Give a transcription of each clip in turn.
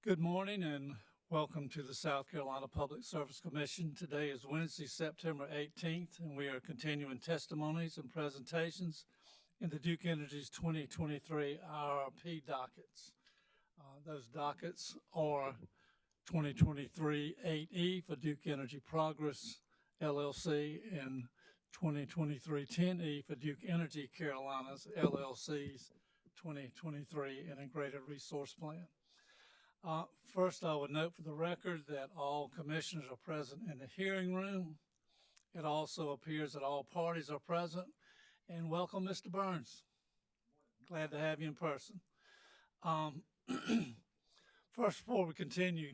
Good morning and welcome to the South Carolina Public Service Commission. Today is Wednesday, September 18th, and we are continuing testimonies and presentations in the Duke Energy's 2023 IRP dockets. Those dockets are 2023 8E for Duke Energy Progress LLC and 2023 10E for Duke Energy Carolinas LLC's 2023 Integrated Resource Plan. First, I would note for the record that all commissioners are present in the hearing room. It also appears that all parties are present. And welcome, Mr. Burns. Glad to have you in person. First, before we continue,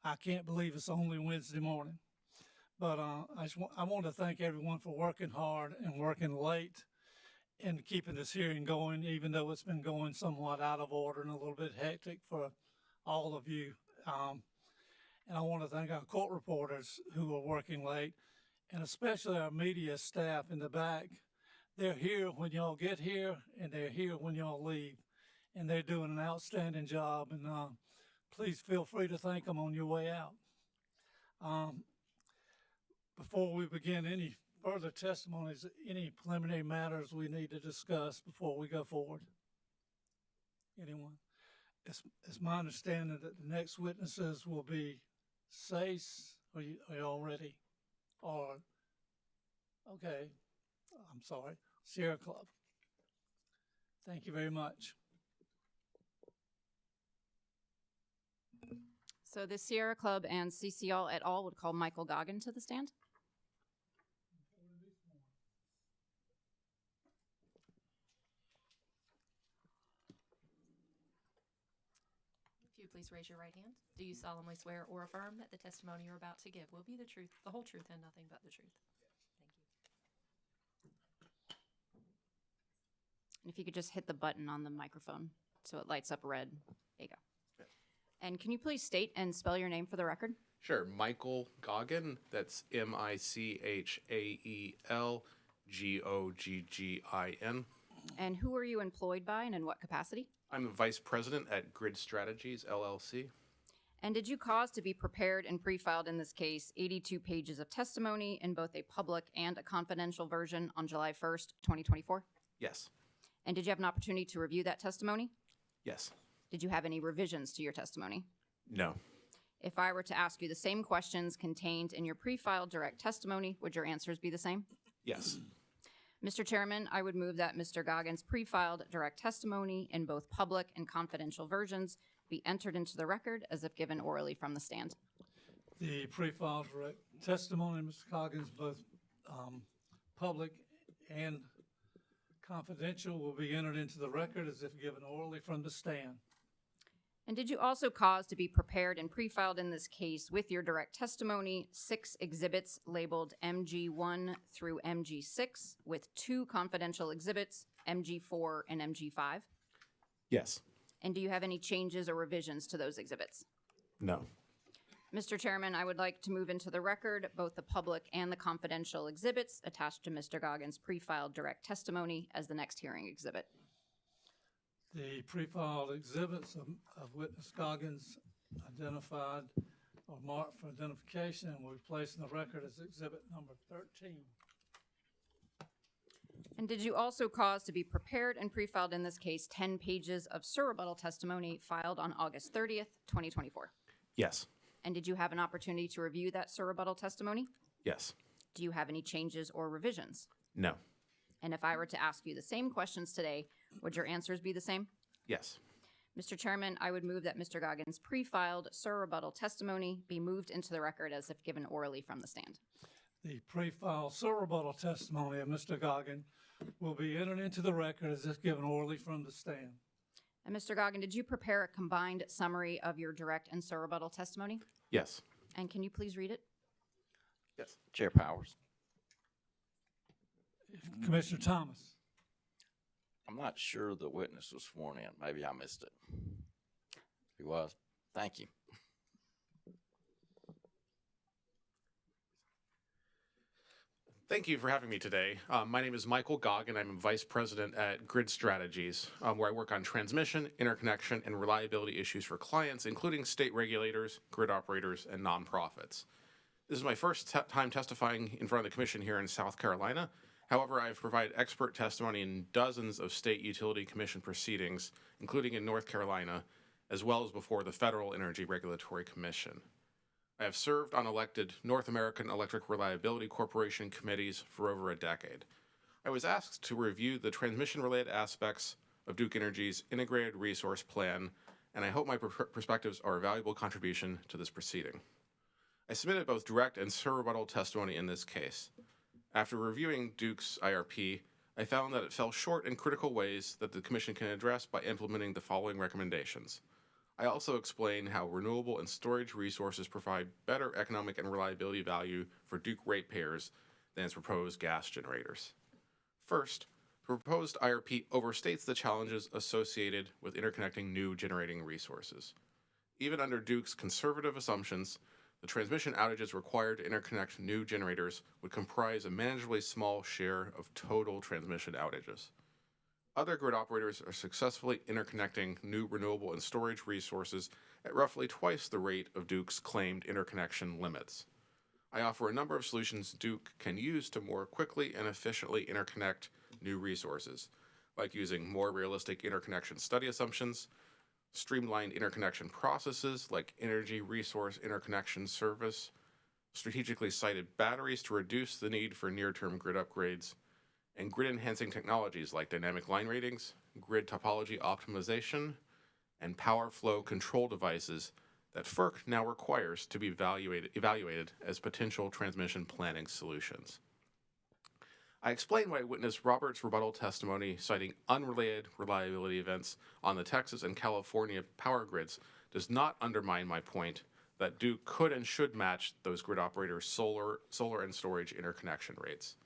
I can't believe it's only Wednesday morning. But I want to thank everyone for working hard and working late and keeping this hearing going, even though it's been going somewhat out of order and a little bit hectic for all of you. And I want to thank our court reporters who are working late, and especially our media staff in the back. They're here when y'all get here, and they're here when y'all leave. And they're doing an outstanding job, and please feel free to thank them on your way out. Before we begin any further testimonies, any preliminary matters we need to discuss before we go forward? Anyone? It's my understanding that the next witnesses will be SACE. Are you all ready? Or, okay, I'm sorry, Sierra Club. Thank you very much. So the Sierra Club and CCL et al. Would call Michael Goggin to the stand. If you please raise your right hand. Do you solemnly swear or affirm that the testimony you're about to give will be the truth, the whole truth, and nothing but the truth? Thank you. And if you could just hit the button on the microphone so it lights up red. There you go. Okay. And can you please state and spell your name for the record? Sure. Michael Goggin. That's MICHAELGOGGIN. And who are you employed by and in what capacity? I'm the Vice President at Grid Strategies, LLC. And did you cause to be prepared and pre-filed in this case 82 pages of testimony in both a public and a confidential version on July 1st, 2024? Yes. And did you have an opportunity to review that testimony? Yes. Did you have any revisions to your testimony? No. If I were to ask you the same questions contained in your pre-filed direct testimony, would your answers be the same? Yes. Mr. Chairman, I would move that Mr. Goggin's pre-filed direct testimony in both public and confidential versions be entered into the record as if given orally from the stand. The pre-filed direct testimony, Mr. Goggins, both public and confidential, will be entered into the record as if given orally from the stand. And did you also cause to be prepared and pre-filed in this case with your direct testimony 6 exhibits labeled MG1 through MG6 with 2 confidential exhibits, MG4 and MG5? Yes. And do you have any changes or revisions to those exhibits? No. Mr. Chairman, I would like to move into the record both the public and the confidential exhibits attached to Mr. Goggin's pre-filed direct testimony as the next hearing exhibit. The pre-filed exhibits of witness Goggins identified or marked for identification and will be placed in the record as exhibit number 13. And did you also cause to be prepared and pre-filed in this case 10 pages of surrebuttal testimony filed on August 30th, 2024? Yes. And did you have an opportunity to review that surrebuttal testimony? Yes. Do you have any changes or revisions? No. And if I were to ask you the same questions today, would your answers be the same? Yes. Mr. Chairman, I would move that Mr. Goggin's pre-filed surrebuttal testimony be moved into the record as if given orally from the stand. The pre-filed surrebuttal testimony of Mr. Goggin will be entered into the record as if given orally from the stand. And Mr. Goggin, did you prepare a combined summary of your direct and surrebuttal testimony? Yes. And can you please read it? Yes. Chair Powers. Commissioner Thomas. I'm not sure the witness was sworn in. Maybe I missed it. He was. Thank you. Thank you for having me today. My name is Michael Goggin. I'm Vice President at Grid Strategies, where I work on transmission, interconnection, and reliability issues for clients, including state regulators, grid operators, and nonprofits. This is my first time testifying in front of the Commission here in South Carolina. However, I've provided expert testimony in dozens of state utility commission proceedings, including in North Carolina, as well as before the Federal Energy Regulatory Commission. I have served on elected North American Electric Reliability Corporation committees for over a decade. I was asked to review the transmission-related aspects of Duke Energy's Integrated Resource Plan, and I hope my perspectives are a valuable contribution to this proceeding. I submitted both direct and rebuttal testimony in this case. After reviewing Duke's IRP, I found that it fell short in critical ways that the Commission can address by implementing the following recommendations. I also explain how renewable and storage resources provide better economic and reliability value for Duke ratepayers than its proposed gas generators. First, the proposed IRP overstates the challenges associated with interconnecting new generating resources. Even under Duke's conservative assumptions, the transmission outages required to interconnect new generators would comprise a manageably small share of total transmission outages. Other grid operators are successfully interconnecting new renewable and storage resources at roughly twice the rate of Duke's claimed interconnection limits. I offer a number of solutions Duke can use to more quickly and efficiently interconnect new resources, like using more realistic interconnection study assumptions, streamlined interconnection processes like Energy Resource Interconnection Service, strategically sited batteries to reduce the need for near-term grid upgrades, and grid-enhancing technologies like dynamic line ratings, grid topology optimization, and power flow control devices that FERC now requires to be evaluated as potential transmission planning solutions. I explained why witness Robert's rebuttal testimony citing unrelated reliability events on the Texas and California power grids does not undermine my point that Duke could and should match those grid operators' solar and storage interconnection rates,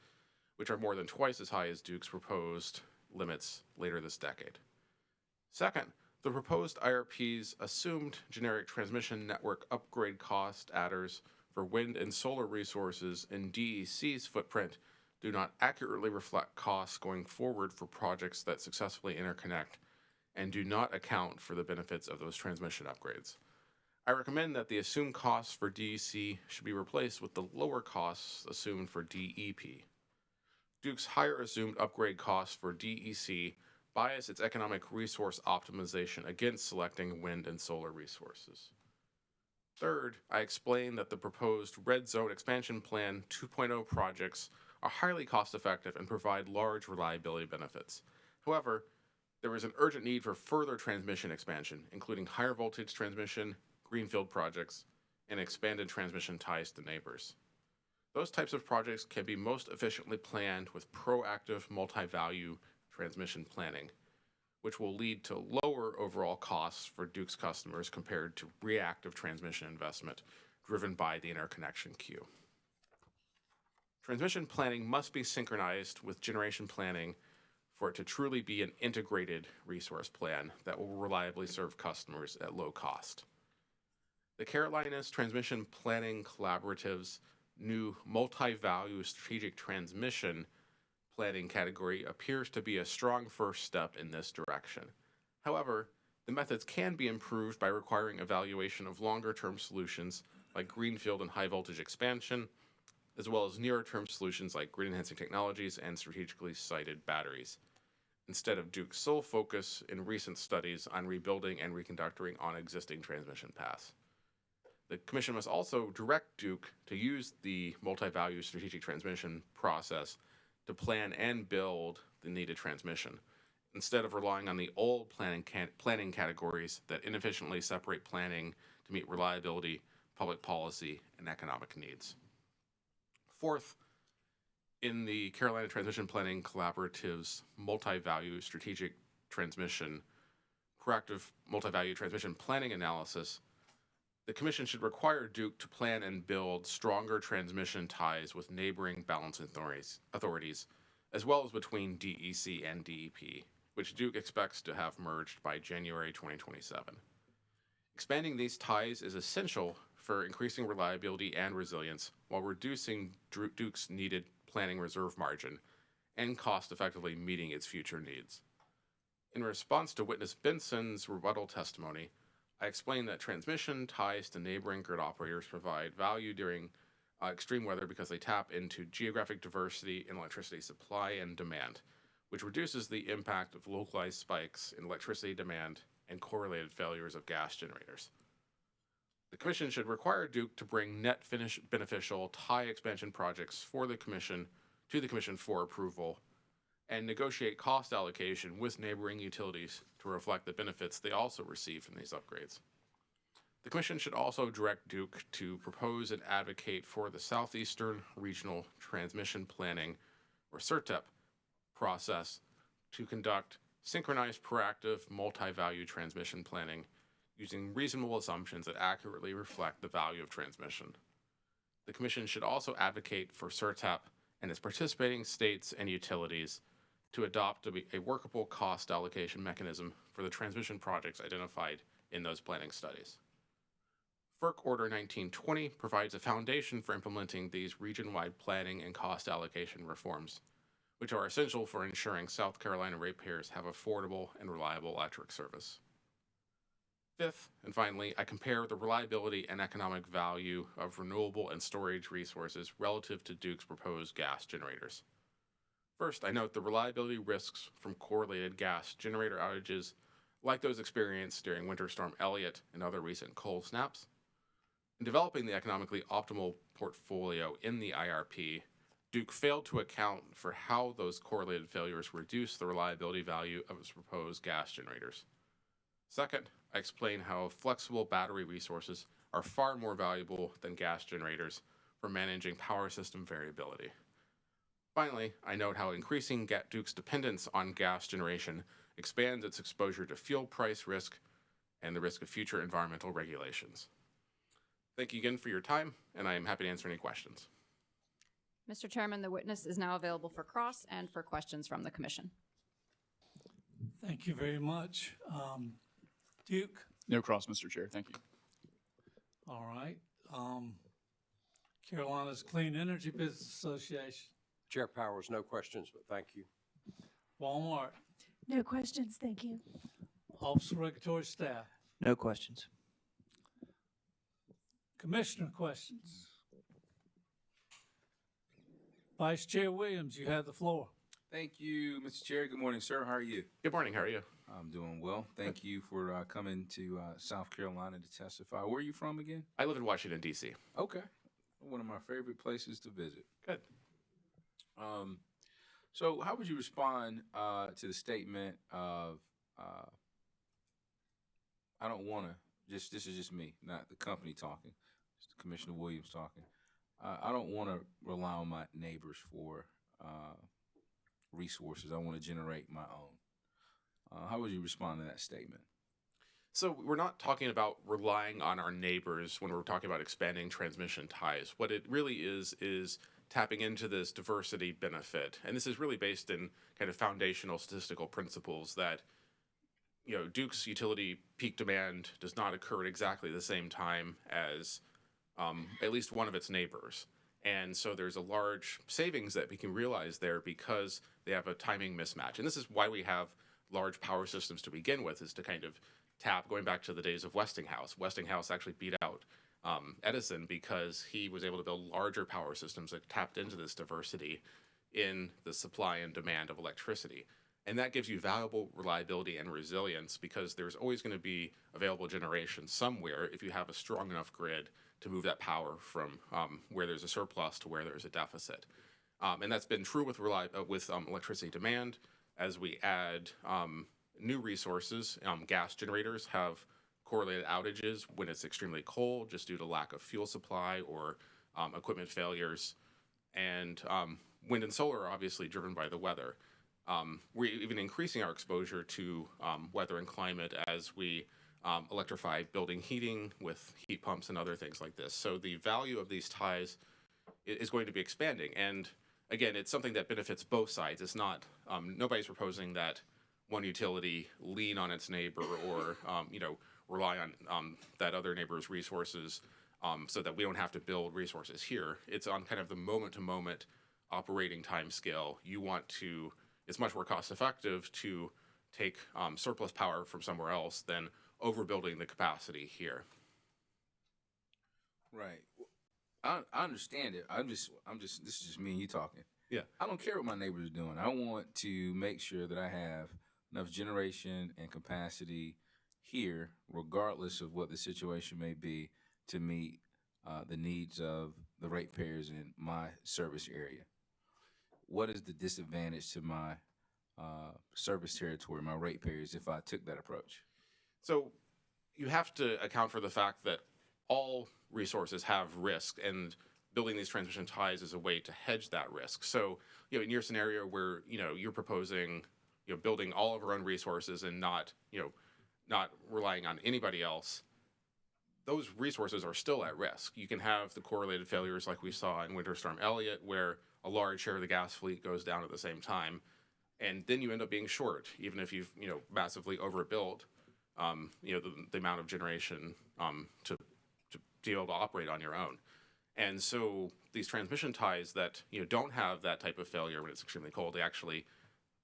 which are more than twice as high as Duke's proposed limits later this decade. Second, the proposed IRP's assumed generic transmission network upgrade cost adders for wind and solar resources in DEC's footprint do not accurately reflect costs going forward for projects that successfully interconnect and do not account for the benefits of those transmission upgrades. I recommend that the assumed costs for DEC should be replaced with the lower costs assumed for DEP. Duke's higher assumed upgrade costs for DEC bias its economic resource optimization against selecting wind and solar resources. Third, I explain that the proposed Red Zone Expansion Plan 2.0 projects are highly cost-effective and provide large reliability benefits. However, there is an urgent need for further transmission expansion, including higher voltage transmission, greenfield projects, and expanded transmission ties to neighbors. Those types of projects can be most efficiently planned with proactive multi-value transmission planning, which will lead to lower overall costs for Duke's customers compared to reactive transmission investment driven by the interconnection queue. Transmission planning must be synchronized with generation planning for it to truly be an integrated resource plan that will reliably serve customers at low cost. The Carolinas Transmission Planning Collaborative's new multi-value strategic transmission planning category appears to be a strong first step in this direction. However, the methods can be improved by requiring evaluation of longer-term solutions like greenfield and high-voltage expansion, as well as nearer-term solutions like grid-enhancing technologies and strategically sited batteries, instead of Duke's sole focus in recent studies on rebuilding and reconductoring on existing transmission paths. The Commission must also direct Duke to use the multi-value strategic transmission process to plan and build the needed transmission, instead of relying on the old planning categories that inefficiently separate planning to meet reliability, public policy, and economic needs. Fourth, in the Carolina Transmission Planning Collaborative's multi-value strategic transmission, proactive multi-value transmission planning analysis, the Commission should require Duke to plan and build stronger transmission ties with neighboring balance authorities, as well as between DEC and DEP, which Duke expects to have merged by January 2027. Expanding these ties is essential for increasing reliability and resilience while reducing Duke's needed planning reserve margin and cost effectively meeting its future needs. In response to witness Benson's rebuttal testimony, I explained that transmission ties to neighboring grid operators provide value during extreme weather because they tap into geographic diversity in electricity supply and demand, which reduces the impact of localized spikes in electricity demand and correlated failures of gas generators. The Commission should require Duke to bring net beneficial tie expansion projects to the Commission for approval and negotiate cost allocation with neighboring utilities to reflect the benefits they also receive from these upgrades. The Commission should also direct Duke to propose and advocate for the Southeastern Regional Transmission Planning, or CERTEP, process to conduct synchronized proactive multi-value transmission planning using reasonable assumptions that accurately reflect the value of transmission. The Commission should also advocate for CERTEP and its participating states and utilities to adopt a workable cost allocation mechanism for the transmission projects identified in those planning studies. FERC Order 1920 provides a foundation for implementing these region-wide planning and cost allocation reforms, which are essential for ensuring South Carolina ratepayers have affordable and reliable electric service. Fifth, and finally, I compare the reliability and economic value of renewable and storage resources relative to Duke's proposed gas generators. First, I note the reliability risks from correlated gas generator outages, like those experienced during Winter Storm Elliott and other recent cold snaps. In developing the economically optimal portfolio in the IRP, Duke failed to account for how those correlated failures reduce the reliability value of its proposed gas generators. Second, I explain how flexible battery resources are far more valuable than gas generators for managing power system variability. Finally, I note how increasing Duke's dependence on gas generation expands its exposure to fuel price risk and the risk of future environmental regulations. Thank you again for your time, and I am happy to answer any questions. Mr. Chairman, the witness is now available for cross and for questions from the Commission. Thank you very much. Duke? No cross, Mr. Chair. Thank you. All right. Carolina's Clean Energy Business Association. Chair Powers, no questions, but thank you. Walmart. No questions, thank you. Office of Regulatory Staff. No questions. Commissioner questions. Vice Chair Williams, you have the floor. Thank you, Mr. Chair. Good morning, sir. How are you? Good morning, how are you? I'm doing well. Thank you for coming to South Carolina to testify. Where are you from again? I live in Washington, D.C. Okay. One of my favorite places to visit. Good. So how would you respond to the statement of, I don't want to, this is just me, not the company talking, it's Commissioner Williams talking. I don't want to rely on my neighbors for resources. I want to generate my own. How would you respond to that statement? So we're not talking about relying on our neighbors when we're talking about expanding transmission ties. What it really is tapping into this diversity benefit. And this is really based in kind of foundational statistical principles that, you know, Duke's utility peak demand does not occur at exactly the same time as at least one of its neighbors. And so there's a large savings that we can realize there because they have a timing mismatch. And this is why we have large power systems to begin with, is to kind of tap, going back to the days of Westinghouse. Westinghouse actually beat out Edison because he was able to build larger power systems that tapped into this diversity in the supply and demand of electricity. And that gives you valuable reliability and resilience because there's always going to be available generation somewhere if you have a strong enough grid to move that power from where there's a surplus to where there's a deficit. And that's been true with electricity demand. As we add new resources, gas generators have correlated outages when it's extremely cold just due to lack of fuel supply or equipment failures. And wind and solar are obviously driven by the weather. We're even increasing our exposure to weather and climate as we electrify building heating with heat pumps and other things like this. So the value of these ties is going to be expanding. And again, it's something that benefits both sides. It's not, nobody's proposing that one utility lean on its neighbor or, rely on that other neighbor's resources so that we don't have to build resources here. It's on kind of the moment-to-moment operating time scale, it's much more cost effective to take surplus power from somewhere else than overbuilding the capacity here. Right. I understand it. this is just me and you talking. Yeah. I don't care what my neighbors are doing. I want to make sure that I have enough generation and capacity here, regardless of what the situation may be, to meet the needs of the ratepayers in my service area. What is the disadvantage to my service territory, my ratepayers, if I took that approach? So you have to account for the fact that all resources have risk, and building these transmission ties is a way to hedge that risk. So, in your scenario where, you're proposing, building all of our own resources and not relying on anybody else, those resources are still at risk. You can have the correlated failures like we saw in Winter Storm Elliott, where a large share of the gas fleet goes down at the same time, and then you end up being short, even if you've, massively overbuilt, the amount of generation to be able to operate on your own. And so these transmission ties that don't have that type of failure when it's extremely cold,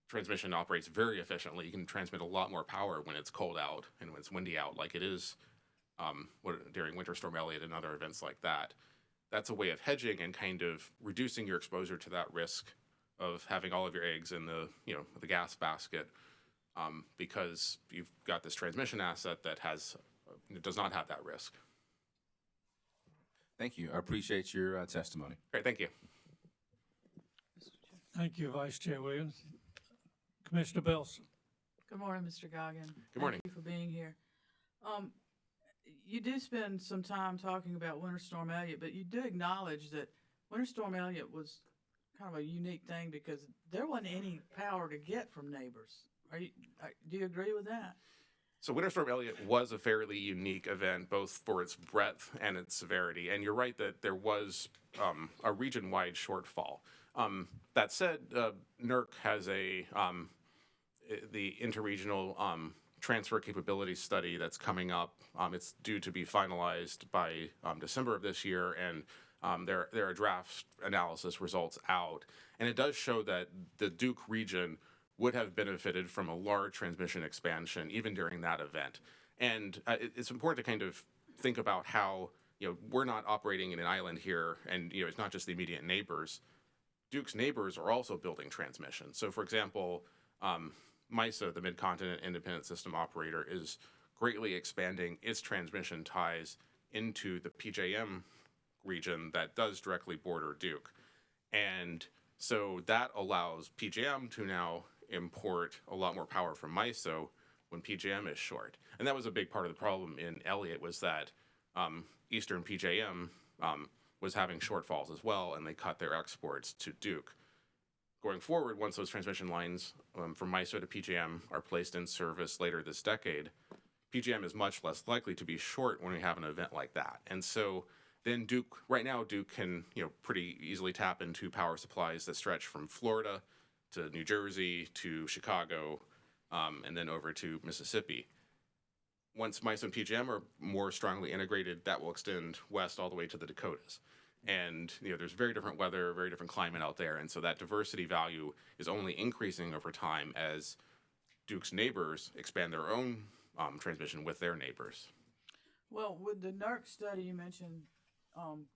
transmission operates very efficiently. You can transmit a lot more power when it's cold out and when it's windy out, like it is during Winter Storm Elliott and other events like that. That's a way of hedging and kind of reducing your exposure to that risk of having all of your eggs in the gas basket, because you've got this transmission asset that does not have that risk. Thank you. I appreciate your testimony. Great, thank you. Thank you, Vice Chair Williams. Commissioner Belson. Good morning, Mr. Goggin. Good morning. Thank you for being here. You do spend some time talking about Winter Storm Elliott, but you do acknowledge that Winter Storm Elliott was kind of a unique thing because there wasn't any power to get from neighbors. Do you agree with that? So Winter Storm Elliott was a fairly unique event, both for its breadth and its severity. And you're right that there was a region-wide shortfall. That said, NERC has the interregional transfer capability study that's coming up. It's due to be finalized by December of this year, and there are draft analysis results out. And it does show that the Duke region would have benefited from a large transmission expansion even during that event. And it's important to kind of think about how, we're not operating in an island here, and, it's not just the immediate neighbors. Duke's neighbors are also building transmission. So, for example, MISO, the Mid-Continent Independent System Operator, is greatly expanding its transmission ties into the PJM region that does directly border Duke. And so that allows PJM to now import a lot more power from MISO when PJM is short. And that was a big part of the problem in Elliott, was that Eastern PJM was having shortfalls as well, and they cut their exports to Duke. Going forward, once those transmission lines from MISO to PJM are placed in service later this decade, PJM is much less likely to be short when we have an event like that. And so then Duke can, pretty easily tap into power supplies that stretch from Florida to New Jersey to Chicago, and then over to Mississippi. Once MISO and PJM are more strongly integrated, that will extend west all the way to the Dakotas. And there's very different weather, very different climate out there, and so that diversity value is only increasing over time as Duke's neighbors expand their own transmission with their neighbors. Well, with the NERC study you mentioned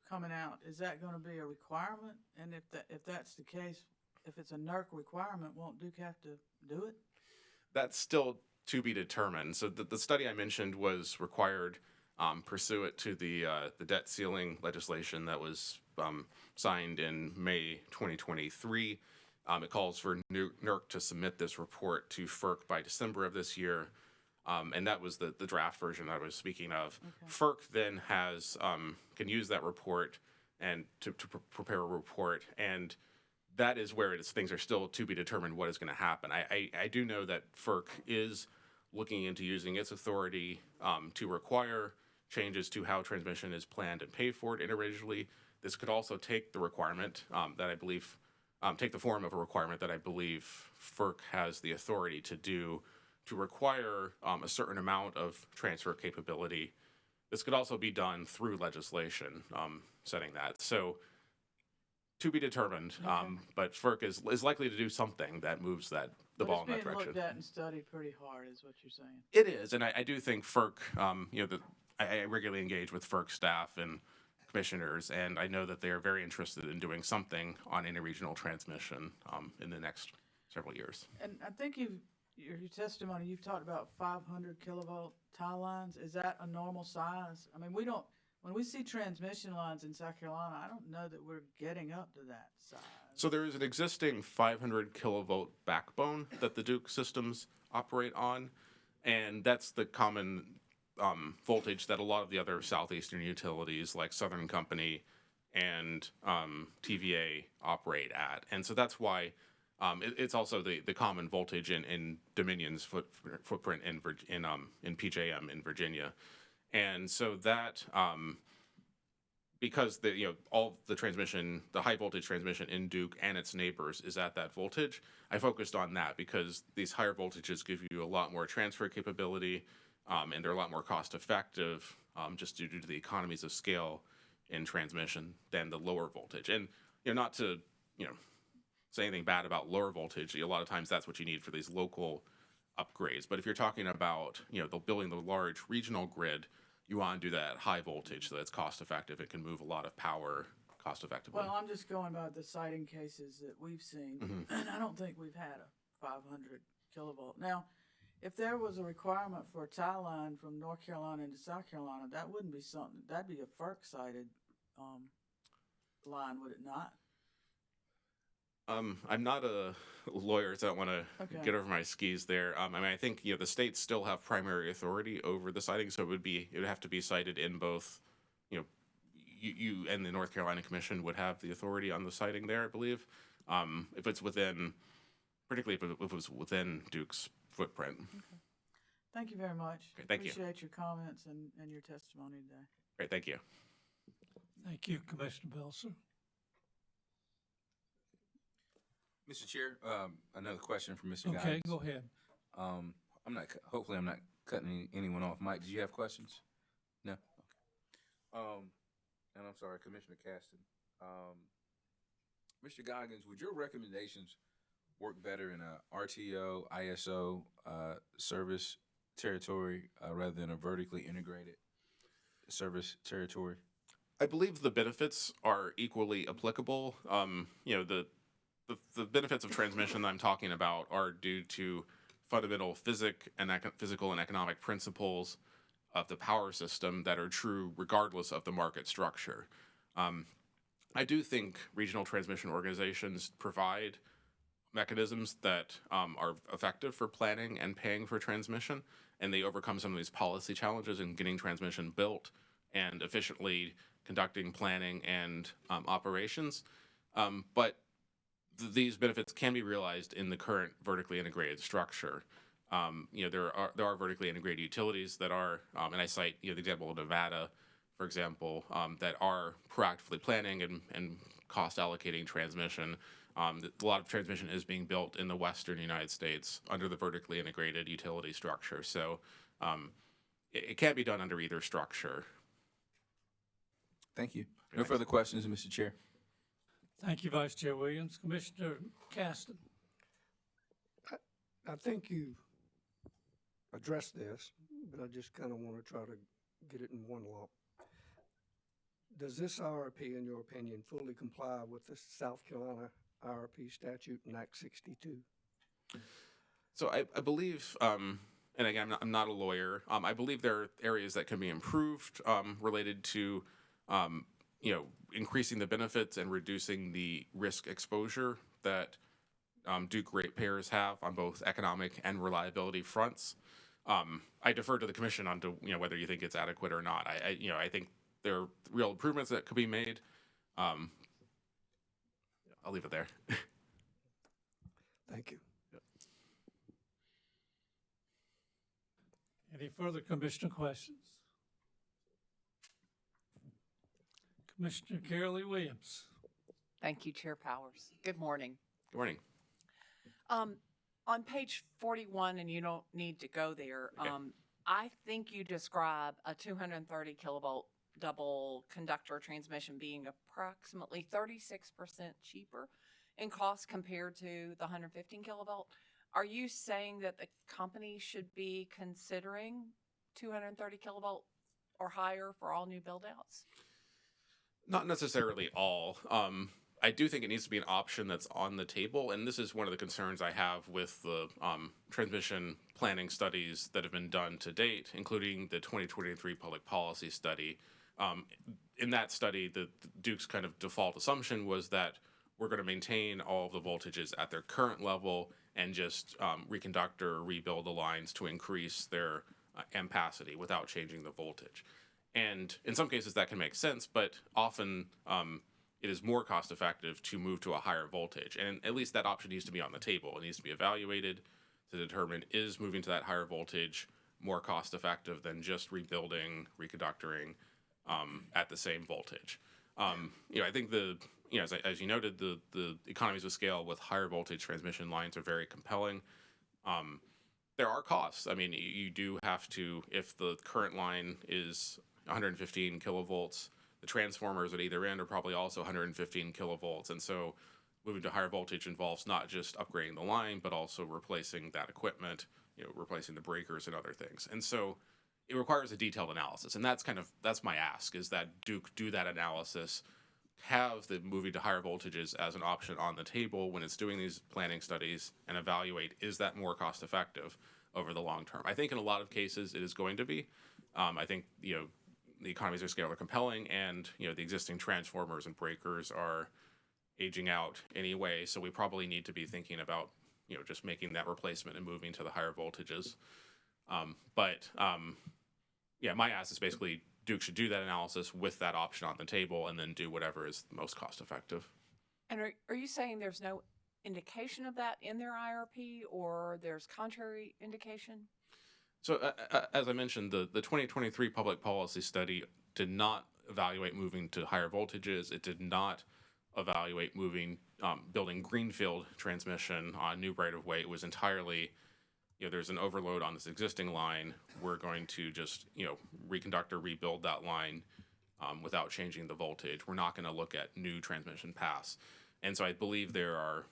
coming out, is that going to be a requirement? And if that's the case, if it's a NERC requirement, won't Duke have to do it? That's still to be determined. So the study I mentioned was required pursuant to the debt ceiling legislation that was signed in May 2023. It calls for NERC to submit this report to FERC by December of this year. And that was the draft version I was speaking of. Okay. FERC then can use that report and to prepare a report, and that is where things are still to be determined what is going to happen. I do know that FERC is looking into using its authority to require changes to how transmission is planned and paid for interregionally. This could also take the requirement that I believe, take the form of a requirement that I believe FERC has the authority to do, to require a certain amount of transfer capability. This could also be done through legislation setting that. So To be determined, but FERC is likely to do something that moves the ball in that It's being direction. looked at and studied pretty hard, is what you're saying. It is, and I do think FERC, I regularly engage with FERC staff and commissioners, and I know that they are very interested in doing something on interregional transmission in the next several years. And I think your testimony, you've talked about 500 kilovolt tie lines. Is that a normal size? I mean, when we see transmission lines in South Carolina, I don't know that we're getting up to that size. So there is an existing 500 kilovolt backbone that the Duke systems operate on, and that's the common voltage that a lot of the other southeastern utilities like Southern Company and TVA operate at. And so that's why it's also the common voltage in Dominion's footprint in PJM in Virginia. And so that because all the transmission, the high voltage transmission in Duke and its neighbors is at that voltage, I focused on that because these higher voltages give you a lot more transfer capability, and they're a lot more cost effective just due to the economies of scale in transmission than the lower voltage. And not to say anything bad about lower voltage, a lot of times that's what you need for these local upgrades. But if you're talking about building the large regional grid, you want to do that at high voltage so that it's cost effective. It can move a lot of power cost effectively. Well, I'm just going by the siting cases that we've seen, and I don't think we've had a 500 kilovolt. Now, if there was a requirement for a tie line from North Carolina into South Carolina, that wouldn't be something. That'd be a FERC-sited line, would it not? I'm not a lawyer, so I don't want to get over my skis there. I mean, I think the states still have primary authority over the siting, so it would have to be cited in both. You and the North Carolina Commission would have the authority on the siting there, I believe. If it's within, particularly if it was within Duke's footprint. Okay. Thank you very much. Okay, thank you. Appreciate your comments and your testimony today. Great, thank you. Thank you, Commissioner Belser. Mr. Chair, another question from Mr. Guy. Okay, go ahead. Hopefully I'm not cutting anyone off. Mike, did you have questions? No? Okay. And I'm sorry, Commissioner Caston. Mr. Goggins, would your recommendations work better in a RTO, ISO service territory rather than a vertically integrated service territory? I believe the benefits are equally applicable. The benefits of transmission that I'm talking about are due to fundamental physical and economic principles of the power system that are true regardless of the market structure. I do think regional transmission organizations provide mechanisms that are effective for planning and paying for transmission, and they overcome some of these policy challenges in getting transmission built and efficiently conducting planning and operations. But these benefits can be realized in the current vertically integrated structure. There are vertically integrated utilities that are, and I cite the example of Nevada, for example, that are proactively planning and cost allocating transmission. A lot of transmission is being built in the western United States under the vertically integrated utility structure. So it can be done under either structure. Thank you. No further questions, Mr. Chair. Thank you, Vice Chair Williams. Commissioner Caston. I think you addressed this, but I just kind of want to try to get it in one lump. Does this IRP, in your opinion, fully comply with the South Carolina IRP statute in Act 62? So I believe, and again, I'm not a lawyer. I believe there are areas that can be improved related to, increasing the benefits and reducing the risk exposure that Duke ratepayers have on both economic and reliability fronts. I defer to the commission on whether you think it's adequate or not. I think there are real improvements that could be made. I'll leave it there. Thank you. Any further commissioner questions? Commissioner Carolee Williams. Thank you, Chair Powers. Good morning. Good morning. On page 41, and you don't need to go there, Okay. I think you describe a 230 kilovolt double conductor transmission being approximately 36% cheaper in cost compared to the 115 kilovolt. Are you saying that the company should be considering 230 kilovolt or higher for all new build outs? Not necessarily all. I do think it needs to be an option that's on the table, and this is one of the concerns I have with the transmission planning studies that have been done to date, including the 2023 public policy study. In that study, the Duke's kind of default assumption was that we're going to maintain all of the voltages at their current level and just reconduct or rebuild the lines to increase their ampacity without changing the voltage. And in some cases that can make sense, but often it is more cost effective to move to a higher voltage. And at least that option needs to be on the table. It needs to be evaluated to determine, is moving to that higher voltage more cost effective than just rebuilding, reconductoring at the same voltage. I think as you noted, the economies of scale with higher voltage transmission lines are very compelling. There are costs. I mean, you do have to, if the current line is 115 kilovolts, the transformers at either end are probably also 115 kilovolts. And so moving to higher voltage involves not just upgrading the line, but also replacing that equipment, replacing the breakers and other things. And so it requires a detailed analysis. And that's my ask, is that Duke do that analysis, have the moving to higher voltages as an option on the table when it's doing these planning studies, and evaluate, is that more cost effective over the long term? I think in a lot of cases it is going to be. I think, the economies of scale are compelling, and the existing transformers and breakers are aging out anyway, so we probably need to be thinking about just making that replacement and moving to the higher voltages. My ask is basically Duke should do that analysis with that option on the table, and then do whatever is the most cost effective. And are you saying there's no indication of that in their IRP, or there's contrary indication? So as I mentioned, the 2023 public policy study did not evaluate moving to higher voltages. It did not evaluate building greenfield transmission on new right-of-way. It was entirely, there's an overload on this existing line. We're going to just, reconduct or rebuild that line without changing the voltage. We're not going to look at new transmission paths. And so I believe there are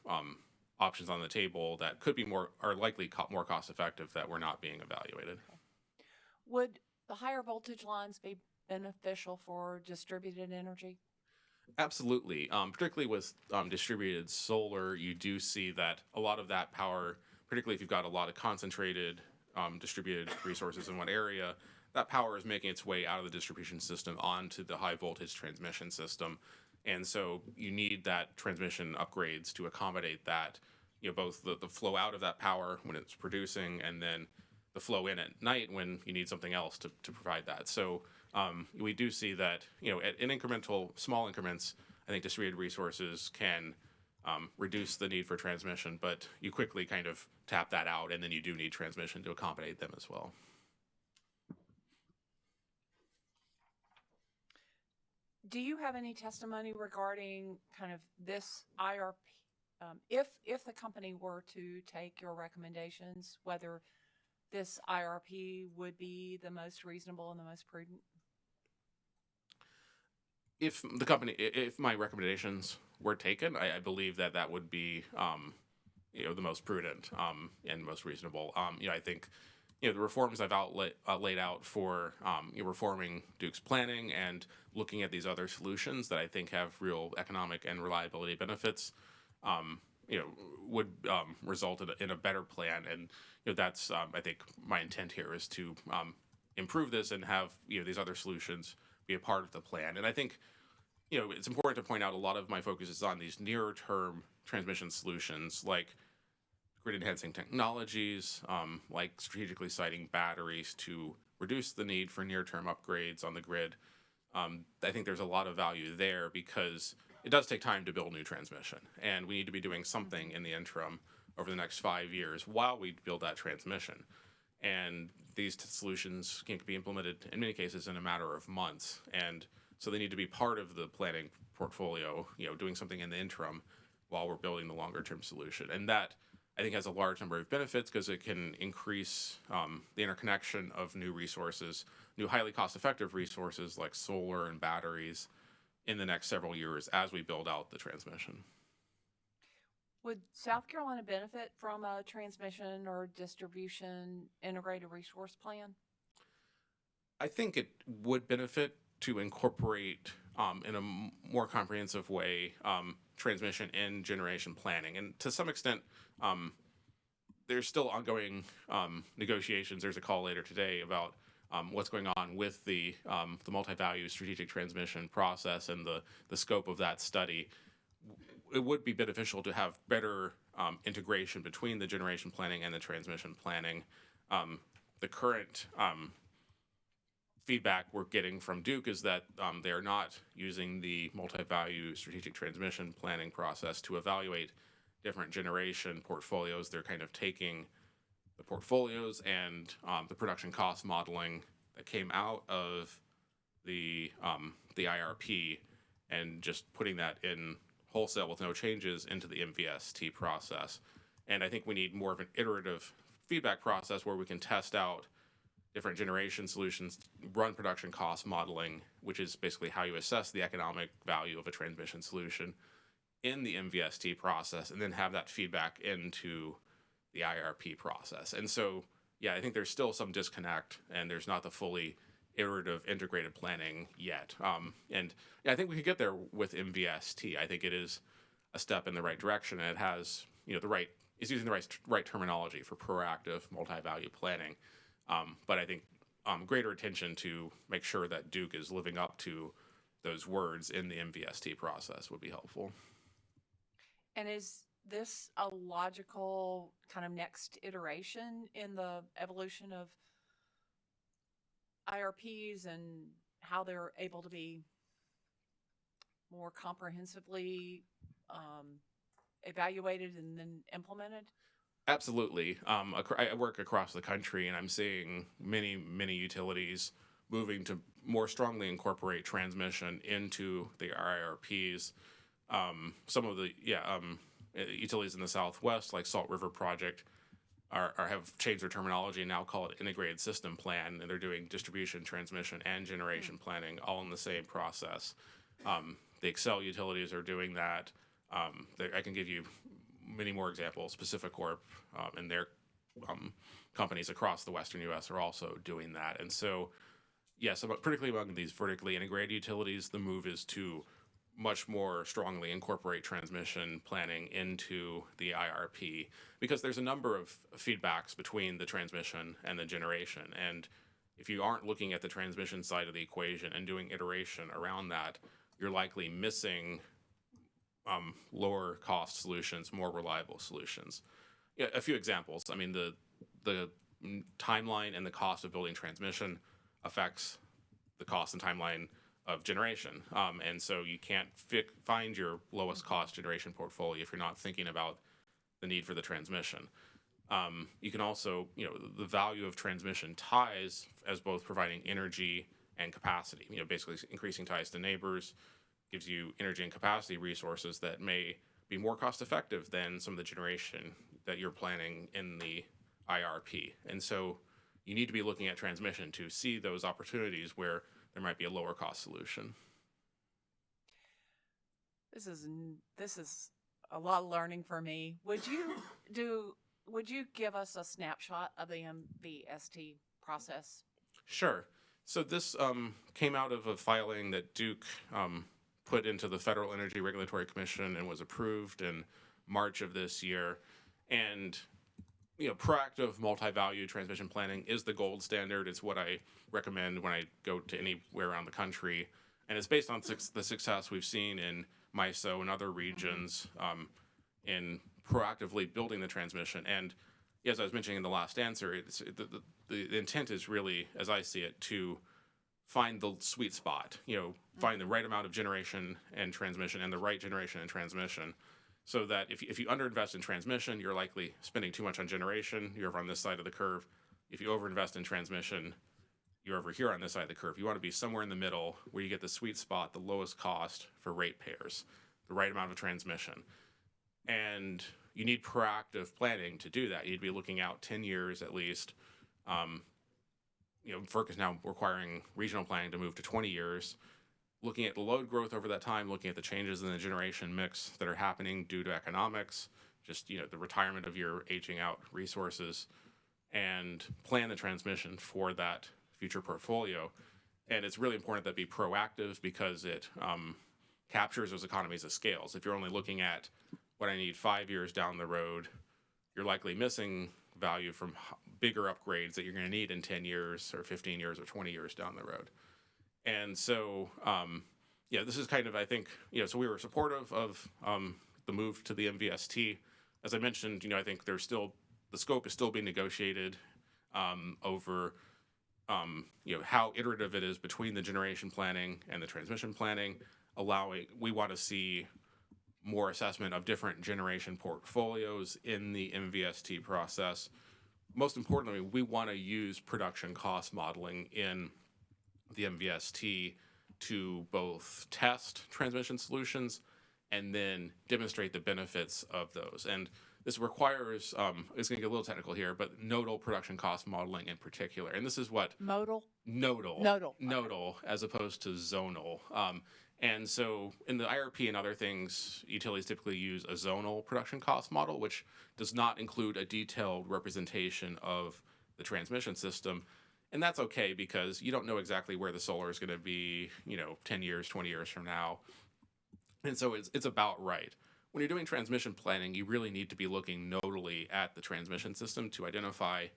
options on the table that could be more cost effective that were not being evaluated. Would the higher voltage lines be beneficial for distributed energy? Absolutely. Particularly with distributed solar, you do see that a lot of that power, particularly if you've got a lot of concentrated distributed resources in one area, that power is making its way out of the distribution system onto the high voltage transmission system. And so you need that transmission upgrades to accommodate that, both the flow out of that power when it's producing, and then the flow in at night when you need something else to provide that. So we do see that, in small increments, I think distributed resources can reduce the need for transmission, but you quickly kind of tap that out, and then you do need transmission to accommodate them as well. Do you have any testimony regarding kind of this IRP? If the company were to take your recommendations, whether this IRP would be the most reasonable and the most prudent? If my recommendations were taken, I believe that would be, the most prudent and most reasonable. I think, the reforms I've laid out for reforming Duke's planning and looking at these other solutions that I think have real economic and reliability benefits, would result in a better plan. And that's I think my intent here is to improve this and have these other solutions be a part of the plan. And I think it's important to point out a lot of my focus is on these nearer term transmission solutions, like grid enhancing technologies, like strategically siting batteries to reduce the need for near-term upgrades on the grid. I think there's a lot of value there because it does take time to build new transmission, and we need to be doing something in the interim over the next 5 years while we build that transmission. And these solutions can be implemented in many cases in a matter of months, and so they need to be part of the planning portfolio, doing something in the interim while we're building the longer-term solution. And that I think has a large number of benefits because it can increase the interconnection of new resources, new highly cost-effective resources like solar and batteries in the next several years as we build out the transmission. Would South Carolina benefit from a transmission or distribution integrated resource plan? I think it would benefit to incorporate in a more comprehensive way transmission and generation planning. And to some extent, there's still ongoing negotiations. There's a call later today about what's going on with the multi-value strategic transmission process and the scope of that study. It would be beneficial to have better integration between the generation planning and the transmission planning. The current feedback we're getting from Duke is that they're not using the multi-value strategic transmission planning process to evaluate different generation portfolios. They're kind of taking the portfolios and the production cost modeling that came out of the IRP and just putting that in wholesale with no changes into the MVST process. And I think we need more of an iterative feedback process where we can test out different generation solutions, run production cost modeling, which is basically how you assess the economic value of a transmission solution in the MVST process, and then have that feedback into the IRP process. And so, yeah, I think there's still some disconnect, and there's not the fully iterative integrated planning yet. And yeah, I think we could get there with MVST. I think it is a step in the right direction, and it has, it's using the right terminology for proactive multi-value planning. But I think greater attention to make sure that Duke is living up to those words in the MVST process would be helpful. And is this a logical kind of next iteration in the evolution of IRPs and how they're able to be more comprehensively evaluated and then implemented? Absolutely. I work across the country, and I'm seeing many utilities moving to more strongly incorporate transmission into the IRPs. Some of the utilities in the Southwest, like Salt River Project, have changed their terminology and now call it integrated system plan, and they're doing distribution, transmission, and generation planning all in the same process. The Excel utilities are doing that. I can give you many more examples. PacifiCorp and their companies across the Western U.S. are also doing that. And so, yes, particularly among these vertically integrated utilities, the move is to much more strongly incorporate transmission planning into the IRP, because there's a number of feedbacks between the transmission and the generation. And if you aren't looking at the transmission side of the equation and doing iteration around that, you're likely missing lower cost solutions, more reliable solutions. Yeah, a few examples. I mean, the timeline and the cost of building transmission affects the cost and timeline of generation. And so you can't find your lowest cost generation portfolio if you're not thinking about the need for the transmission. You can also, the value of transmission ties as both providing energy and capacity, basically increasing ties to neighbors gives you energy and capacity resources that may be more cost effective than some of the generation that you're planning in the IRP. And so you need to be looking at transmission to see those opportunities where there might be a lower cost solution. This is a lot of learning for me. Would you give us a snapshot of the MVST process? Sure. So this came out of a filing that Duke put into the Federal Energy Regulatory Commission and was approved in March of this year. And proactive multi-value transmission planning is the gold standard. It's what I recommend when I go to anywhere around the country. And it's based on the success we've seen in MISO and other regions in proactively building the transmission. And as I was mentioning in the last answer, the intent is really, as I see it, to find the sweet spot, find the right amount of generation and transmission and the right generation and transmission, so that if you underinvest in transmission, you're likely spending too much on generation. You're over on this side of the curve. If you overinvest in transmission, you're over here on this side of the curve. You want to be somewhere in the middle where you get the sweet spot, the lowest cost for ratepayers, the right amount of transmission. And you need proactive planning to do that. You need to be looking out 10 years at least. FERC is now requiring regional planning to move to 20 years. Looking at the load growth over that time, looking at the changes in the generation mix that are happening due to economics, just the retirement of your aging out resources, and plan the transmission for that future portfolio. And it's really important that be proactive because it captures those economies of scales. If you're only looking at what I need 5 years down the road, you're likely missing value from bigger upgrades that you're going to need in 10 years or 15 years or 20 years down the road. And so, this is kind of, I think, so we were supportive of the move to the MVST. As I mentioned, I think there's still, the scope is still being negotiated over, how iterative it is between the generation planning and the transmission planning, we want to see more assessment of different generation portfolios in the MVST process. Most importantly, we want to use production cost modeling in the MVST to both test transmission solutions and then demonstrate the benefits of those. And this requires, it's going to get a little technical here, but nodal production cost modeling in particular. And this is what? Modal? Nodal. Nodal. Nodal, as opposed to zonal. And so in the IRP and other things, utilities typically use a zonal production cost model, which does not include a detailed representation of the transmission system. And that's okay because you don't know exactly where the solar is going to be, 10 years, 20 years from now. And so it's about right. When you're doing transmission planning, you really need to be looking nodally at the transmission system to identify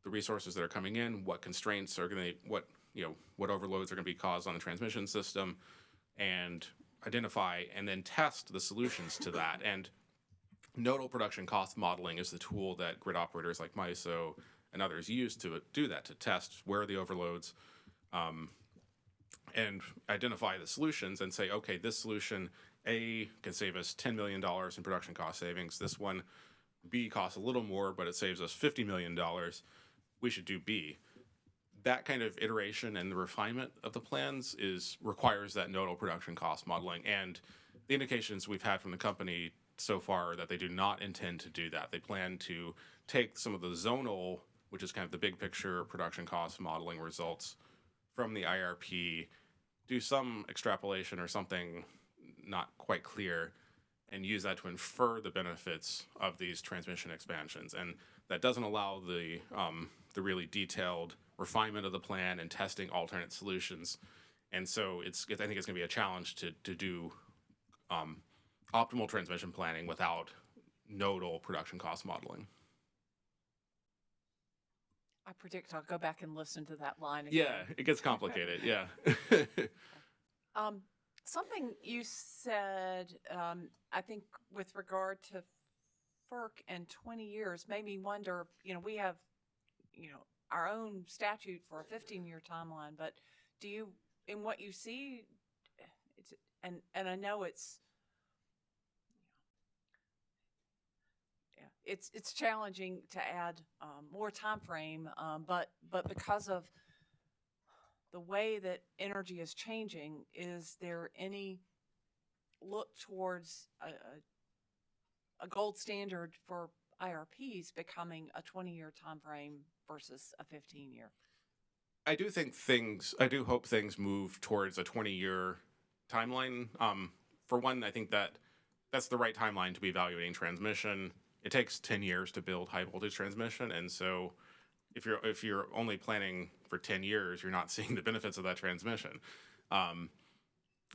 the resources that are coming in, what constraints are going to, what overloads are going to be caused on the transmission system, and identify and then test the solutions to that. And nodal production cost modeling is the tool that grid operators like MISO and others use to do that, to test where are the overloads and identify the solutions and say, okay, this solution A can save us $10 million in production cost savings. This one, B, costs a little more, but it saves us $50 million. We should do B. That kind of iteration and the refinement of the plans requires that nodal production cost modeling. And the indications we've had from the company so far are that they do not intend to do that. They plan to take some of the zonal, which is kind of the big picture production cost modeling results from the IRP, do some extrapolation or something not quite clear, and use that to infer the benefits of these transmission expansions. And that doesn't allow the really detailed refinement of the plan and testing alternate solutions. And so I think it's going to be a challenge to do optimal transmission planning without nodal production cost modeling. I predict I'll go back and listen to that line again. Yeah, it gets complicated. Yeah. Something you said, I think with regard to FERC and 20 years made me wonder, we have, our own statute for a 15-year timeline, but do you, in what you see, and I know it's challenging to add more time frame, but because of the way that energy is changing, is there any look towards a gold standard for IRPs becoming a 20-year time frame versus a 15-year? I do hope things move towards a 20-year timeline. For one, I think that's the right timeline to be evaluating transmission. It takes 10 years to build high voltage transmission, and so if you're only planning for 10 years, you're not seeing the benefits of that transmission.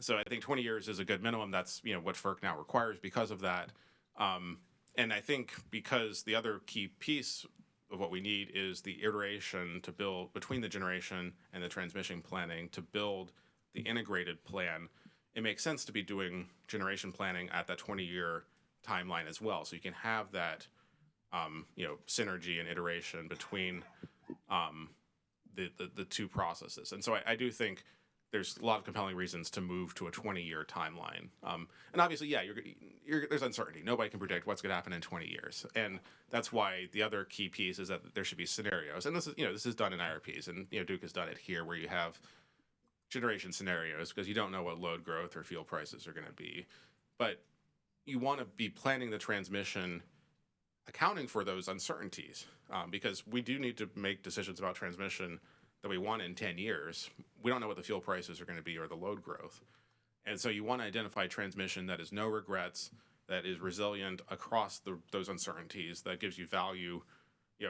So I think 20 years is a good minimum. That's what FERC now requires because of that. And I think because the other key piece of what we need is the iteration to build between the generation and the transmission planning to build the integrated plan. It makes sense to be doing generation planning at that 20-year timeline as well, so you can have that synergy and iteration between the two processes. And so I do think there's a lot of compelling reasons to move to a 20-year timeline. And obviously, there's uncertainty. Nobody can predict what's going to happen in 20 years. And that's why the other key piece is that there should be scenarios. And this is done in IRPs, and Duke has done it here, where you have generation scenarios because you don't know what load growth or fuel prices are going to be. But you want to be planning the transmission accounting for those uncertainties, because we do need to make decisions about transmission that we want in 10 years. We don't know what the fuel prices are going to be or the load growth. And so you want to identify transmission that is no regrets, that is resilient across those uncertainties, that gives you value,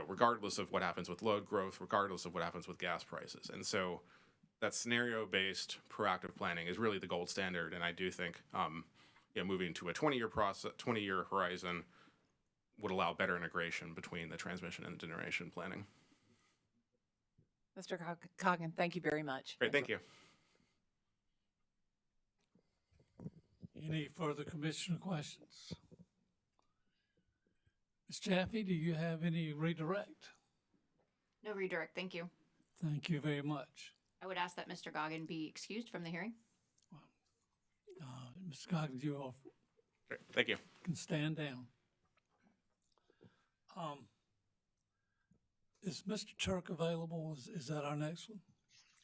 regardless of what happens with load growth, regardless of what happens with gas prices. And so that scenario-based proactive planning is really the gold standard. And I do think, moving to a 20-year horizon would allow better integration between the transmission and generation planning. Mr. Coggin, thank you very much. Great, thank you. Any further commissioner questions? Ms. Chaffee, do you have any redirect? No redirect, thank you. Thank you very much. I would ask that Mr. Goggin be excused from the hearing. Mr. Coggins, you all Great, thank you. can stand down. Is Mr. Turk available? Is that our next one?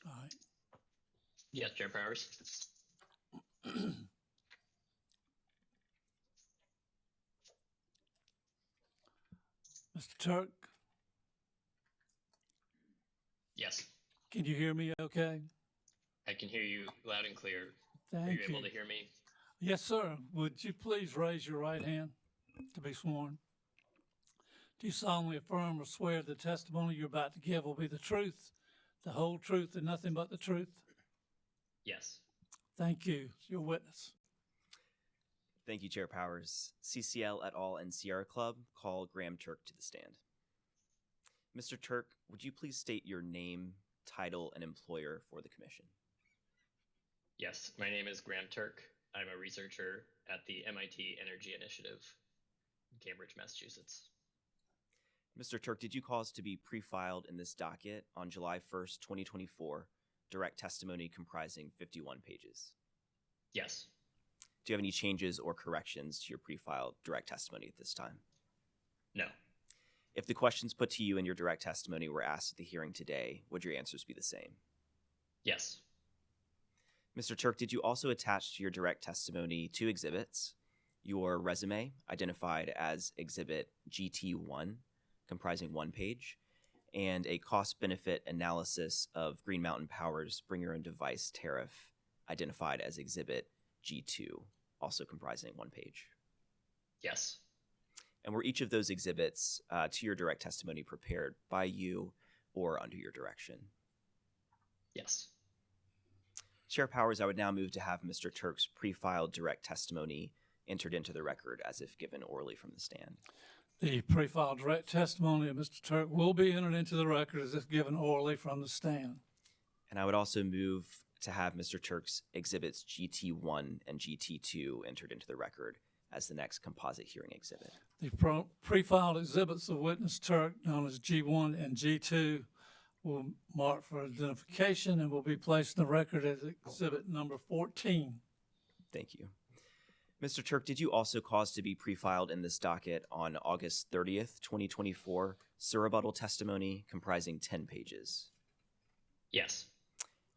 All right. Yes, Chair Powers. Mr. Turk, Yes, can you hear me okay? I can hear you loud and clear. Are Thank you able to hear me? Yes, sir. Would you please raise your right hand to be sworn? Do you solemnly affirm or swear the testimony you're about to give will be the truth, the whole truth, and nothing but the truth? Yes. Thank you. Your witness. Thank you, Chair Powers. CCL et al. And Sierra Club call Graham Turk to the stand. Mr. Turk, would you please state your name, title, and employer for the commission? Yes, my name is Graham Turk. I'm a researcher at the MIT Energy Initiative in Cambridge, Massachusetts. Mr. Turk, did you cause to be pre-filed in this docket on July 1st, 2024, direct testimony comprising 51 pages? Yes. Do you have any changes or corrections to your pre-filed direct testimony at this time? No. If the questions put to you in your direct testimony were asked at the hearing today, would your answers be the same? Yes. Mr. Turk, did you also attach to your direct testimony 2 exhibits, your resume, identified as Exhibit GT1, comprising 1 page, and a cost-benefit analysis of Green Mountain Power's Bring Your Own Device tariff, identified as Exhibit G2, also comprising 1 page? Yes. And were each of those exhibits to your direct testimony prepared by you or under your direction? Yes. Chair Powers, I would now move to have Mr. Turk's pre-filed direct testimony entered into the record as if given orally from the stand. The pre-filed direct testimony of Mr. Turk will be entered into the record as if given orally from the stand. And I would also move to have Mr. Turk's exhibits GT1 and GT2 entered into the record as the next composite hearing exhibit. The pre-filed exhibits of witness Turk, known as G1 and G2, will mark for identification and will be placed in the record as exhibit number 14. Thank you. Mr. Turk, did you also cause to be pre-filed in this docket on August 30th, 2024, surrebuttal testimony comprising 10 pages? Yes.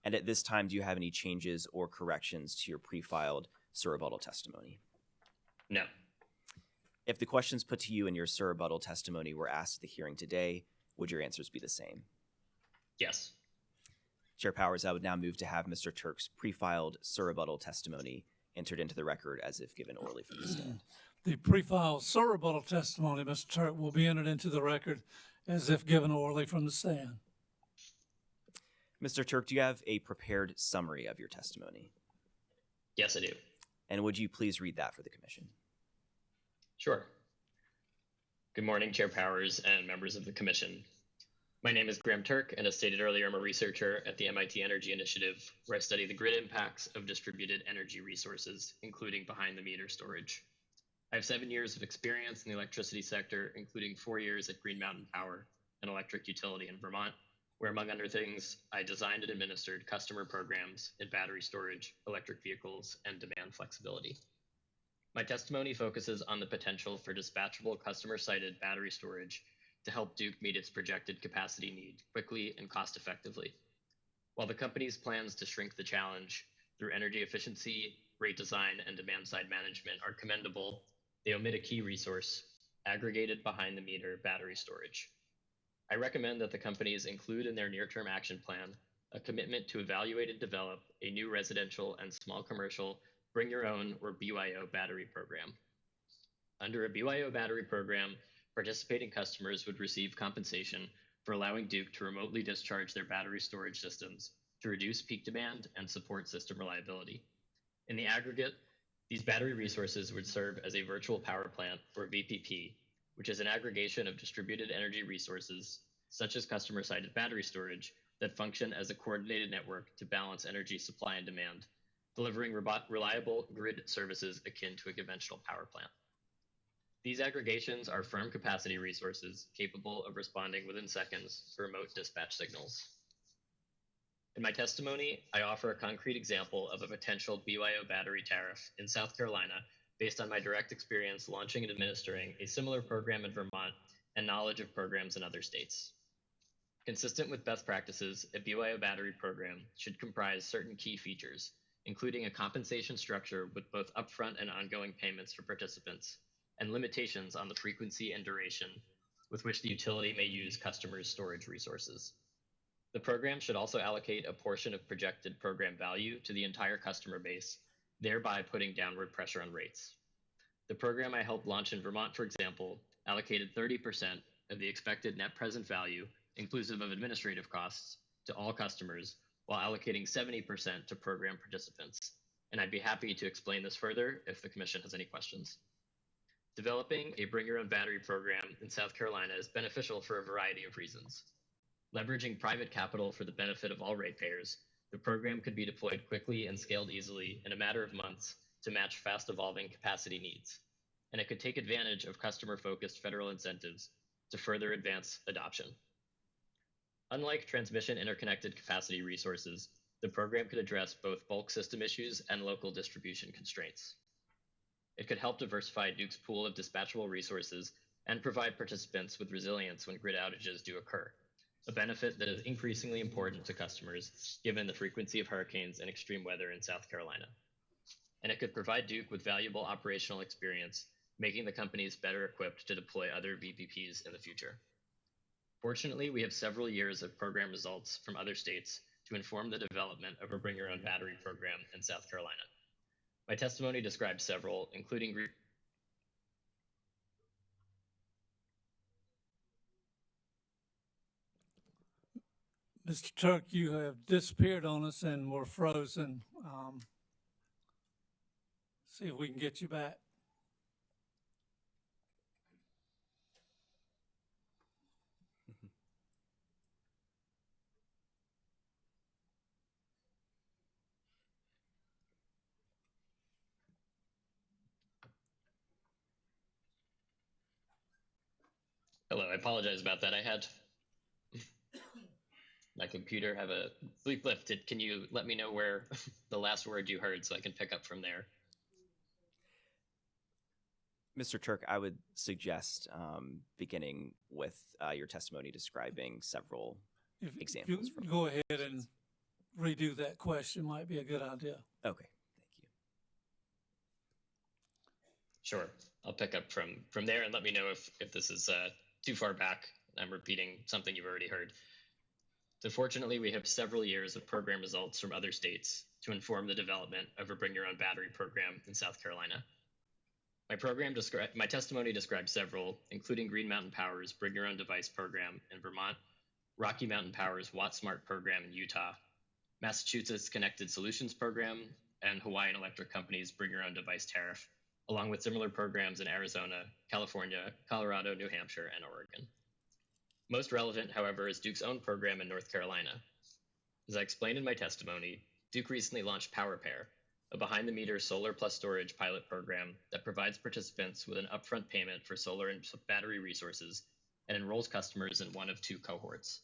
And at this time, do you have any changes or corrections to your pre-filed surrebuttal testimony? No. If the questions put to you in your surrebuttal testimony were asked at the hearing today, would your answers be the same? Yes. Chair Powers, I would now move to have Mr. Turk's pre-filed surrebuttal testimony entered into the record as if given orally from the stand. The pre-filed surrebuttal testimony, Mr. Turk, will be entered into the record as if given orally from the stand. Mr. Turk, do you have a prepared summary of your testimony? Yes, I do. And would you please read that for the commission? Sure. Good morning, Chair Powers and members of the commission. My name is Graham Turk, and as stated earlier, I'm a researcher at the MIT Energy Initiative, where I study the grid impacts of distributed energy resources, including behind-the-meter storage. I have 7 years of experience in the electricity sector, including 4 years at Green Mountain Power, an electric utility in Vermont, where, among other things, I designed and administered customer programs in battery storage, electric vehicles, and demand flexibility. My testimony focuses on the potential for dispatchable customer-sited battery storage to help Duke meet its projected capacity need quickly and cost-effectively. While the company's plans to shrink the challenge through energy efficiency, rate design, and demand-side management are commendable, they omit a key resource, aggregated behind the meter battery storage. I recommend that the companies include in their near-term action plan a commitment to evaluate and develop a new residential and small commercial bring your own or BYO battery program. Under a BYO battery program, participating customers would receive compensation for allowing Duke to remotely discharge their battery storage systems to reduce peak demand and support system reliability. In the aggregate, these battery resources would serve as a virtual power plant, or VPP, which is an aggregation of distributed energy resources, such as customer-sited battery storage, that function as a coordinated network to balance energy supply and demand, delivering reliable grid services akin to a conventional power plant. These aggregations are firm capacity resources capable of responding within seconds to remote dispatch signals. In my testimony, I offer a concrete example of a potential BYO battery tariff in South Carolina based on my direct experience launching and administering a similar program in Vermont and knowledge of programs in other states. Consistent with best practices, a BYO battery program should comprise certain key features, including a compensation structure with both upfront and ongoing payments for participants, and limitations on the frequency and duration with which the utility may use customers' storage resources. The program should also allocate a portion of projected program value to the entire customer base, thereby putting downward pressure on rates. The program I helped launch in Vermont, for example, allocated 30% of the expected net present value, inclusive of administrative costs, to all customers, while allocating 70% to program participants. And I'd be happy to explain this further if the Commission has any questions. Developing a Bring Your Own Battery program in South Carolina is beneficial for a variety of reasons. Leveraging private capital for the benefit of all ratepayers, the program could be deployed quickly and scaled easily in a matter of months to match fast-evolving capacity needs. And it could take advantage of customer-focused federal incentives to further advance adoption. Unlike transmission interconnected capacity resources, the program could address both bulk system issues and local distribution constraints. It could help diversify Duke's pool of dispatchable resources and provide participants with resilience when grid outages do occur, a benefit that is increasingly important to customers given the frequency of hurricanes and extreme weather in South Carolina. And it could provide Duke with valuable operational experience, making the companies better equipped to deploy other VPPs in the future. Fortunately, we have several years of program results from other states to inform the development of a Bring Your Own Battery program in South Carolina. My testimony describes several, including Mr. Turk, you have disappeared on us and we're frozen. See if we can get you back. Hello, I apologize about that. I had my computer have a bleep lifted. Can you let me know where the last word you heard so I can pick up from there? Mr. Turk, I would suggest beginning with your testimony describing several examples. If you go ahead and redo that question, might be a good idea. Okay, thank you. Sure, I'll pick up from there and let me know if this is too far back. I'm repeating something you've already heard. So fortunately, we have several years of program results from other states to inform the development of a Bring Your Own Battery program in South Carolina. My testimony describes several, including Green Mountain Power's Bring Your Own Device program in Vermont, Rocky Mountain Power's Watt Smart program in Utah, Massachusetts Connected Solutions program, and Hawaiian Electric Company's Bring Your Own Device tariff, along with similar programs in Arizona, California, Colorado, New Hampshire, and Oregon. Most relevant, however, is Duke's own program in North Carolina. As I explained in my testimony, Duke recently launched PowerPair, a behind-the-meter solar plus storage pilot program that provides participants with an upfront payment for solar and battery resources and enrolls customers in one of two cohorts.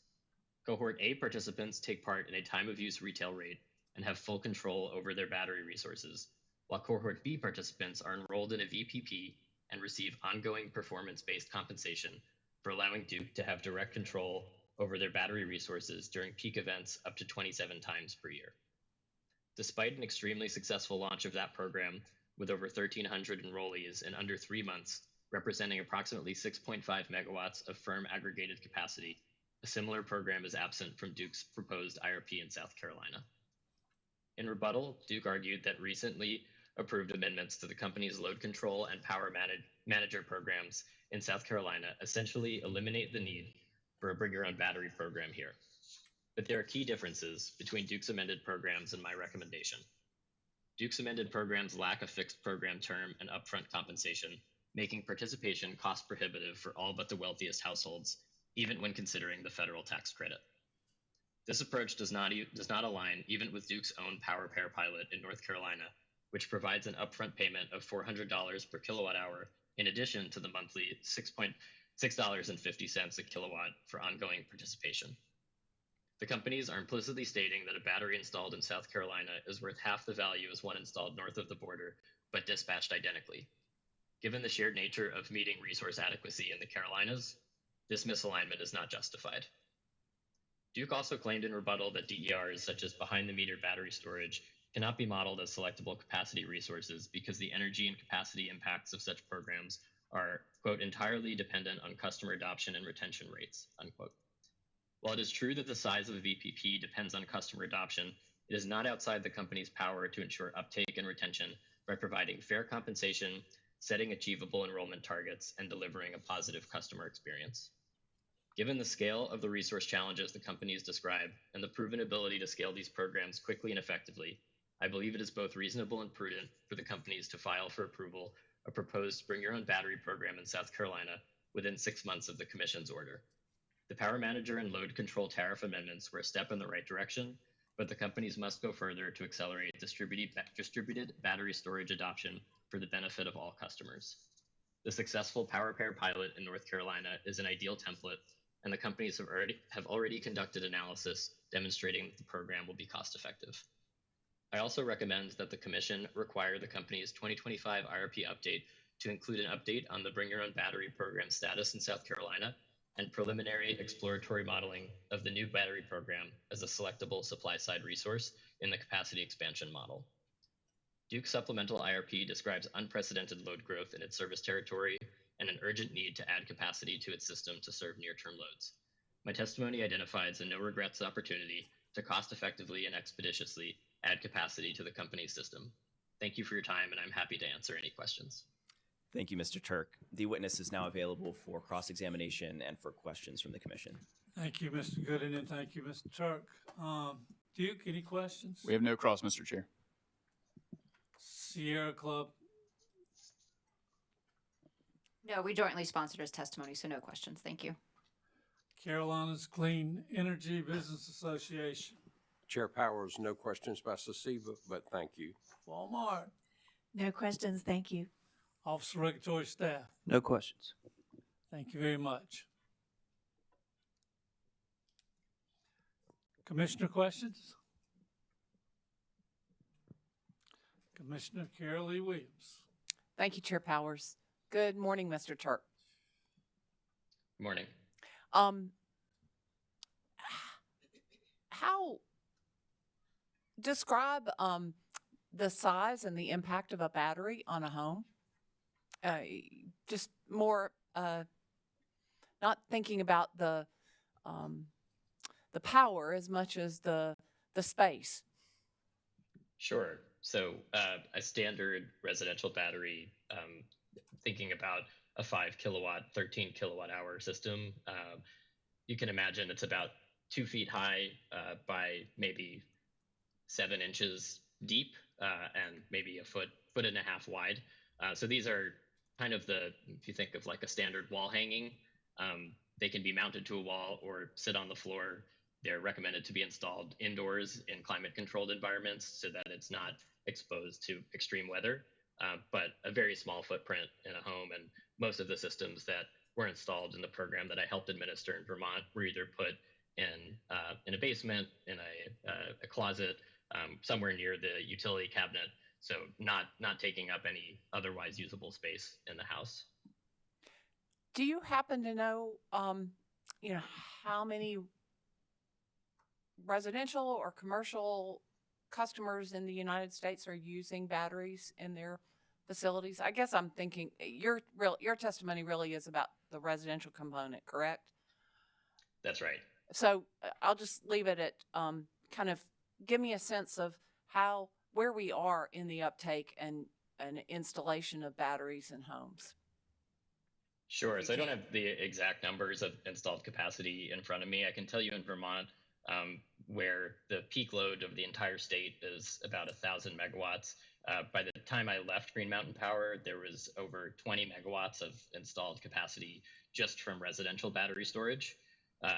Cohort A participants take part in a time-of-use retail rate and have full control over their battery resources, while Cohort B participants are enrolled in a VPP and receive ongoing performance-based compensation for allowing Duke to have direct control over their battery resources during peak events up to 27 times per year. Despite an extremely successful launch of that program, with over 1,300 enrollees in under 3 months, representing approximately 6.5 megawatts of firm aggregated capacity. A similar program is absent from Duke's proposed IRP in South Carolina. In rebuttal, Duke argued that recently approved amendments to the company's load control and power manager programs in South Carolina essentially eliminate the need for a bring your own battery program here. But there are key differences between Duke's amended programs and my recommendation. Duke's amended programs lack a fixed program term and upfront compensation, making participation cost prohibitive for all but the wealthiest households, even when considering the federal tax credit. This approach does not align even with Duke's own Power Pair pilot in North Carolina, which provides an upfront payment of $400 per kilowatt hour in addition to the monthly $6.50 a kilowatt for ongoing participation. The companies are implicitly stating that a battery installed in South Carolina is worth half the value as one installed north of the border, but dispatched identically. Given the shared nature of meeting resource adequacy in the Carolinas, this misalignment is not justified. Duke also claimed in rebuttal that DERs such as behind-the-meter battery storage cannot be modeled as selectable capacity resources because the energy and capacity impacts of such programs are, quote, entirely dependent on customer adoption and retention rates, unquote. While it is true that the size of a VPP depends on customer adoption, it is not outside the company's power to ensure uptake and retention by providing fair compensation, setting achievable enrollment targets, and delivering a positive customer experience. Given the scale of the resource challenges the companies describe and the proven ability to scale these programs quickly and effectively, I believe it is both reasonable and prudent for the companies to file for approval a proposed Bring Your Own Battery program in South Carolina within 6 months of the Commission's order. The power manager and load control tariff amendments were a step in the right direction, but the companies must go further to accelerate distributed battery storage adoption for the benefit of all customers. The successful Power Pair pilot in North Carolina is an ideal template, and the companies have already conducted analysis demonstrating that the program will be cost effective. I also recommend that the Commission require the company's 2025 IRP update to include an update on the Bring Your Own Battery program status in South Carolina and preliminary exploratory modeling of the new battery program as a selectable supply-side resource in the capacity expansion model. Duke's supplemental IRP describes unprecedented load growth in its service territory and an urgent need to add capacity to its system to serve near-term loads. My testimony identifies a no-regrets opportunity to cost-effectively and expeditiously add capacity to the company's system. Thank you for your time, and I'm happy to answer any questions. Thank you, Mr. Turk. The witness is now available for cross-examination and for questions from the Commission. Thank you, Mr. Gooden, and thank you, Mr. Turk. Duke, any questions? We have no cross, Mr. Chair. Sierra Club. No, we jointly sponsored his testimony, so no questions. Thank you. Carolina's Clean Energy Business Association. Chair Powers, no questions by SECIVA, but thank you. Walmart. No questions, thank you. Office of Regulatory Staff. No questions. Thank you very much. Commissioner questions? Commissioner Carol Lee Williams. Thank you, Chair Powers. Good morning, Mr. Turk. Good morning. How describe the size and the impact of a battery on a home? Just more, not thinking about the power as much as the space. Sure. So a standard residential battery, thinking about a 5 kilowatt, 13 kilowatt hour system, you can imagine it's about 2 feet high by maybe 7 inches deep and maybe a foot and a half wide. So these are kind of if you think of like a standard wall hanging, they can be mounted to a wall or sit on the floor. They're recommended to be installed indoors in climate controlled environments so that it's not exposed to extreme weather, but a very small footprint in a home. And most of the systems that were installed in the program that I helped administer in Vermont were either put in a basement, in a closet, somewhere near the utility cabinet. So not taking up any otherwise usable space in the house. Do you happen to know, how many residential or commercial customers in the United States are using batteries in their facilities? I guess I'm thinking your testimony really is about the residential component, correct? That's right. So I'll just leave it at kind of give me a sense of where we are in the uptake and installation of batteries in homes. Sure. So I don't have the exact numbers of installed capacity in front of me. I can tell you in Vermont, where the peak load of the entire state is about 1,000 megawatts. By the time I left Green Mountain Power, there was over 20 megawatts of installed capacity just from residential battery storage.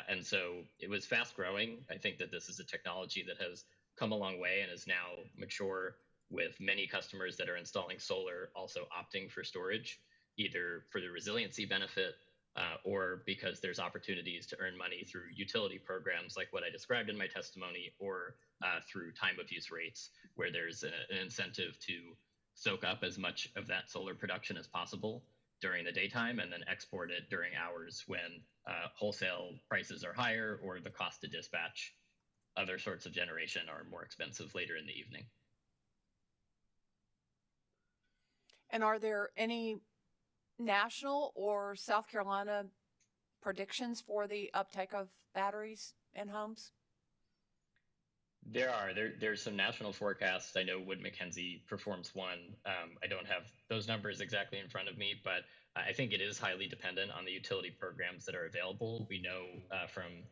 And so it was fast growing. I think that this is a technology that has come a long way and is now mature, with many customers that are installing solar also opting for storage, either for the resiliency benefit or because there's opportunities to earn money through utility programs like what I described in my testimony, or through time of use rates, where there's an incentive to soak up as much of that solar production as possible during the daytime and then export it during hours when wholesale prices are higher or the cost to dispatch other sorts of generation are more expensive later in the evening. And are there any national or South Carolina predictions for the uptake of batteries in homes? There's some national forecasts. I know Wood Mackenzie performs one. I don't have those numbers exactly in front of me, but I think it is highly dependent on the utility programs that are available. We know from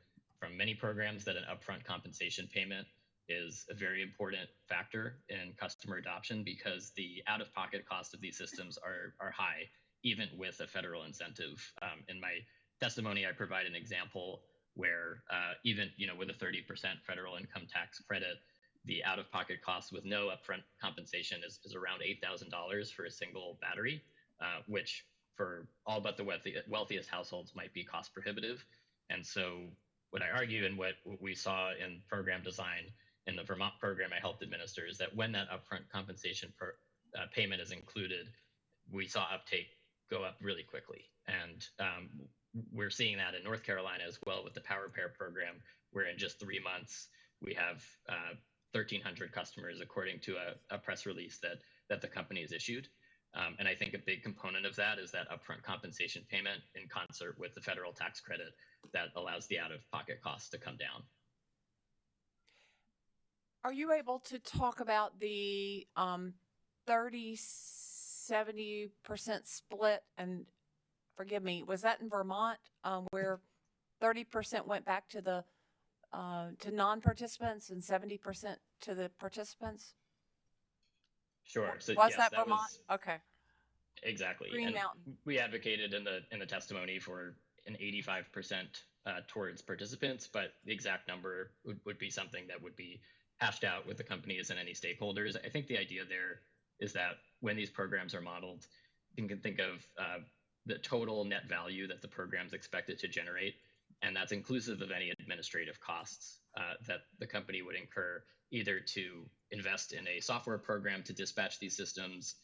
many programs that an upfront compensation payment is a very important factor in customer adoption, because the out-of-pocket cost of these systems are high, even with a federal incentive. In my testimony, I provide an example where even with a 30% federal income tax credit, the out-of-pocket cost with no upfront compensation is around $8,000 for a single battery, which for all but the wealthiest households might be cost prohibitive. And so what I argue and what we saw in program design in the Vermont program I helped administer is that when that upfront compensation payment is included, we saw uptake go up really quickly. And we're seeing that in North Carolina as well with the Power Pair program, where in just 3 months, we have 1,300 customers, according to a press release that the company has issued. And I think a big component of that is that upfront compensation payment in concert with the federal tax credit that allows the out-of-pocket costs to come down. Are you able to talk about the 30-70% split? And forgive me, was that in Vermont, where 30% went back to the to non-participants and 70% to the participants? Sure. So was yes, that Vermont? Okay. Exactly. Green and Mountain. We advocated in the testimony for an 85% towards participants, but the exact number would be something that would be hashed out with the companies and any stakeholders. I think the idea there is that when these programs are modeled, you can think of the total net value that the program's expected to generate, and that's inclusive of any administrative costs that the company would incur, either to invest in a software program to dispatch these systems,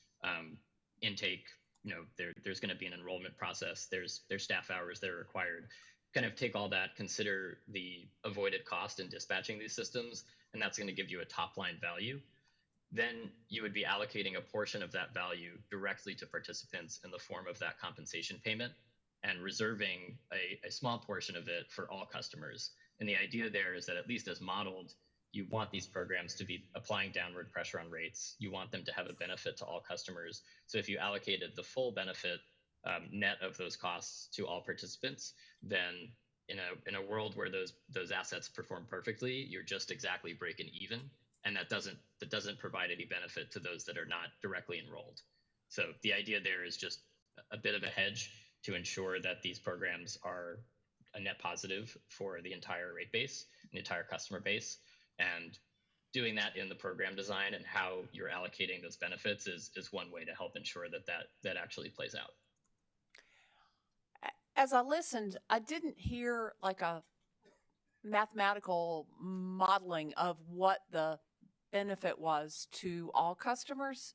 intake, there's going to be an enrollment process, there's staff hours that are required, kind of take all that, consider the avoided cost in dispatching these systems, and that's going to give you a top line value. Then you would be allocating a portion of that value directly to participants in the form of that compensation payment, and reserving a small portion of it for all customers. And the idea there is that, at least as modeled, you want these programs to be applying downward pressure on rates. You want them to have a benefit to all customers. So if you allocated the full benefit net of those costs to all participants, then in a world where those assets perform perfectly, you're just exactly breaking even, and that doesn't provide any benefit to those that are not directly enrolled. So the idea there is just a bit of a hedge to ensure that these programs are a net positive for the entire rate base, the entire customer base, and doing that in the program design and how you're allocating those benefits is one way to help ensure that actually plays out. As I listened, I didn't hear like a mathematical modeling of what the benefit was to all customers.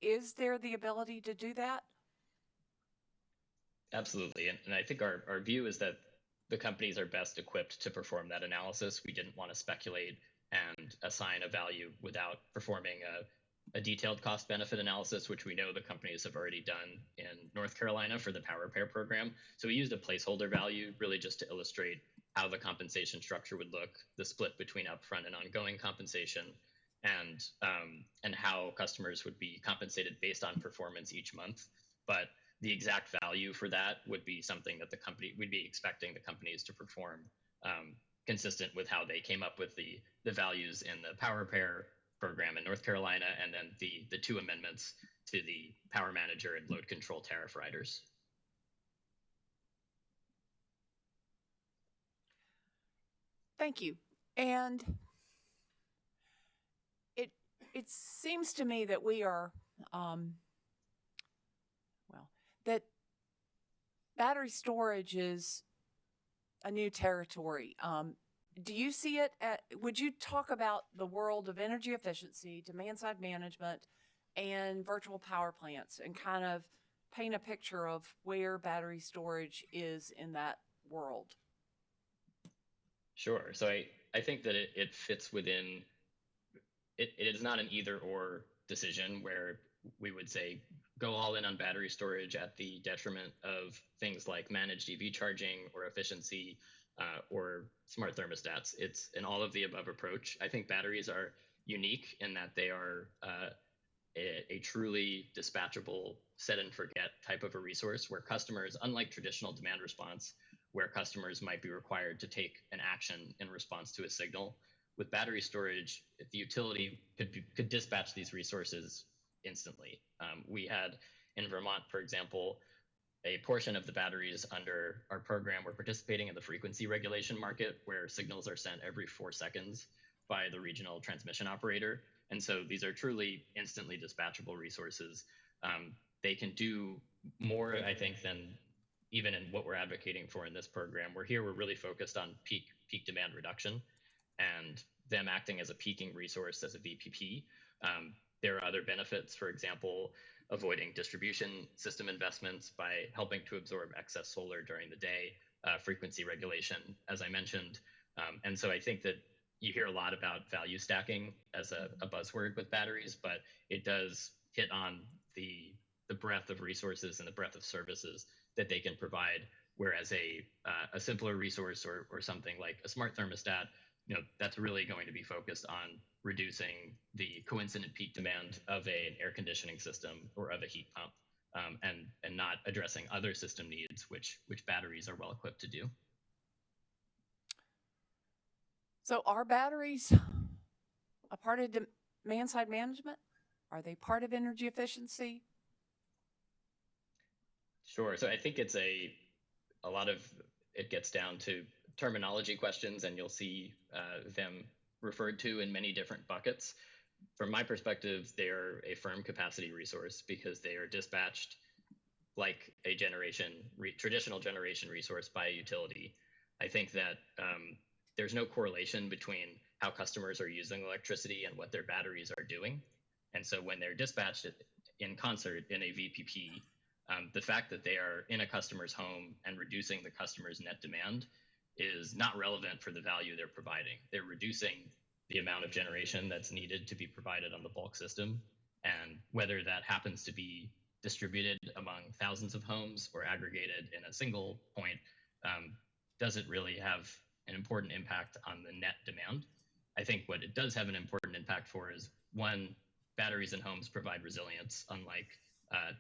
Is there the ability to do that? Absolutely. And I think our view is that the companies are best equipped to perform that analysis. We didn't want to speculate and assign a value without performing a detailed cost benefit analysis, which we know the companies have already done in North Carolina for the Power Pair program. So we used a placeholder value really just to illustrate how the compensation structure would look, the split between upfront and ongoing compensation, and how customers would be compensated based on performance each month. But the exact value for that would be something that we'd be expecting the companies to perform consistent with how they came up with the values in the Power Pair program in North Carolina, and then the two amendments to the Power Manager and Load Control Tariff riders. Thank you. And it seems to me that we are, that battery storage is a new territory. Do you see it would you talk about the world of energy efficiency, demand side management, and virtual power plants, and kind of paint a picture of where battery storage is in that world? Sure. So I think that it fits within, it is not an either or decision where we would say go all in on battery storage at the detriment of things like managed EV charging or efficiency or smart thermostats. It's an all of the above approach. I think batteries are unique in that they are a truly dispatchable set and forget type of a resource where customers, unlike traditional demand response, where customers might be required to take an action in response to a signal, with battery storage, the utility could dispatch these resources instantly. We had in Vermont, for example, a portion of the batteries under our program were participating in the frequency regulation market, where signals are sent every 4 seconds by the regional transmission operator. And so these are truly instantly dispatchable resources. They can do more, I think, than even in what we're advocating for in this program. We're really focused on peak demand reduction and them acting as a peaking resource as a VPP. There are other benefits, for example, avoiding distribution system investments by helping to absorb excess solar during the day, frequency regulation, as I mentioned. And so I think that you hear a lot about value stacking as a buzzword with batteries, but it does hit on the breadth of resources and the breadth of services that they can provide, whereas a simpler resource or something like a smart thermostat, that's really going to be focused on reducing the coincident peak demand of an air conditioning system or of a heat pump, and not addressing other system needs, which batteries are well equipped to do. So are batteries a part of demand side management? Are they part of energy efficiency? Sure. So I think it's a lot of it gets down to terminology questions, and you'll see them referred to in many different buckets. From my perspective, they're a firm capacity resource because they are dispatched like a traditional generation resource by a utility. I think that there's no correlation between how customers are using electricity and what their batteries are doing. And so when they're dispatched in concert in a VPP, the fact that they are in a customer's home and reducing the customer's net demand is not relevant for the value they're providing. They're reducing the amount of generation that's needed to be provided on the bulk system. And whether that happens to be distributed among thousands of homes or aggregated in a single point doesn't really have an important impact on the net demand. I think what it does have an important impact for is, one, batteries in homes provide resilience, unlike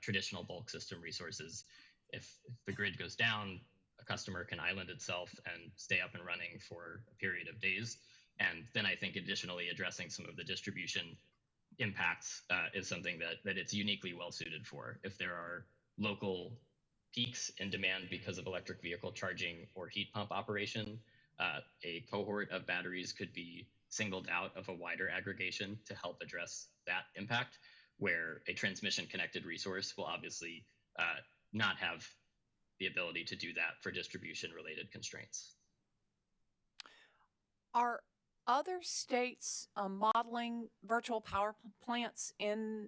traditional bulk system resources. If the grid goes down, a customer can island itself and stay up and running for a period of days. And then I think additionally addressing some of the distribution impacts is something that it's uniquely well suited for. If there are local peaks in demand because of electric vehicle charging or heat pump operation, a cohort of batteries could be singled out of a wider aggregation to help address that impact, where a transmission connected resource will obviously not have the ability to do that for distribution related constraints. Are other states modeling virtual power plants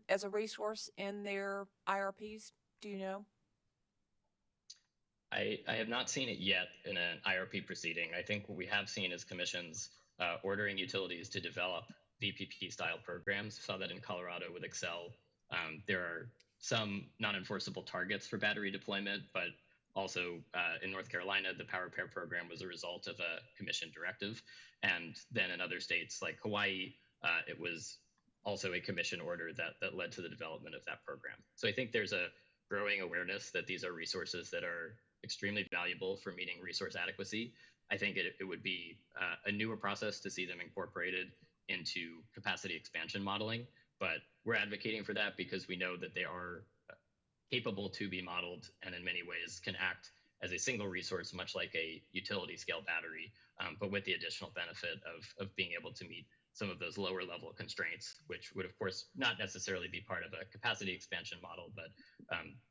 as a resource in their IRPs? Do you know? I have not seen it yet in an IRP proceeding. I think what we have seen is commissions ordering utilities to develop VPP style programs. We saw that in Colorado with Excel. There are some non-enforceable targets for battery deployment, but also in North Carolina, the Power Pair program was a result of a commission directive. And then in other states like Hawaii, it was also a commission order that led to the development of that program. So I think there's a growing awareness that these are resources that are extremely valuable for meeting resource adequacy. I think it would be a newer process to see them incorporated into capacity expansion modeling, but we're advocating for that because we know that they are capable to be modeled and in many ways can act as a single resource, much like a utility scale battery, but with the additional benefit of being able to meet some of those lower level constraints, which would of course not necessarily be part of a capacity expansion model, but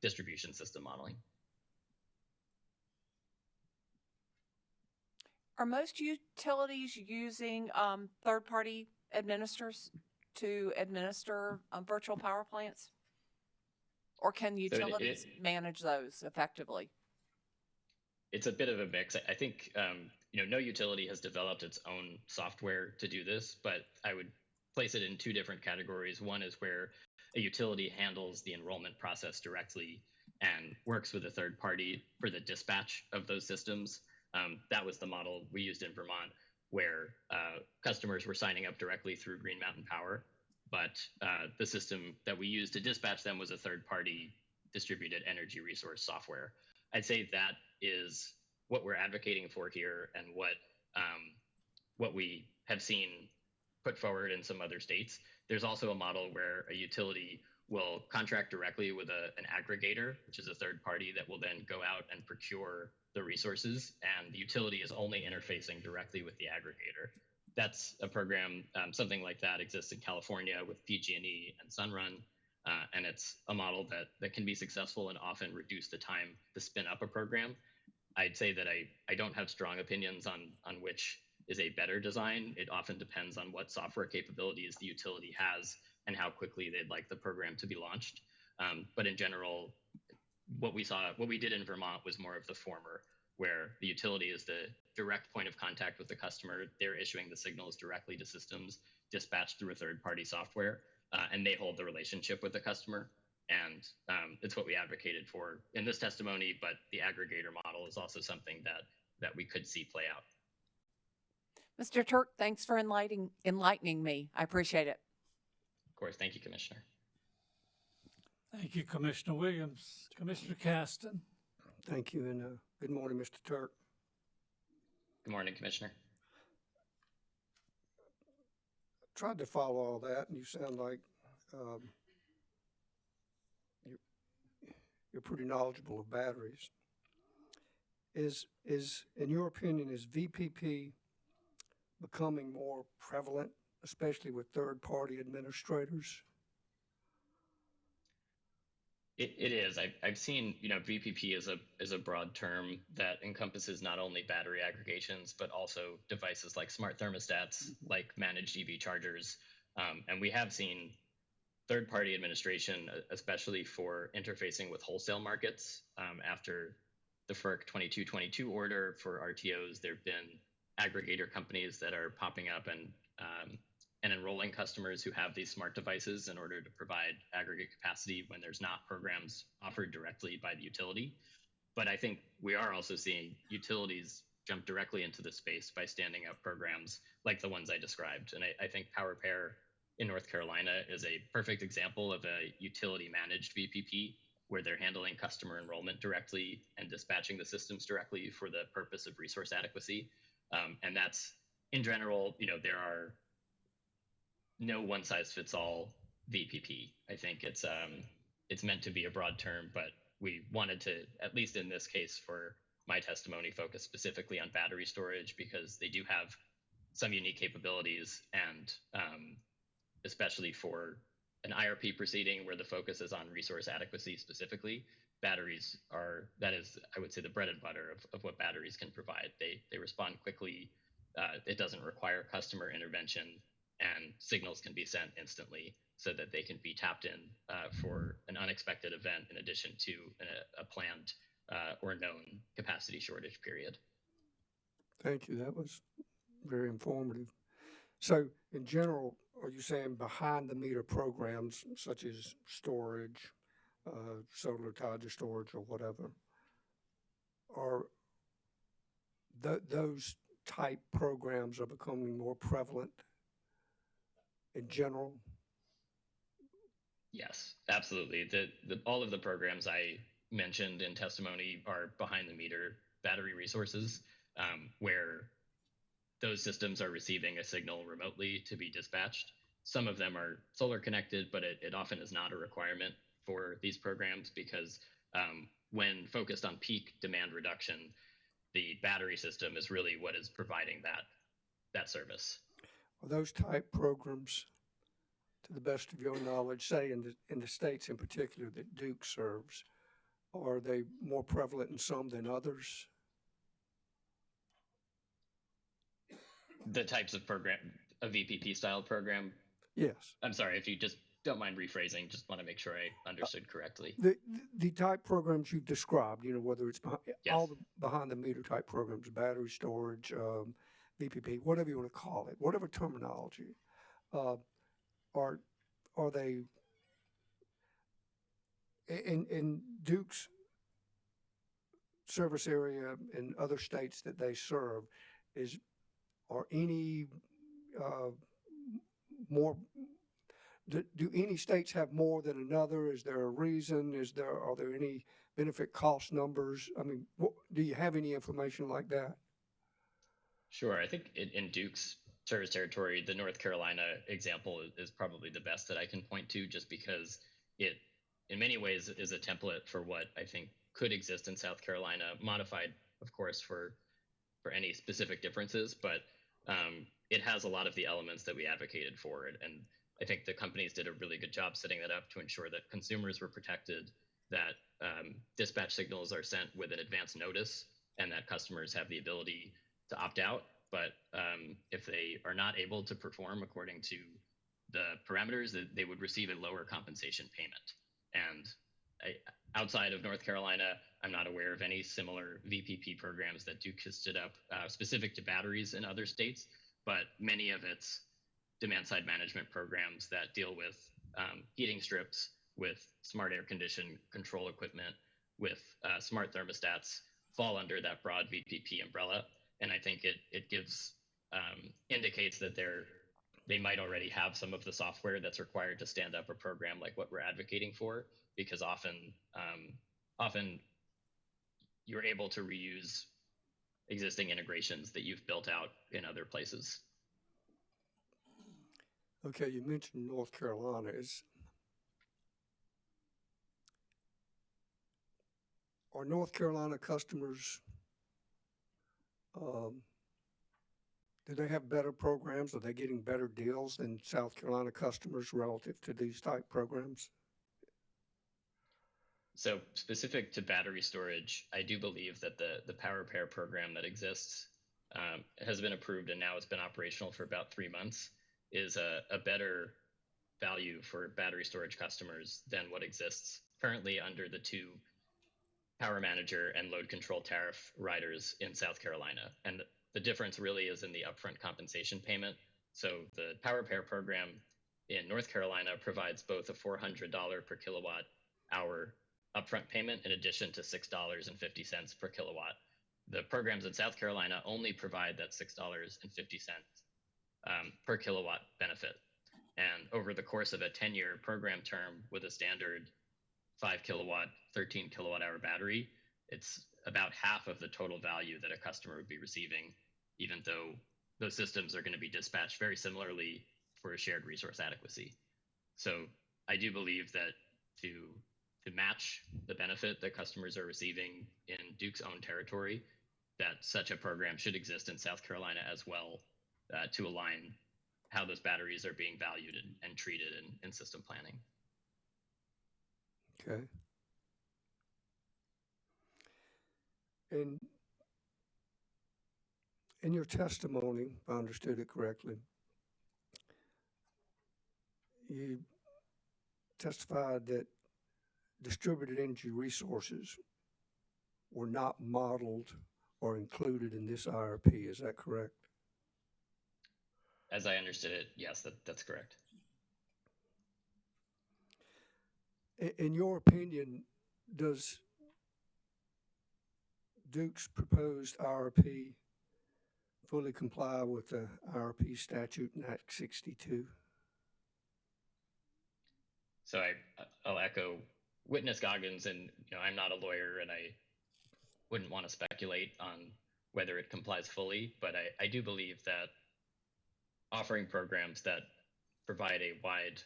distribution system modeling. Are most utilities using third-party administrators to administer virtual power plants? Or can utilities manage those effectively? It's a bit of a mix. I think no utility has developed its own software to do this, but I would place it in two different categories. One is where a utility handles the enrollment process directly and works with a third party for the dispatch of those systems. That was the model we used in Vermont, where customers were signing up directly through Green Mountain Power, but the system that we used to dispatch them was a third-party distributed energy resource software. I'd say that is what we're advocating for here and what we have seen put forward in some other states. There's also a model where a utility will contract directly with an aggregator, which is a third party that will then go out and procure the resources, and the utility is only interfacing directly with the aggregator. That's a program, something like that exists in California with PG&E and Sunrun, and it's a model that can be successful and often reduce the time to spin up a program. I'd say that I don't have strong opinions on which is a better design. It often depends on what software capabilities the utility has and how quickly they'd like the program to be launched. But in general, what we did in Vermont was more of the former, where the utility is the direct point of contact with the customer. They're issuing the signals directly to systems dispatched through a third-party software, and they hold the relationship with the customer. And it's what we advocated for in this testimony, but the aggregator model is also something that we could see play out. Mr. Turk, thanks for enlightening me. I appreciate it. Of course. Thank you, Commissioner. Thank you, Commissioner Williams. Commissioner Caston. Thank you, and good morning, Mr. Turk. Good morning, Commissioner. Tried to follow all that, and you sound like you're pretty knowledgeable of batteries. Is in your opinion, is VPP becoming more prevalent, especially with third-party administrators? It is. I've seen, VPP is a broad term that encompasses not only battery aggregations, but also devices like smart thermostats, like managed EV chargers. And we have seen third-party administration, especially for interfacing with wholesale markets. After the FERC 2222 order for RTOs, there have been aggregator companies that are popping up and enrolling customers who have these smart devices in order to provide aggregate capacity when there's not programs offered directly by the utility. But I think we are also seeing utilities jump directly into the space by standing up programs like the ones I described. And I think Power Pair in North Carolina is a perfect example of a utility managed VPP, where they're handling customer enrollment directly and dispatching the systems directly for the purpose of resource adequacy. And that's, in general, there are no one-size-fits-all VPP. I think it's meant to be a broad term, but we wanted to, at least in this case for my testimony, focus specifically on battery storage because they do have some unique capabilities, and especially for an IRP proceeding where the focus is on resource adequacy specifically, batteries that is, I would say, the bread and butter of what batteries can provide. They respond quickly. It doesn't require customer intervention, and signals can be sent instantly so that they can be tapped in for an unexpected event in addition to a planned or known capacity shortage period. Thank you. That was very informative. So in general, are you saying behind the meter programs such as storage, solar tied to storage or whatever, are those type programs are becoming more prevalent in general? Yes, absolutely. All of the programs I mentioned in testimony are behind the meter battery resources, where those systems are receiving a signal remotely to be dispatched. Some of them are solar connected, but it often is not a requirement for these programs because when focused on peak demand reduction, the battery system is really what is providing that service. Are those type programs, to the best of your knowledge, say in the states in particular that Duke serves, are they more prevalent in some than others? The types of program, a VPP style program. Yes. I'm sorry, if you just don't mind rephrasing, just want to make sure I understood correctly. The type programs you've described, you know, whether it's Yes. all the behind the meter type programs, battery storage, VPP, whatever you want to call it, whatever terminology, are they in Duke's service area in other states that they serve? Are any more? Do any states have more than another? Is there a reason? Are there any benefit cost numbers? I mean, do you have any information like that? Sure. I think in Duke's service territory, the North Carolina example is probably the best that I can point to, just because it, in many ways, is a template for what I think could exist in South Carolina, modified, of course, for any specific differences, but it has a lot of the elements that we advocated for it. And I think the companies did a really good job setting that up to ensure that consumers were protected, that dispatch signals are sent with an advance notice, and that customers have the ability to opt out. But if they are not able to perform according to the parameters, they would receive a lower compensation payment. And outside of North Carolina, I'm not aware of any similar VPP programs that Duke has stood up specific to batteries in other states, but many of its demand side management programs that deal with heating strips, with smart air condition control equipment, with smart thermostats fall under that broad VPP umbrella. And I think it gives indicates that they might already have some of the software that's required to stand up a program like what we're advocating for, because often you're able to reuse existing integrations that you've built out in other places. Okay, you mentioned North Carolina. Are North Carolina customers, do they have better programs? Are they getting better deals than South Carolina customers relative to these type programs? So specific to battery storage, I do believe that the Power Pair program that exists has been approved and now it's been operational for about 3 months, is a better value for battery storage customers than what exists currently under the two power manager and load control tariff riders in South Carolina. And the difference really is in the upfront compensation payment. So the Power Pair program in North Carolina provides both a $400 per kilowatt hour upfront payment in addition to $6.50 per kilowatt. The programs in South Carolina only provide that $6.50 per kilowatt benefit. And over the course of a 10-year program term with a standard 5 kilowatt, 13 kilowatt hour battery, it's about half of the total value that a customer would be receiving, even though those systems are going to be dispatched very similarly for a shared resource adequacy. So I do believe that to match the benefit that customers are receiving in Duke's own territory, that such a program should exist in South Carolina as well, to align how those batteries are being valued and treated in system planning. Okay. And in your testimony, if I understood it correctly, you testified that distributed energy resources were not modeled or included in this IRP. Is that correct? As I understood it, yes, that's correct. In your opinion, does Duke's proposed IRP fully comply with the IRP statute in Act 62? So I'll echo Witness Goggins, and I'm not a lawyer, and I wouldn't want to speculate on whether it complies fully, but I do believe that offering programs that provide a wide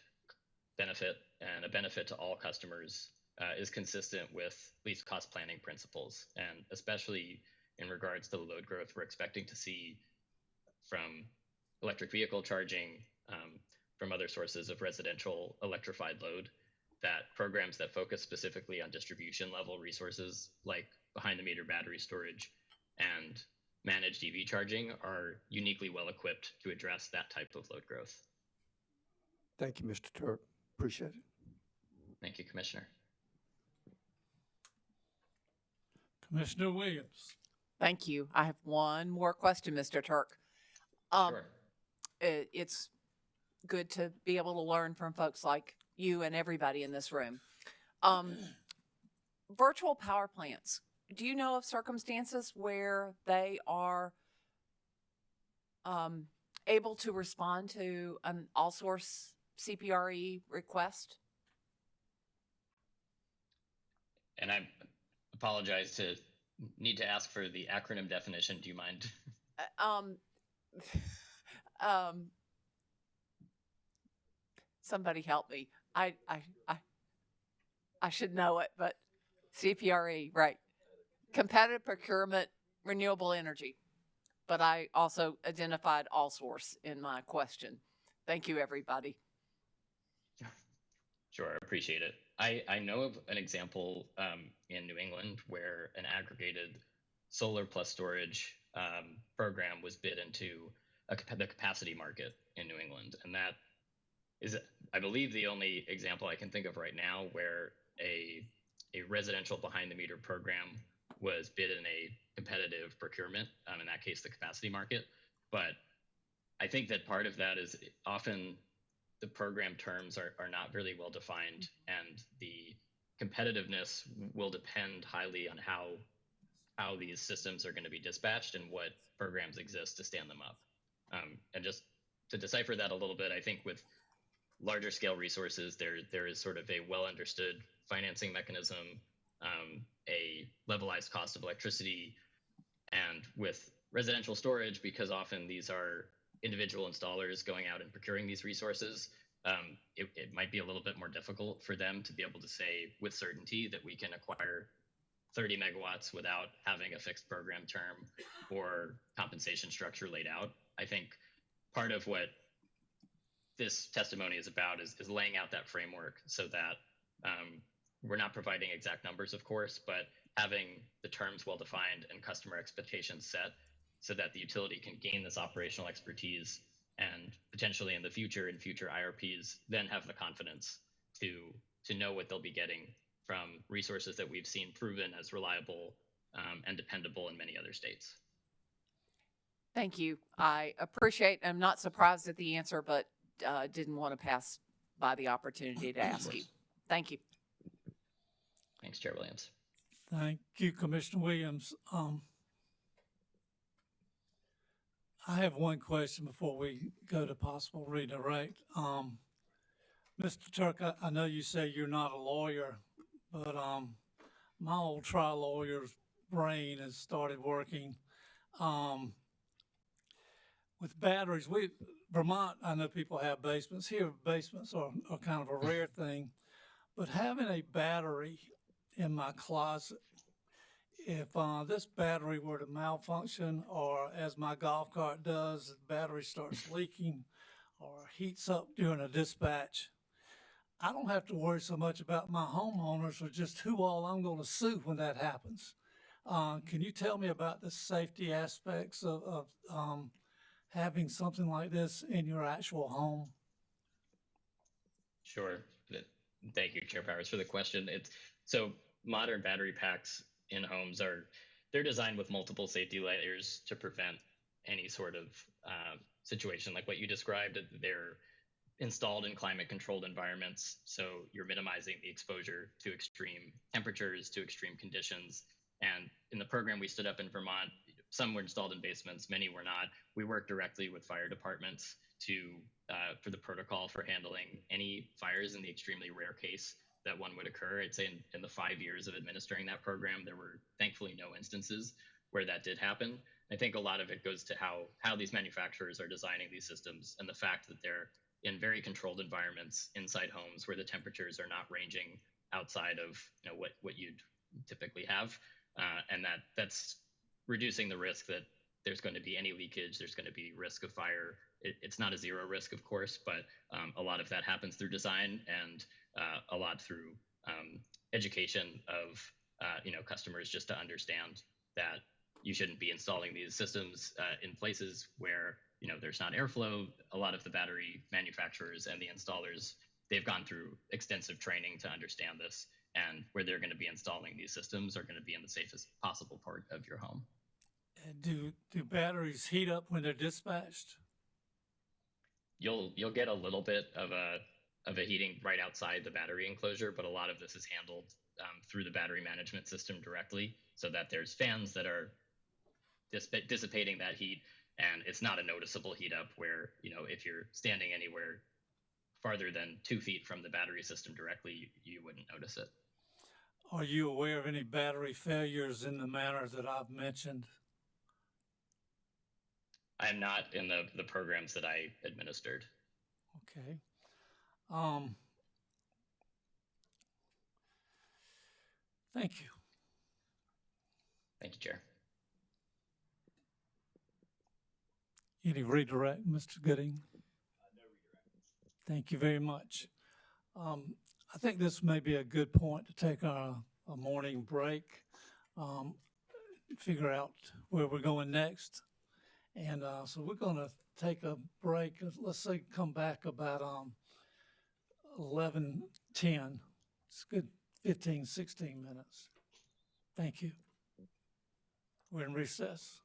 benefit and a benefit to all customers is consistent with least cost planning principles, and especially in regards to the load growth we're expecting to see from electric vehicle charging, from other sources of residential electrified load, that programs that focus specifically on distribution level resources like behind the meter battery storage and managed EV charging are uniquely well equipped to address that type of load growth. Thank you, Mr. Turk. Appreciate it. Thank you, Commissioner. Commissioner Williams. Thank you. I have one more question, Mr. Turk. Sure. It's good to be able to learn from folks like you and everybody in this room. Virtual power plants. Do you know of circumstances where they are able to respond to an all-source CPRE request? And I apologize to need to ask for the acronym definition. Do you mind? Somebody help me. I should know it, but CPRE, right. Competitive procurement, renewable energy. But I also identified all source in my question. Thank you, everybody. Sure, I appreciate it. I know of an example in New England where an aggregated solar plus storage program was bid into the capacity market in New England. And that is, I believe, the only example I can think of right now where a residential behind the meter program was bid in a competitive procurement, in that case, the capacity market. But I think that part of that is often the program terms are not really well defined, and the competitiveness will depend highly on how these systems are going to be dispatched and what programs exist to stand them up. And just to decipher that a little bit, I think with larger scale resources, there is sort of a well understood financing mechanism, a levelized cost of electricity, and with residential storage, because often these are individual installers going out and procuring these resources, it might be a little bit more difficult for them to be able to say with certainty that we can acquire 30 megawatts without having a fixed program term or compensation structure laid out. I think part of what this testimony is about is laying out that framework so that we're not providing exact numbers, of course, but having the terms well defined and customer expectations set so that the utility can gain this operational expertise and potentially in the future, in future IRPs, then have the confidence to know what they'll be getting from resources that we've seen proven as reliable and dependable in many other states. Thank you. I appreciate, I'm not surprised at the answer, but didn't want to pass by the opportunity to ask you. Thank you. Thanks, Chair Williams. Thank you, Commissioner Williams. I have one question before we go to possible redirect. Mr. Turk, I know you say you're not a lawyer, but my old trial lawyer's brain has started working. With batteries, Vermont, I know people have basements. Here, basements are kind of a rare thing. But having a battery in my closet, if this battery were to malfunction, or as my golf cart does, the battery starts leaking or heats up during a dispatch, I don't have to worry so much about my homeowners or just who all I'm going to sue when that happens. Can you tell me about the safety aspects of having something like this in your actual home? Sure. Thank you, Chair Powers, for the question. So modern battery packs in homes they're designed with multiple safety layers to prevent any sort of situation like what you described. They're installed in climate controlled environments, so you're minimizing the exposure to extreme temperatures, to extreme conditions. And in the program we stood up in Vermont, some were installed in basements, many were not. We worked directly with fire departments for the protocol for handling any fires in the extremely rare case that one would occur. I'd say in the 5 years of administering that program, there were thankfully no instances where that did happen. I think a lot of it goes to how these manufacturers are designing these systems, and the fact that they're in very controlled environments inside homes where the temperatures are not ranging outside of what you'd typically have, and that's reducing the risk that there's going to be any leakage, there's going to be risk of fire. It's not a zero risk, of course, but a lot of that happens through design, and a lot through education of customers, just to understand that you shouldn't be installing these systems in places where there's not airflow. A lot of the battery manufacturers and the installers, they've gone through extensive training to understand this, and where they're going to be installing these systems are going to be in the safest possible part of your home. And do batteries heat up when they're dispatched? You'll get a little bit of a heating right outside the battery enclosure, but a lot of this is handled through the battery management system directly, so that there's fans that are dissipating that heat, and it's not a noticeable heat up where, if you're standing anywhere farther than 2 feet from the battery system directly, you wouldn't notice it. Are you aware of any battery failures in the manner that I've mentioned? I'm not in the programs that I administered. Okay. Thank you. Thank you, Chair. Any redirect, Mr. Gooding? No redirect. Thank you very much. I think this may be a good point to take a morning break, figure out where we're going next. And so we're going to take a break. Let's say come back about 11:10. It's good, 15, 16 minutes. Thank you. We're in recess.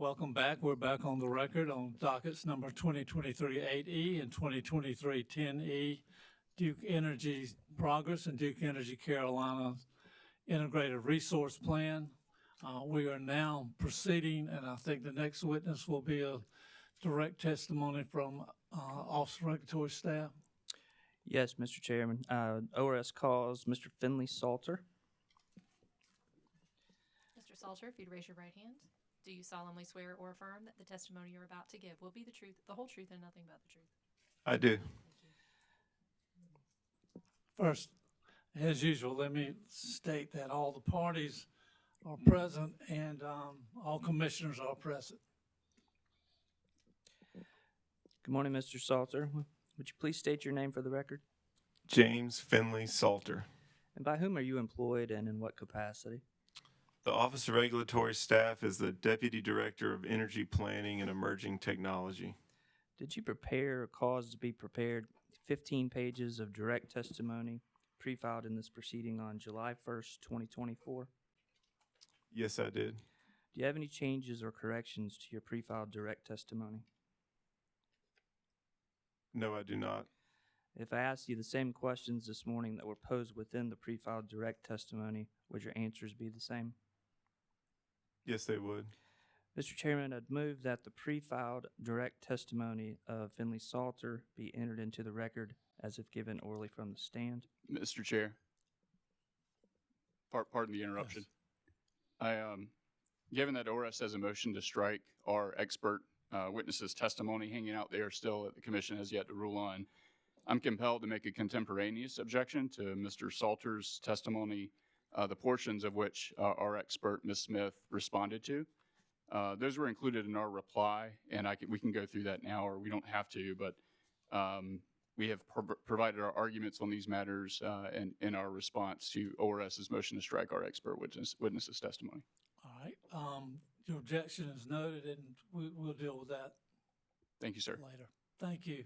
Welcome back. We're back on the record on dockets number 2023 8E and 2023 10E, Duke Energy Progress and Duke Energy Carolina Integrated Resource Plan. We are now proceeding, and I think the next witness will be a direct testimony from Office of Regulatory Staff. Yes, Mr. Chairman. ORS calls Mr. Finley Salter. Mr. Salter, if you'd raise your right hand. Do you solemnly swear or affirm that the testimony you're about to give will be the truth, the whole truth, and nothing but the truth? I do. First, as usual, let me state that all the parties are present and all commissioners are present. Good morning, Mr. Salter. Would you please state your name for the record? James Finley Salter. And by whom are you employed and in what capacity? The Office of Regulatory Staff is the Deputy Director of Energy Planning and Emerging Technology. Did you prepare or cause to be prepared 15 pages of direct testimony pre-filed in this proceeding on July 1st, 2024? Yes, I did. Do you have any changes or corrections to your pre-filed direct testimony? No, I do not. If I asked you the same questions this morning that were posed within the pre-filed direct testimony, would your answers be the same? Yes, they would. Mr. Chairman, I'd move that the pre-filed direct testimony of Finley Salter be entered into the record as if given orally from the stand. Mr. Chair, pardon the interruption. Yes. Given that ORS has a motion to strike our expert witness's testimony hanging out there still that the commission has yet to rule on, I'm compelled to make a contemporaneous objection to Mr. Salter's testimony, the portions of which our expert, Ms. Smith, responded to. Those were included in our reply, and we can go through that now, or we don't have to, but we have provided our arguments on these matters in our response to ORS's motion to strike our expert witness's testimony. All right. Your objection is noted, and we'll deal with that. Thank you, sir. Later. Thank you.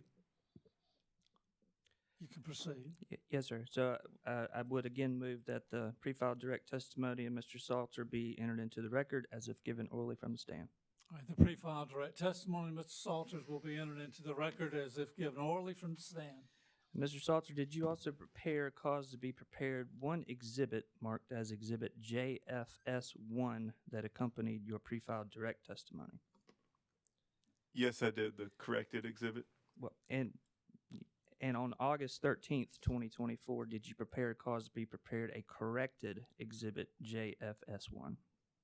You can proceed. Yes, sir. So I would again move that the pre-filed direct testimony of Mr. Salter be entered into the record as if given orally from the stand. All right. The pre-filed direct testimony of Mr. Salters will be entered into the record as if given orally from the stand. Mr. Salter, did you also prepare, cause to be prepared, one exhibit marked as Exhibit JFS1 that accompanied your pre-filed direct testimony? Yes, I did. The corrected exhibit. Well, and on August 13th, 2024, did you prepare, cause to be prepared, a corrected Exhibit JFS1?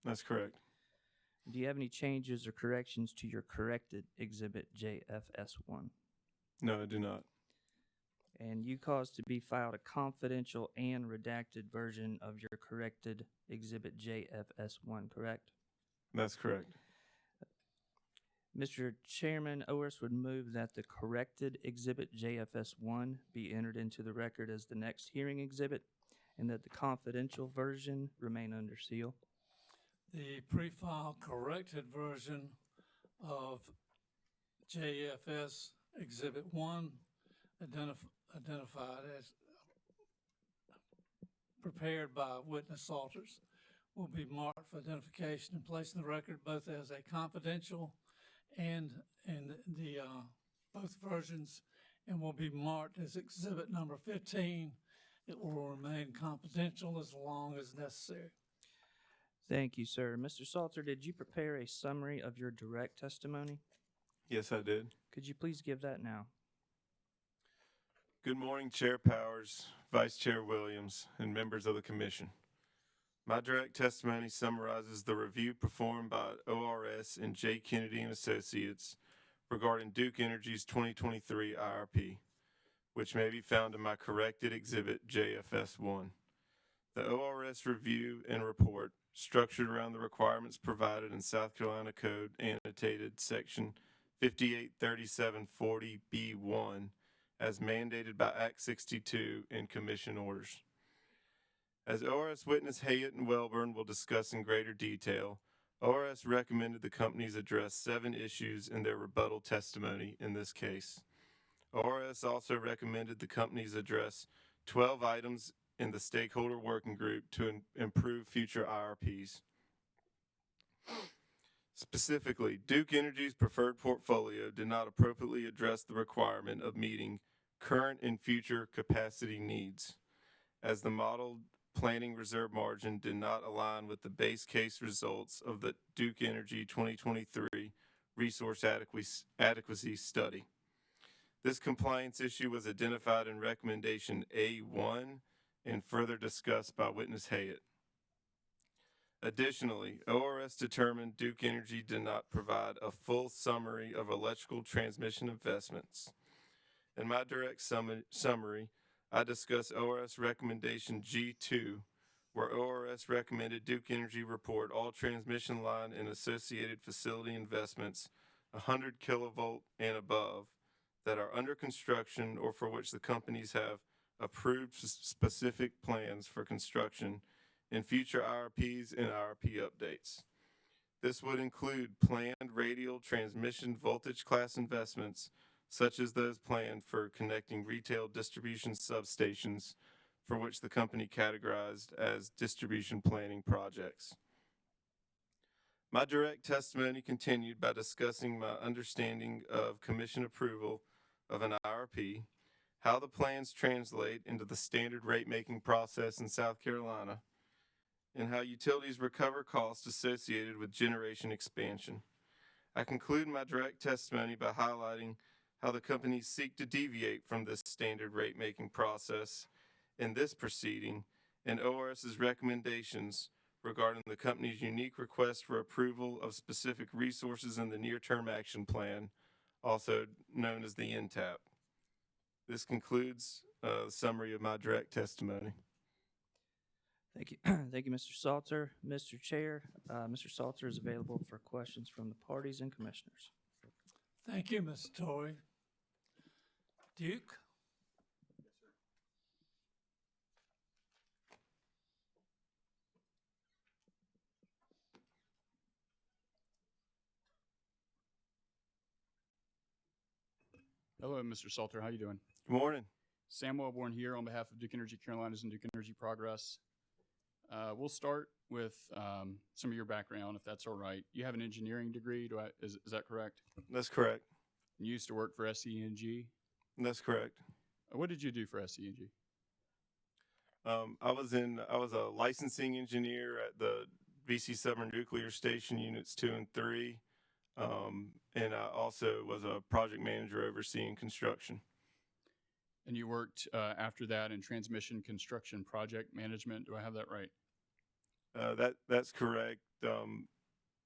That's correct. Do you have any changes or corrections to your corrected Exhibit JFS1? No, I do not. And you caused to be filed a confidential and redacted version of your corrected Exhibit JFS1, correct? That's correct. Mr. Chairman, ORS would move that the corrected Exhibit JFS1 be entered into the record as the next hearing exhibit and that the confidential version remain under seal. The pre-filed corrected version of JFS Exhibit 1 identified as prepared by witness Salters will be marked for identification and placed in the record both as a confidential and the both versions, and will be marked as exhibit number 15. It will remain confidential as long as necessary. Thank you, sir. Mr. Salter, did you prepare a summary of your direct testimony? Yes, I did. Could you please give that now? Good morning, Chair Powers, Vice Chair Williams, and members of the Commission. My direct testimony summarizes the review performed by ORS and J. Kennedy and Associates regarding Duke Energy's 2023 IRP, which may be found in my corrected exhibit JFS1. The ORS review and report, structured around the requirements provided in South Carolina Code annotated section 583740B1 as mandated by Act 62 in Commission orders. As ORS witness Hayett and Welburn will discuss in greater detail, ORS recommended the companies address 7 issues in their rebuttal testimony in this case. ORS also recommended the companies address 12 items in the stakeholder working group to improve future IRPs. Specifically, Duke Energy's preferred portfolio did not appropriately address the requirement of meeting current and future capacity needs, as the modeled planning reserve margin did not align with the base case results of the Duke Energy 2023 resource adequacy study. This compliance issue was identified in recommendation A1 and further discussed by witness Hayat. Additionally, ORS determined Duke Energy did not provide a full summary of electrical transmission investments. In my direct summary, I discuss ORS recommendation G2, where ORS recommended Duke Energy report all transmission line and associated facility investments 100 kilovolt and above that are under construction or for which the companies have approved specific plans for construction in future IRPs and IRP updates. This would include planned radial transmission voltage class investments, such as those planned for connecting retail distribution substations, for which the company categorized as distribution planning projects. My direct testimony continued by discussing my understanding of commission approval of an IRP, how the plans translate into the standard rate-making process in South Carolina, and how utilities recover costs associated with generation expansion. I conclude my direct testimony by highlighting how the companies seek to deviate from this standard rate-making process in this proceeding and ORS's recommendations regarding the company's unique request for approval of specific resources in the near-term action plan, also known as the NTAP. This concludes the summary of my direct testimony. Thank you. Thank you, Mr. Salter. Mr. Chair, Mr. Salter is available for questions from the parties and commissioners. Thank you, Mr. Torrey. Duke? Hello, Mr. Salter. How you doing? Good morning. Sam Wellborn here on behalf of Duke Energy Carolinas and Duke Energy Progress. We'll start with some of your background, if that's all right. You have an engineering degree, is that correct? That's correct. You used to work for SCNG? That's correct. What did you do for SCNG? I was a licensing engineer at the VC Summer Nuclear Station Units 2 and 3, and I also was a project manager overseeing construction. And you worked after that in transmission construction project management. Do I have that right? That's correct.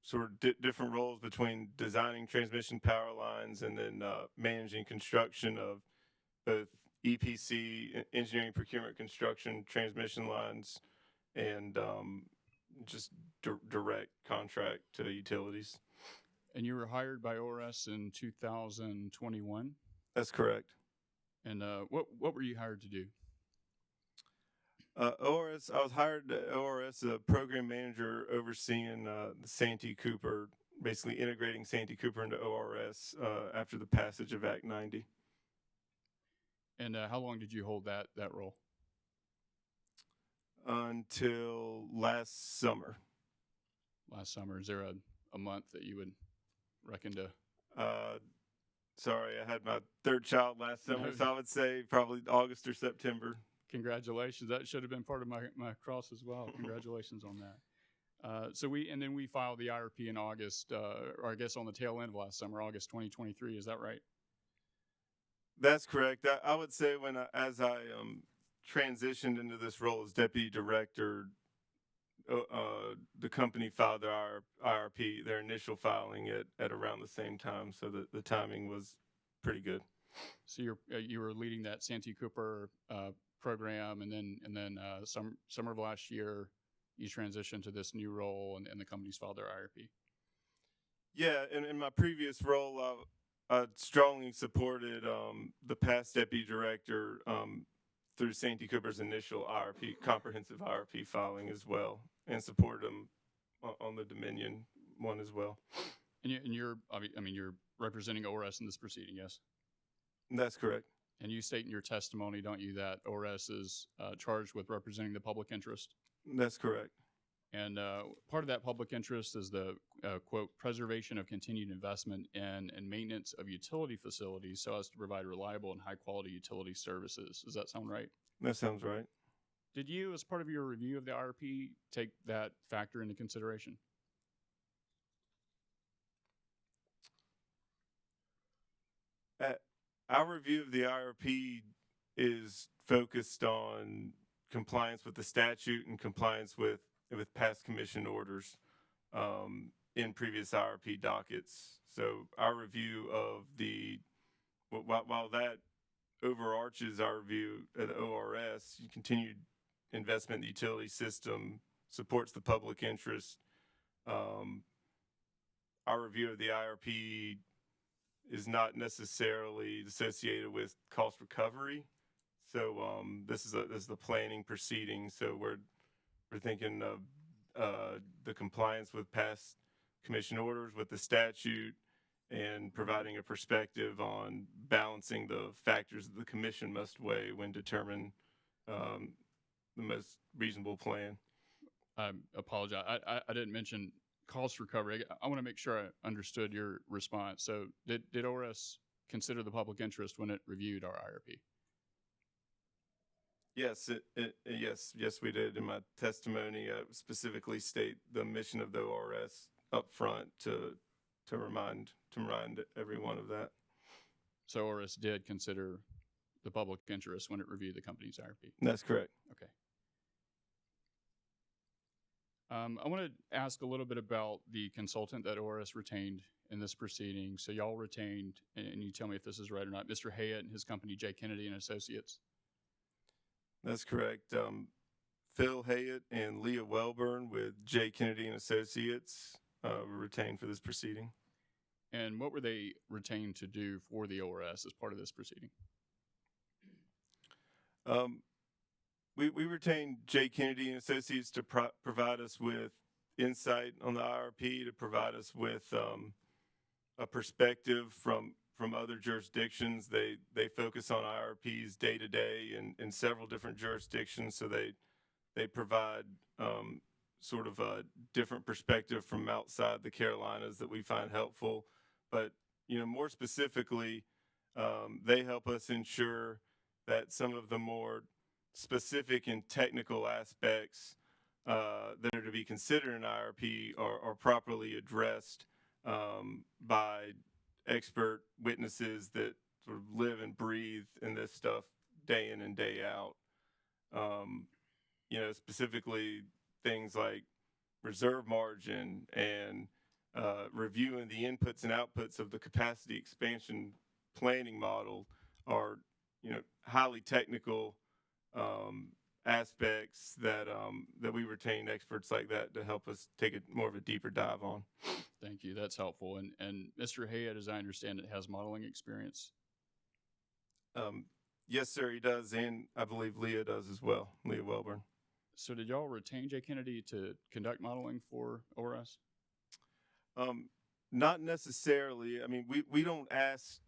Sort of different roles between designing transmission power lines and then managing construction of both EPC, engineering, procurement, construction, transmission lines, and just direct contract to utilities. And you were hired by ORS in 2021? That's correct. And what were you hired to do? ORS, I was hired at ORS, a program manager overseeing the Santee Cooper, basically integrating Santee Cooper into ORS after the passage of Act 90. And how long did you hold that role? Until last summer. Last summer. Is there a month that you would reckon to? Sorry, I had my third child last summer, so I would say probably August or September. Congratulations. That should have been part of my cross as well. Congratulations on that. So we filed the IRP in August, or I guess on the tail end of last summer, August 2023. Is that right? That's correct. I would say as I transitioned into this role as deputy director, the company filed their IRP, their initial filing at around the same time, so the timing was pretty good. So you were leading that Santee Cooper program, and then summer of last year, you transitioned to this new role, and the companies filed their IRP. Yeah, in my previous role, I strongly supported the past deputy director through Santee Cooper's initial IRP, comprehensive IRP filing as well, and supported him on the Dominion one as well. And you're representing ORS in this proceeding, yes? That's correct. And you state in your testimony, don't you, that ORS is charged with representing the public interest? That's correct. And part of that public interest is the, quote, preservation of continued investment in and maintenance of utility facilities so as to provide reliable and high-quality utility services. Does that sound right? That sounds right. Did you, as part of your review of the IRP, take that factor into consideration? Our review of the IRP is focused on compliance with the statute and compliance with past commission orders in previous IRP dockets. So our review of while that overarches our review of the ORS, continued investment in the utility system supports the public interest. Our review of the IRP is not necessarily associated with cost recovery. So this is the planning proceeding. So we're thinking of the compliance with past commission orders, with the statute, and providing a perspective on balancing the factors that the commission must weigh when determining the most reasonable plan. I apologize. I didn't mention cost recovery. I want to make sure I understood your response. So did ORS consider the public interest when it reviewed our IRP? Yes, yes, we did. In my testimony, I specifically state the mission of the ORS up front to remind everyone of that. So ORS did consider the public interest when it reviewed the company's IRP? That's correct. Okay. I want to ask a little bit about the consultant that ORS retained in this proceeding. So y'all retained, and you tell me if this is right or not, Mr. Hayat and his company, J. Kennedy and Associates? That's correct. Phil Hayat and Leah Welburn with J. Kennedy and Associates were retained for this proceeding. And what were they retained to do for the ORS as part of this proceeding? We retained J. Kennedy and Associates to provide us with insight on the IRP, to provide us with a perspective from other jurisdictions. They focus on IRPs day to day in several different jurisdictions, so they provide sort of a different perspective from outside the Carolinas that we find helpful. But more specifically, they help us ensure that some of the more specific and technical aspects that are to be considered in IRP are properly addressed by expert witnesses that sort of live and breathe in this stuff day in and day out. Specifically things like reserve margin and reviewing the inputs and outputs of the capacity expansion planning model are, highly technical aspects that we retain experts like that to help us take more of a deeper dive on. Thank you. That's helpful. And Mr. Hayat, as I understand it, has modeling experience. Yes, sir, he does, and I believe Leah does as well, Leah Welburn. So did y'all retain J. Kennedy to conduct modeling for ORS? Not necessarily. I mean, we don't ask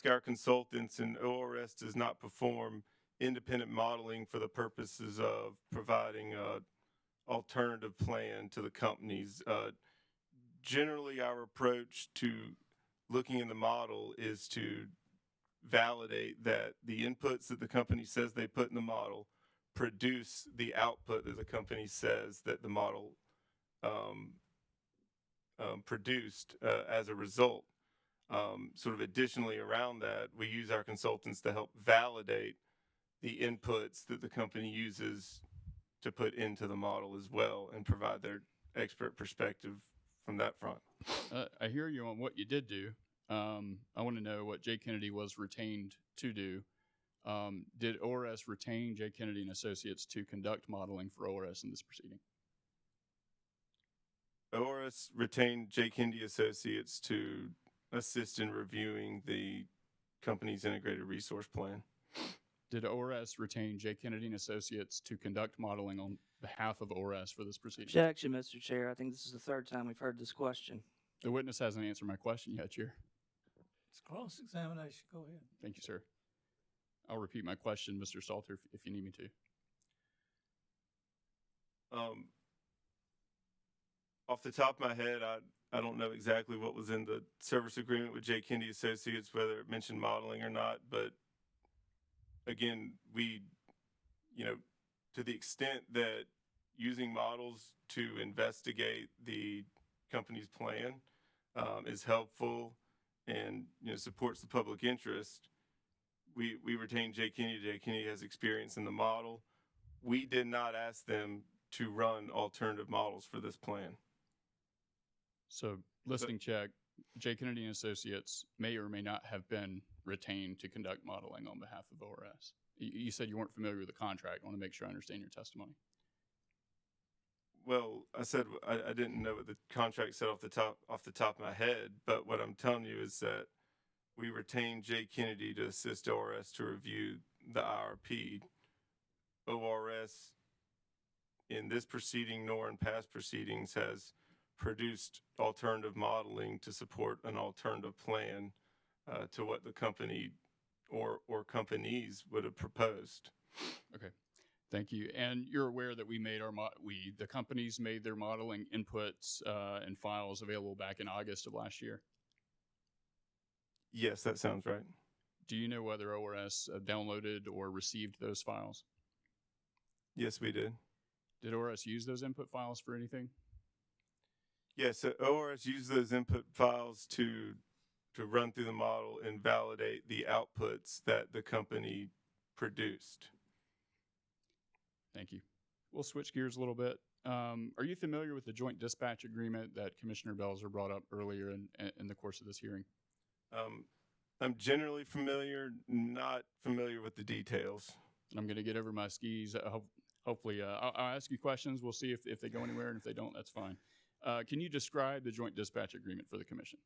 our consultants, and ORS does not perform independent modeling for the purposes of providing an alternative plan to the companies. Generally, our approach to looking in the model is to validate that the inputs that the company says they put in the model produce the output that the company says that the model produced as a result. Sort of additionally around that, we use our consultants to help validate the inputs that the company uses to put into the model as well and provide their expert perspective from that front. I hear you on what you did do. I want to know what J. Kennedy was retained to do. Did ORS retain J. Kennedy and Associates to conduct modeling for ORS in this proceeding? ORS retained J. Kennedy Associates to assist in reviewing the company's integrated resource plan. Did ORS retain J. Kennedy and Associates to conduct modeling on behalf of ORS for this proceeding? Objection, Mr. Chair. I think this is the third time we've heard this question. The witness hasn't answered my question yet, Chair. It's cross-examination. Go ahead. Thank you, sir. I'll repeat my question, Mr. Salter, if you need me to. Off the top of my head, I don't know exactly what was in the service agreement with J. Kennedy Associates, whether it mentioned modeling or not. But again, we, to the extent that using models to investigate the company's plan is helpful and supports the public interest, we retain J. Kennedy. J. Kennedy has experience in the model. We did not ask them to run alternative models for this plan. So, listening check, J. Kennedy and Associates may or may not have been retained to conduct modeling on behalf of ORS. You said you weren't familiar with the contract. I want to make sure I understand your testimony. Well, I said I didn't know what the contract said off the top of my head, but what I'm telling you is that we retained J. Kennedy to assist ORS to review the IRP. ORS, in this proceeding nor in past proceedings, has produced alternative modeling to support an alternative plan to what the company or companies would have proposed. Okay, thank you. And you're aware that the companies made their modeling inputs and files available back in August of last year? Yes, that sounds right. Do you know whether ORS downloaded or received those files? Yes, we did. Did ORS use those input files for anything? Yes, so ORS used those input files to run through the model and validate the outputs that the company produced. Thank you. We'll switch gears a little bit. Are you familiar with the joint dispatch agreement that Commissioner Belzer brought up earlier in the course of this hearing? I'm generally familiar, not familiar with the details. I'm going to get over my skis. Hopefully, I'll ask you questions. We'll see if they go anywhere, and if they don't, that's fine. Can you describe the joint dispatch agreement for the commission?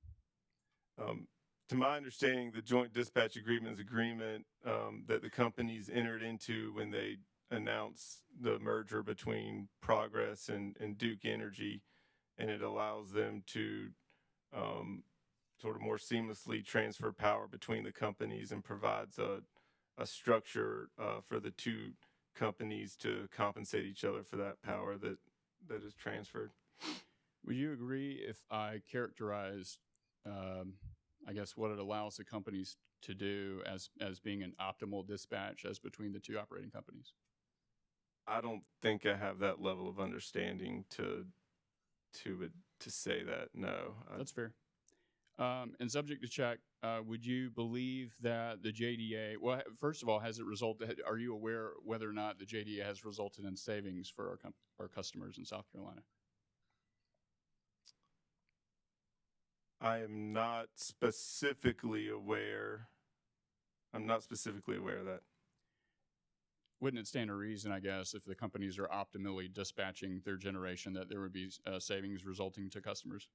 To my understanding, the joint dispatch agreement is agreement that the companies entered into when they announced the merger between Progress and Duke Energy, and it allows them to sort of more seamlessly transfer power between the companies and provides a structure for the two companies to compensate each other for that power that is transferred. Would you agree if I characterized, I guess, what it allows the companies to do as being an optimal dispatch as between the two operating companies? I don't think I have that level of understanding to say that. No, that's fair. And subject to check, would you believe that the JDA? Well, first of all, has it resulted? Are you aware whether or not the JDA has resulted in savings for our customers in South Carolina? I am not specifically aware. I'm not specifically aware of that. Wouldn't it stand to reason, I guess, if the companies are optimally dispatching their generation, that there would be savings resulting to customers?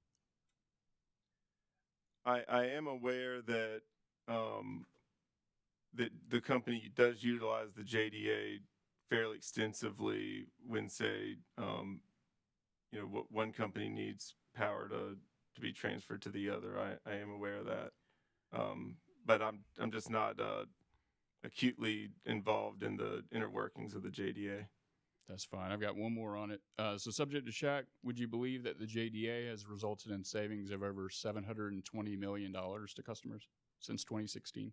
I am aware that that the company does utilize the JDA fairly extensively when, say, one company needs power to be transferred to the other. I am aware of that, but I'm just not acutely involved in the inner workings of the JDA. That's fine. I've got one more on it. So subject to check, would you believe that the JDA has resulted in savings of over $720 million to customers since 2016?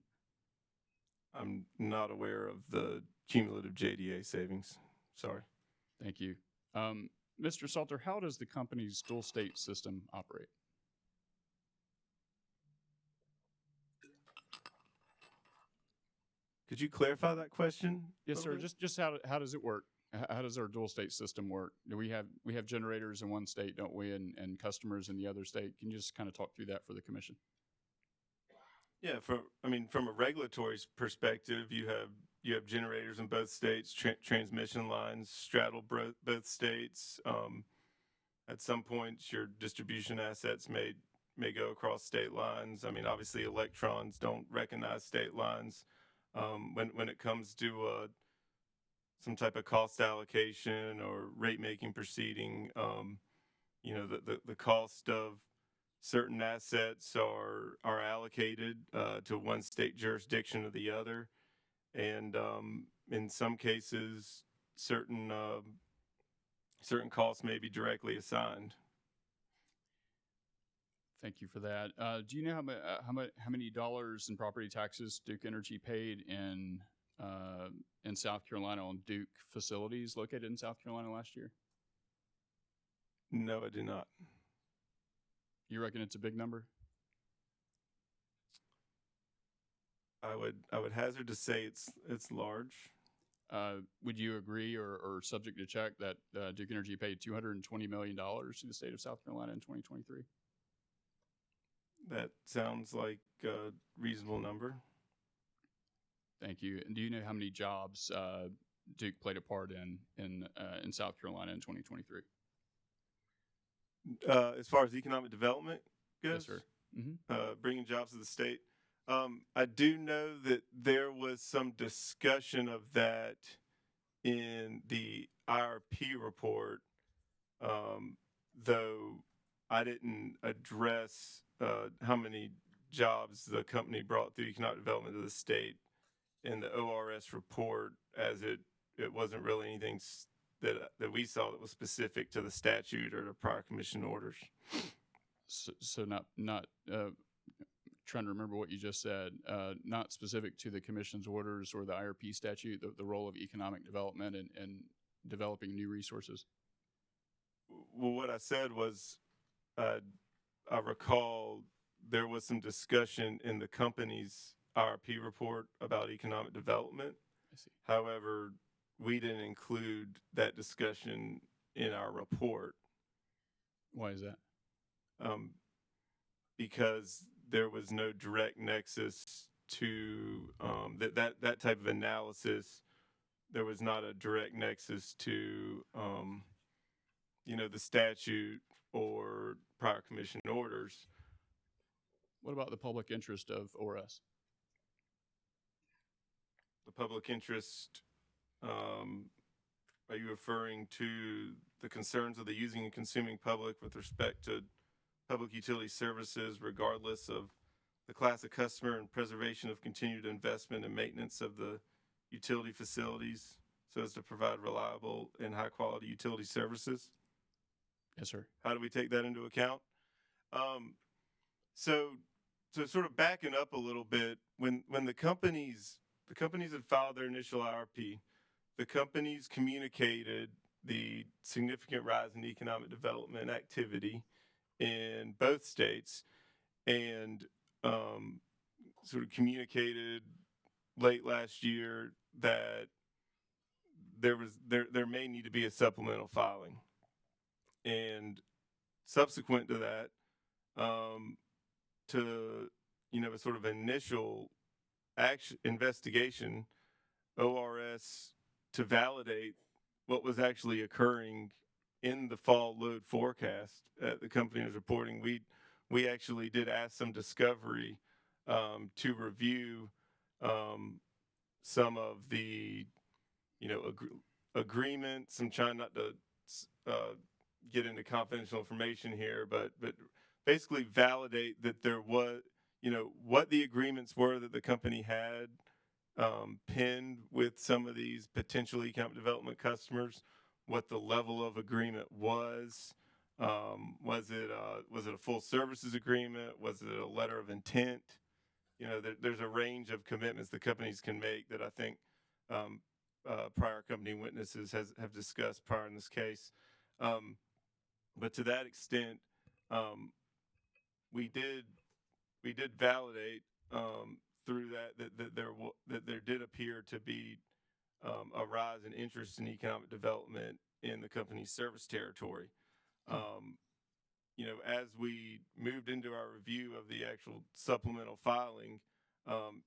I'm not aware of the cumulative JDA savings. Sorry. Thank you. Mr. Salter, how does the company's dual state system operate? Could you clarify that question? Yes, sir. Just how does it work? How does our dual state system work? Do we have generators in one state, don't we, and customers in the other state? Can you just kind of talk through that for the commission? Yeah, from a regulatory perspective, you have generators in both states, transmission lines straddle both states. At some points, your distribution assets may go across state lines. I mean, obviously, electrons don't recognize state lines. When it comes to some type of cost allocation or rate making proceeding, the cost of certain assets are allocated to one state jurisdiction or the other, and in some cases, certain certain costs may be directly assigned. Thank you for that. Do you know how many dollars in property taxes Duke Energy paid in South Carolina on Duke facilities located in South Carolina last year? No, I do not. You reckon it's a big number? I would hazard to say it's large. Would you agree or subject to check that Duke Energy paid $220 million to the state of South Carolina in 2023? That sounds like a reasonable number. Thank you. And do you know how many jobs Duke played a part in South Carolina in 2023? As far as economic development goes, Yes, sir. Mm-hmm. Bringing jobs to the state, I do know that there was some discussion of that in the IRP report, though I didn't address how many jobs the company brought through economic development to the state in the ORS report, as it wasn't really anything that we saw that was specific to the statute or the prior commission orders. So not trying to remember what you just said, not specific to the commission's orders or the IRP statute, the role of economic development and developing new resources? Well, what I said was, I recall there was some discussion in the company's IRP report about economic development. I see. However, we didn't include that discussion in our report. Why is that? Because there was no direct nexus to that type of analysis. There was not a direct nexus to the statute or prior commission orders. What about the public interest of ORS? The public interest, are you referring to the concerns of the using and consuming public with respect to public utility services, regardless of the class of customer, and preservation of continued investment and maintenance of the utility facilities so as to provide reliable and high quality utility services? Yes, sir. How do we take that into account? So sort of backing up a little bit, when the companies had filed their initial IRP, the companies communicated the significant rise in economic development activity in both states, and sort of communicated late last year that there may need to be a supplemental filing. And subsequent to that, a sort of initial investigation, ORS, to validate what was actually occurring in the fall load forecast that the company was reporting, we actually did ask some discovery to review some of the agreements. I'm trying not to get into confidential information here, but basically validate that there was, what the agreements were that the company had pinned with some of these potential economic development customers, what the level of agreement was. Was it a full services agreement? Was it a letter of intent? There's a range of commitments the companies can make that I think prior company witnesses have discussed prior in this case. But to that extent, we did validate through that there did appear to be a rise in interest in economic development in the company's service territory. As we moved into our review of the actual supplemental filing,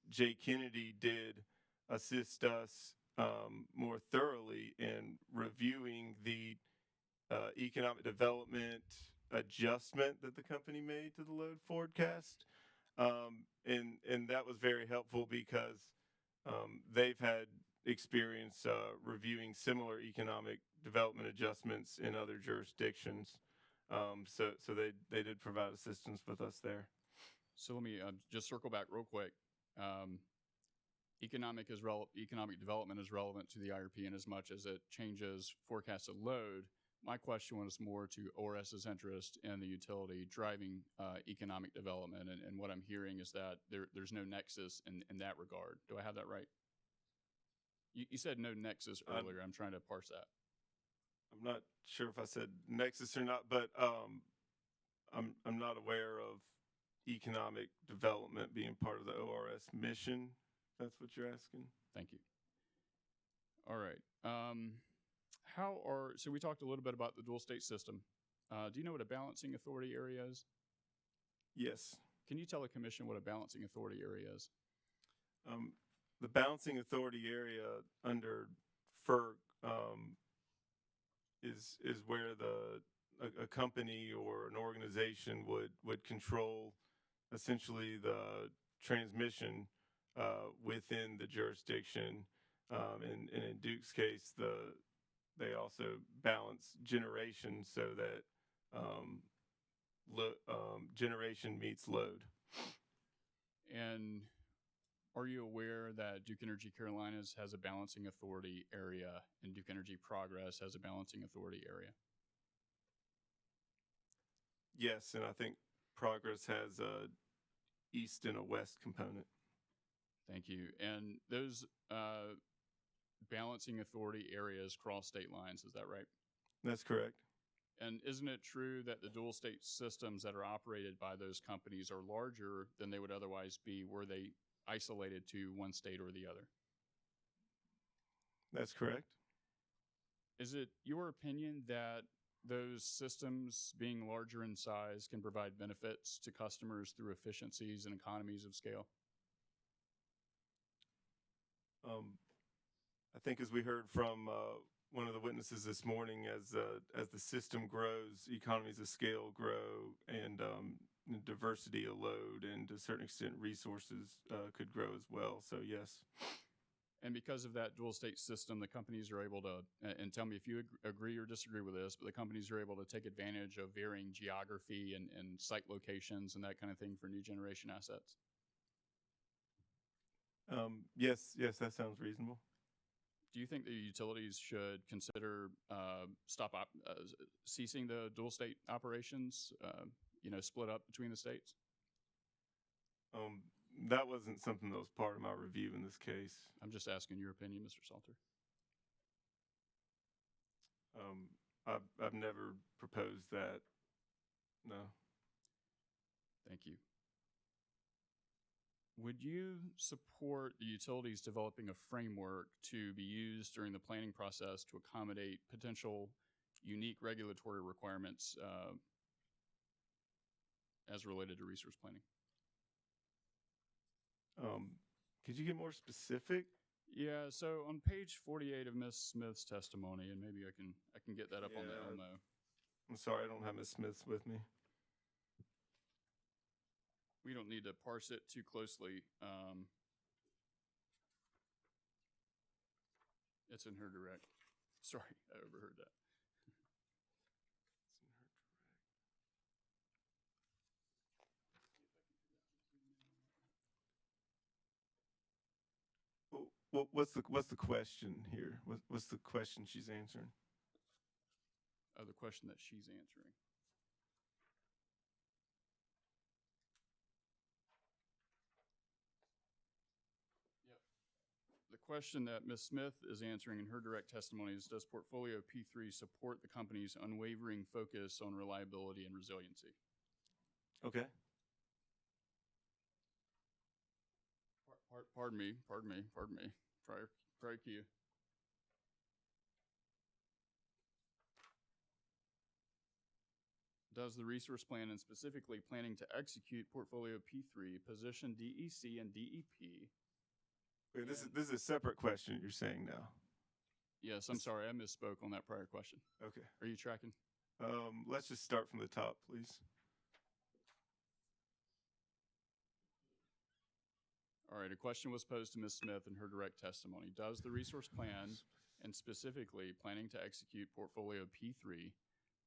Jay Kennedy did assist us more thoroughly in reviewing the economic development adjustment that the company made to the load forecast. And that was very helpful because they've had experience reviewing similar economic development adjustments in other jurisdictions. So they did provide assistance with us there. So let me just circle back real quick. Economic development is relevant to the IRP in as much as it changes forecasted load my question was more to ORS's interest in the utility driving economic development, and what I'm hearing is that there's no nexus in that regard. Do I have that right? You said no nexus earlier. I'm trying to parse that. I'm not sure if I said nexus or not, but I'm not aware of economic development being part of the ORS mission. If that's what you're asking. Thank you. All right. So we talked a little bit about the dual state system. Do you know what a balancing authority area is? Yes. Can you tell the commission what a balancing authority area is? The balancing authority area under FERC is where a company or an organization would control essentially the transmission within the jurisdiction. And in Duke's case, they also balance generation so that generation meets load. And are you aware that Duke Energy Carolinas has a balancing authority area and Duke Energy Progress has a balancing authority area? Yes, and I think Progress has a east and a west component. Thank you. And those balancing authority areas cross state lines, is that right? That's correct. And isn't it true that the dual state systems that are operated by those companies are larger than they would otherwise be were they isolated to one state or the other? That's correct. Is it your opinion that those systems being larger in size can provide benefits to customers through efficiencies and economies of scale? I think as we heard from one of the witnesses this morning, as the system grows, economies of scale grow, and diversity of load, and to a certain extent, resources could grow as well. So yes. And because of that dual state system, the companies are able to, and tell me if you agree or disagree with this, but the companies are able to take advantage of varying geography and site locations and that kind of thing for new generation assets. Yes, that sounds reasonable. Do you think the utilities should consider ceasing the dual state operations, split up between the states? That wasn't something that was part of my review in this case. I'm just asking your opinion, Mr. Salter. I've never proposed that. No. Thank you. Would you support the utilities developing a framework to be used during the planning process to accommodate potential unique regulatory requirements as related to resource planning? Could you get more specific? Yeah, so on page 48 of Ms. Smith's testimony, and maybe I can get that up on the Elmo. I'm sorry, I don't have Ms. Smith's with me. We don't need to parse it too closely. It's in her direct. Sorry, I overheard that. Well, what's the question here? What's the question she's answering? Oh, the question that she's answering. Yep. The question that Ms. Smith is answering in her direct testimony is, does Portfolio P3 support the company's unwavering focus on reliability and resiliency? Okay. Pardon me. Prior cue. Does the resource plan, and specifically planning to execute Portfolio P3, position DEC and DEP? Wait, this is a separate question you're saying now. Yes, I'm sorry, I misspoke on that prior question. Okay. Are you tracking? Let's just start from the top, please. All right, a question was posed to Ms. Smith in her direct testimony. Does the resource plan, and specifically planning to execute Portfolio P3,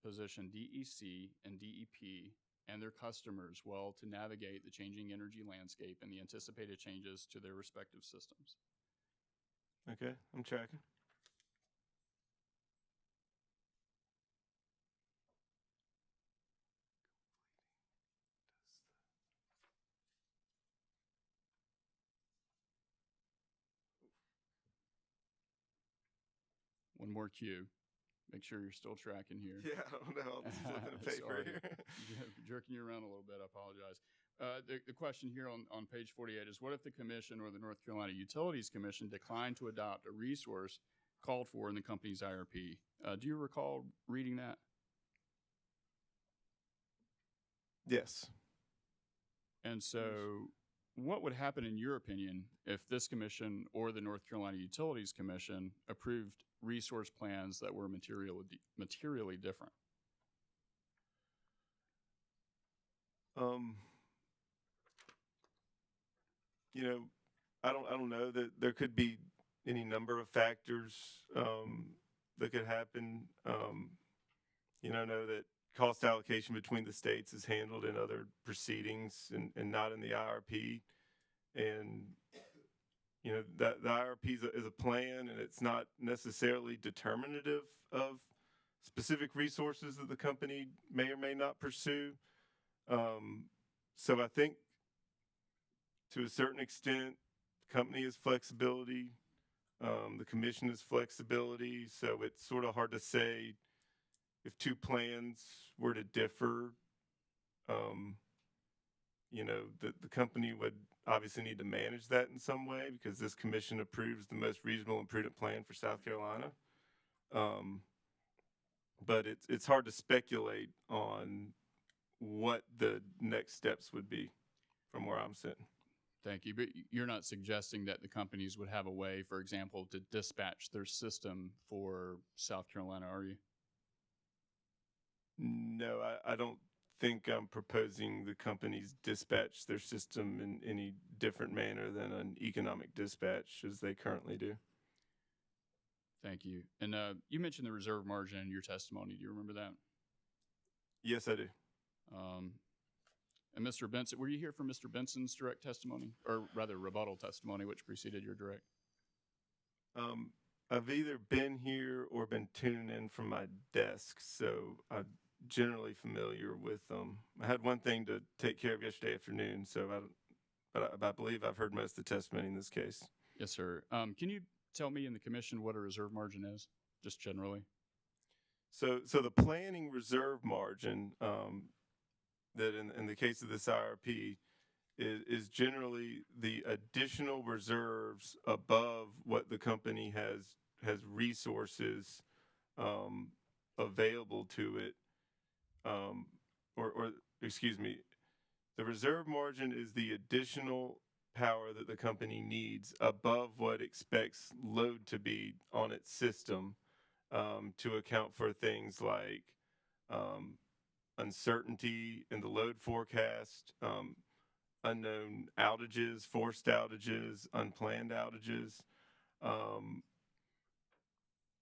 position DEC and DEP and their customers well to navigate the changing energy landscape and the anticipated changes to their respective systems? Okay, I'm tracking. one more cue. Make sure you're still tracking here. Yeah, I don't know. I'm just flipping a paper Sorry. here. Jerking you around a little bit. I apologize. The question here on page 48 is, what if the commission or the North Carolina Utilities Commission declined to adopt a resource called for in the company's IRP? Do you recall reading that? Yes. And so what would happen, in your opinion, if this commission or the North Carolina Utilities Commission approved resource plans that were materially different? You know, I don't know that there could be any number of factors that could happen. You know that cost allocation between the states is handled in other proceedings and not in the IRP. And, you know, that the IRP is a plan, and it's not necessarily determinative of specific resources that the company may or may not pursue. So I think to a certain extent, the company has flexibility, the commission has flexibility, so it's sort of hard to say if two plans were to differ. You know, the company would obviously need to manage that in some way, because this commission approves the most reasonable and prudent plan for South Carolina. But it's hard to speculate on what the next steps would be from where I'm sitting. Thank you. But you're not suggesting that the companies would have a way, for example, to dispatch their system for South Carolina, are you? No, I don't think I'm proposing the companies dispatch their system in any different manner than an economic dispatch as they currently do. Thank you. And you mentioned the reserve margin in your testimony. Do you remember that? Yes, I do. And Mr. Benson, were you here for Mr. Benson's direct testimony, or rather rebuttal testimony, which preceded your direct? I've either been here or been tuning in from my desk, so I'm generally familiar with them. I had one thing to take care of yesterday afternoon, so I believe I've heard most of the testimony in this case. Yes, sir. Can you tell me in the commission what a reserve margin is, just generally? So the planning reserve margin, that in the case of this IRP, is generally the additional reserves above what the company has resources available to it, or excuse me, the reserve margin is the additional power that the company needs above what expects load to be on its system, to account for things like uncertainty in the load forecast, unknown outages, forced outages, unplanned outages,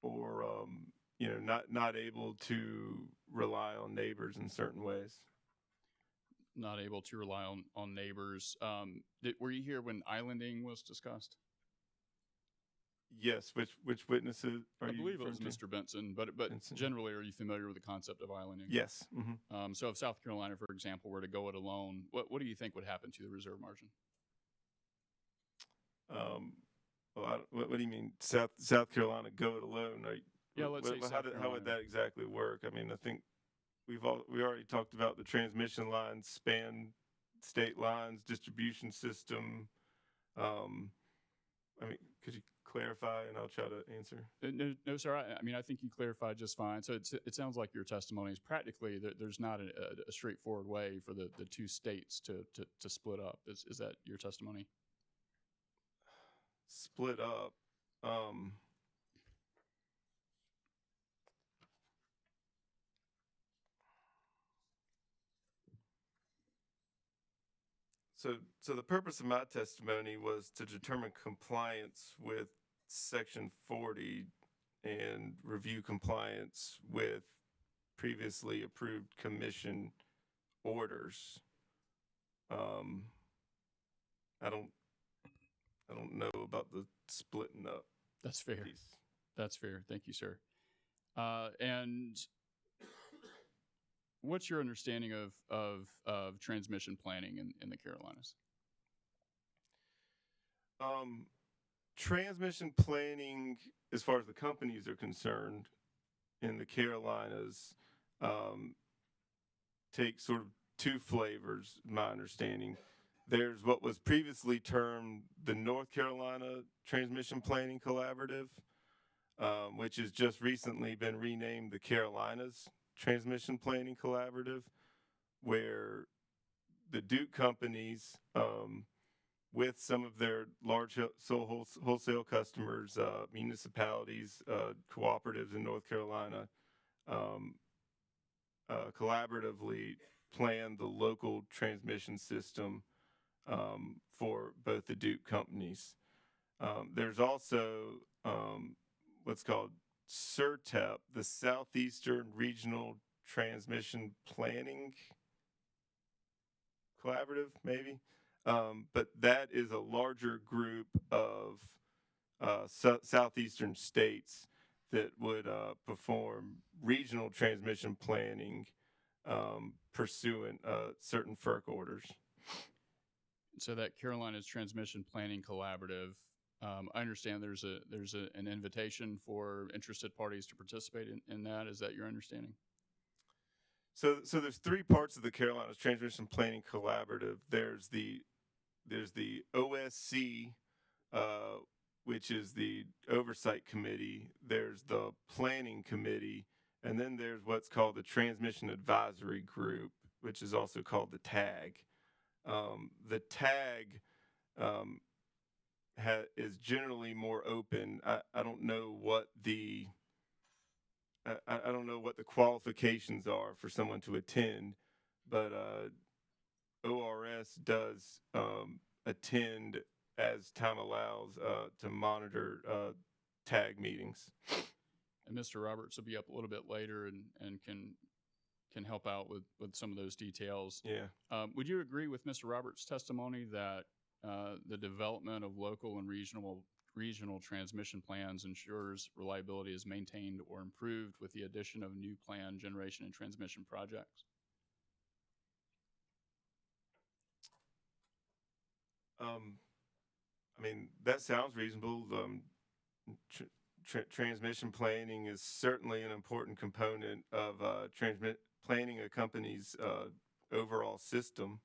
or you know, not able to rely on neighbors in certain ways. Not able to rely on neighbors. Were you here when islanding was discussed? Yes. Which witnesses are you? I believe it was referring to? Mr. Benson, but Benson. Generally, are you familiar with the concept of islanding? Yes. Mm-hmm. So if South Carolina, for example, were to go it alone, what do you think would happen to the reserve margin? Well, what do you mean, South Carolina go it alone? Yeah, let's say South how Carolina. would that exactly work? I mean, I think we already talked about the transmission lines span state lines, distribution system. I mean, could you clarify, and I'll try to answer? No, sir. I mean, I think you clarified just fine. So it sounds like your testimony is practically there's not a straightforward way for the two states to split up. Is that your testimony? Split up. So the purpose of my testimony was to determine compliance with Section 40 and review compliance with previously approved commission orders. I don't know about the splitting up. That's fair. piece. That's fair. Thank you, sir. And what's your understanding of transmission planning in the Carolinas? transmission planning, as far as the companies are concerned, in the Carolinas, take sort of two flavors, my understanding. There's what was previously termed the North Carolina Transmission Planning Collaborative, which has just recently been renamed the Carolinas Transmission Planning Collaborative, where the Duke companies, with some of their large wholesale customers, municipalities, cooperatives in North Carolina, collaboratively plan the local transmission system for both the Duke companies. There's also what's called SERTEP, the Southeastern Regional Transmission Planning Collaborative, maybe. But that is a larger group of southeastern states that would perform regional transmission planning pursuant certain FERC orders. So that Carolina's Transmission Planning Collaborative, I understand there's an invitation for interested parties to participate in that. Is that your understanding? So there's three parts of the Carolinas Transmission Planning Collaborative. There's the OSC, which is the oversight committee. There's the planning committee, and then there's what's called the Transmission Advisory Group, which is also called the TAG. The TAG is generally more open. I don't know what the I don't know what the qualifications are for someone to attend, but ORS does attend as time allows to monitor TAG meetings. And Mr. Roberts will be up a little bit later and can help out with some of those details. Yeah. Would you agree with Mr. Roberts' testimony that the development of local and regional transmission plans ensures reliability is maintained or improved with the addition of new planned generation and transmission projects? I mean, that sounds reasonable. Transmission planning is certainly an important component of planning a company's overall system.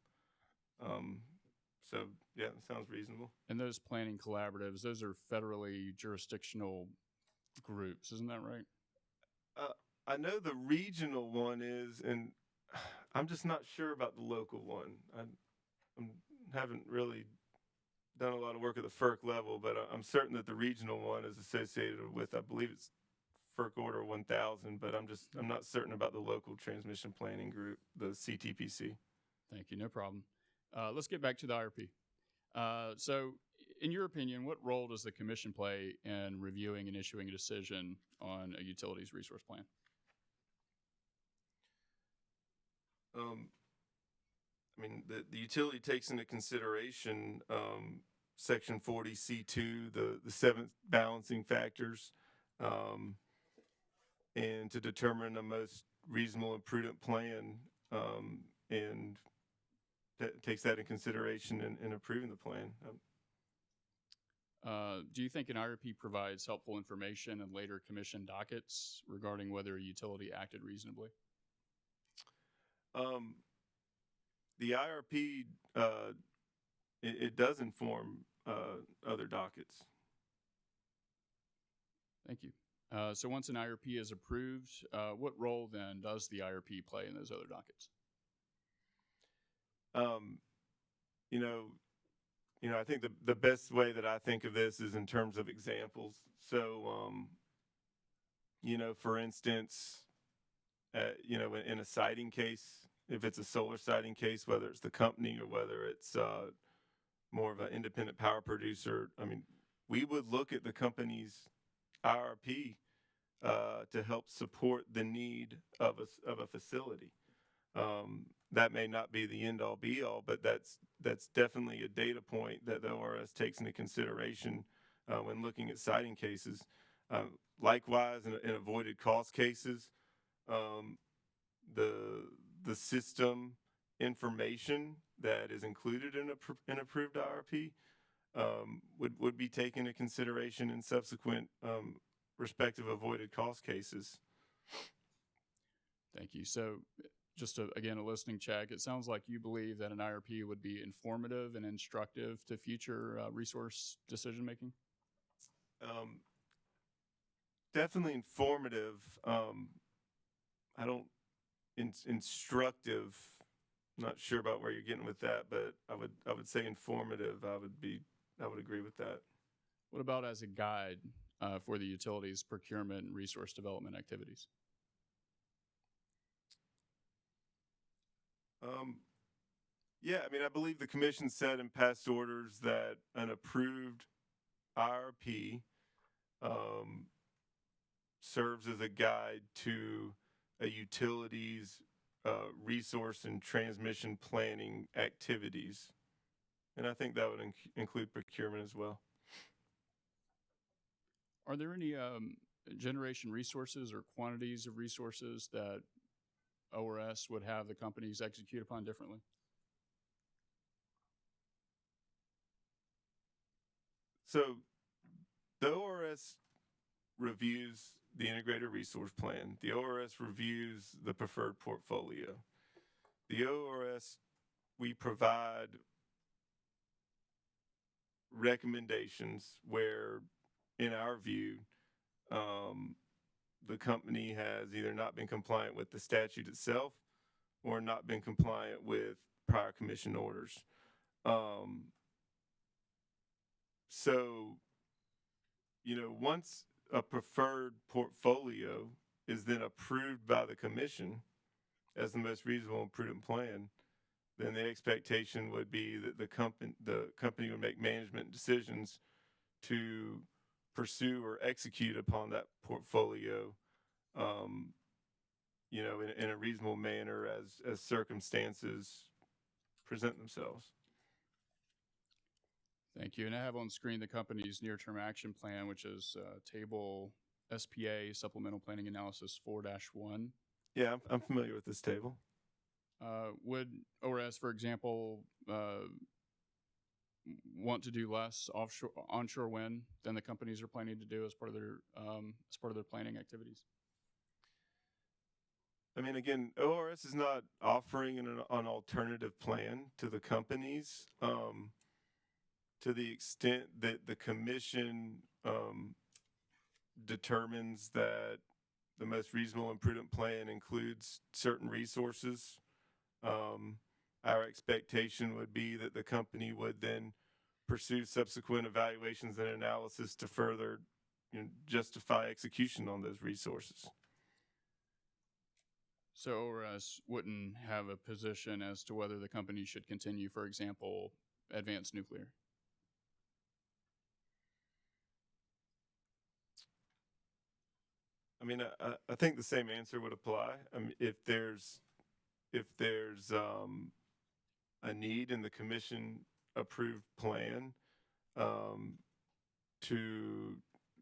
So, yeah, it sounds reasonable. And those planning collaboratives, those are federally jurisdictional groups, isn't that right? I know the regional one is, and I'm just not sure about the local one. I haven't really done a lot of work at the FERC level, but I'm certain that the regional one is associated with, I believe it's FERC Order 1000, but I'm not certain about the local transmission planning group, the CTPC. Thank you, no problem. Let's get back to the IRP. So, in your opinion, what role does the commission play in reviewing and issuing a decision on a utilities resource plan? I mean, the utility takes into consideration Section 40C2, the 7 balancing factors, and to determine the most reasonable and prudent plan, and takes that in consideration in approving the plan. Do you think an IRP provides helpful information in later commission dockets regarding whether a utility acted reasonably? The IRP, it does inform other dockets. Thank you. So once an IRP is approved, what role then does the IRP play in those other dockets? I think the best way that I think of this is in terms of examples. So, for instance, in a siting case, if it's a solar siting case, whether it's the company or whether it's more of an independent power producer, I mean, we would look at the company's IRP to help support the need of a facility. That may not be the end-all be-all, but that's definitely a data point that the ORS takes into consideration when looking at siting cases. Likewise, in avoided cost cases, the system information that is included in an approved IRP would be taken into consideration in subsequent respective avoided cost cases. Thank you. So just again, a listening check. It sounds like you believe that an IRP would be informative and instructive to future resource decision making. Definitely informative. I don't instructive. Not sure about where you're getting with that, but I would say informative. I would agree with that. What about as a guide for the utilities procurement and resource development activities? Yeah, I mean, I believe the commission said in past orders that an approved IRP serves as a guide to a utilities resource and transmission planning activities. And I think that would include procurement as well. Are there any generation resources or quantities of resources that ORS would have the companies execute upon differently? So the ORS reviews the integrated resource plan. The ORS reviews the preferred portfolio. The ORS, we provide recommendations where, in our view, the company has either not been compliant with the statute itself or not been compliant with prior commission orders. So, you know, once a preferred portfolio is then approved by the commission as the most reasonable and prudent plan, then the expectation would be that the company would make management decisions to pursue or execute upon that portfolio, you know, in a reasonable manner as circumstances present themselves. Thank you. And I have on screen the company's near-term action plan, which is table SPA Supplemental Planning Analysis 4-1. Yeah, I'm familiar with this table. Would ORS, for example, want to do less onshore wind than the companies are planning to do as part of their planning activities? I mean, again, ORS is not offering an alternative plan to the companies. To the extent that the commission determines that the most reasonable and prudent plan includes certain resources, our expectation would be that the company would then pursue subsequent evaluations and analysis to further, you know, justify execution on those resources. So ORS wouldn't have a position as to whether the company should continue, for example, advanced nuclear? I mean, I think the same answer would apply. I mean, if there's a need in the commission approved plan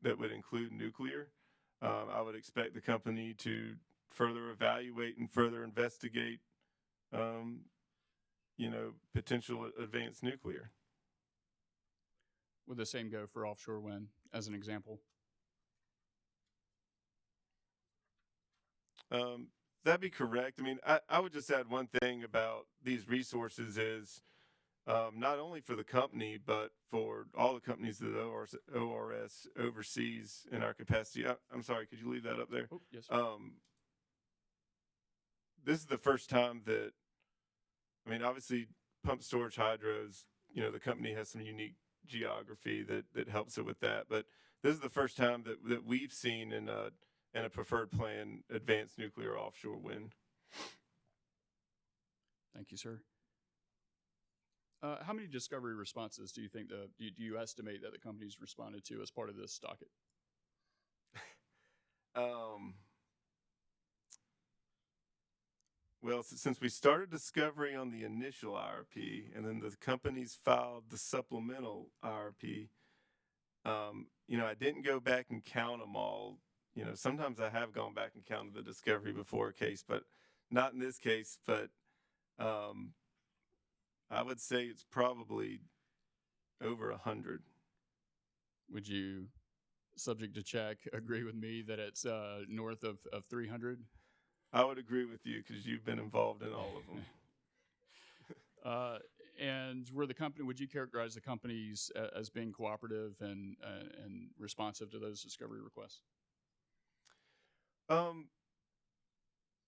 that would include nuclear, I would expect the company to further evaluate and further investigate, you know, potential advanced nuclear. Would the same go for offshore wind as an example? That'd be correct. I mean, I would just add one thing about these resources is not only for the company, but for all the companies that ORS oversees in our capacity. I'm sorry, could you leave that up there? Oh, yes, sir. This is the first time that, I mean, obviously pump storage hydros, you know, the company has some unique geography that helps it with that. But this is the first time that we've seen in a preferred plan advanced nuclear offshore wind. Thank you, sir. How many discovery responses do you think do you estimate that the company's responded to as part of this docket? Well, since we started discovery on the initial IRP and then the companies filed the supplemental IRP, you know, I didn't go back and count them all. You know, sometimes I have gone back and counted the discovery before a case, but not in this case. But I would say it's probably over 100. Would you, subject to check, agree with me that it's north of 300? I would agree with you because you've been involved in all of them. And would you characterize the companies as being cooperative and responsive to those discovery requests?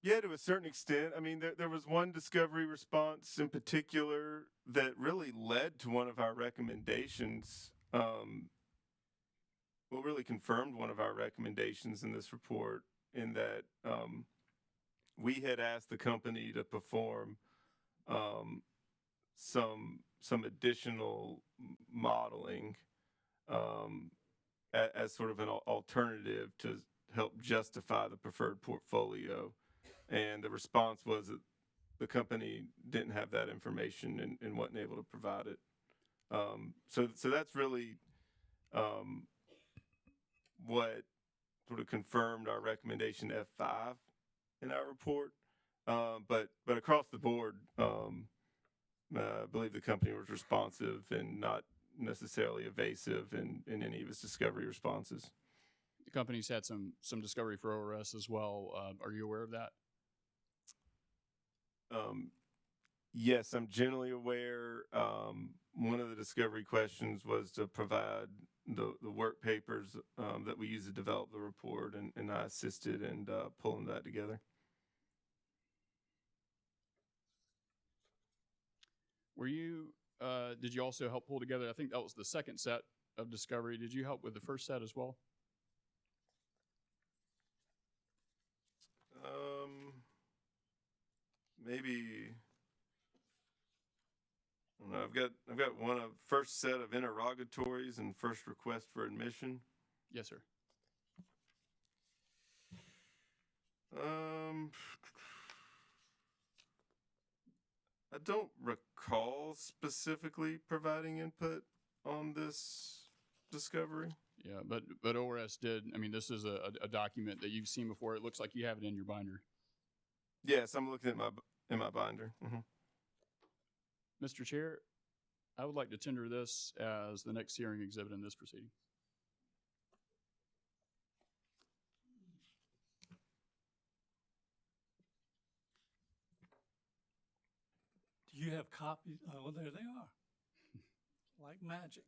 Yeah, to a certain extent. I mean, there was one discovery response in particular that really led to one of our recommendations. Really confirmed one of our recommendations in this report, in that we had asked the company to perform some additional modeling as sort of an alternative to help justify the preferred portfolio. And the response was that the company didn't have that information and wasn't able to provide it. So that's really what sort of confirmed our recommendation F5 in our report. But across the board, I believe the company was responsive and not necessarily evasive in any of its discovery responses. The company's had some discovery for ORS as well. Are you aware of that? Yes, I'm generally aware. One of the discovery questions was to provide the work papers that we use to develop the report, and I assisted in pulling that together. Did you also help pull together, I think that was the second set of discovery. Did you help with the first set as well? Maybe. I don't know. I've got one of first set of interrogatories and first request for admission. Yes, sir. I don't recall specifically providing input on this discovery. Yeah, but ORS did. I mean, this is a document that you've seen before. It looks like you have it in your binder. Yes, I'm looking at my binder. Mm-hmm. Mr. Chair, I would like to tender this as the next hearing exhibit in this proceeding. Do you have copies? Oh, there they are. Like magic.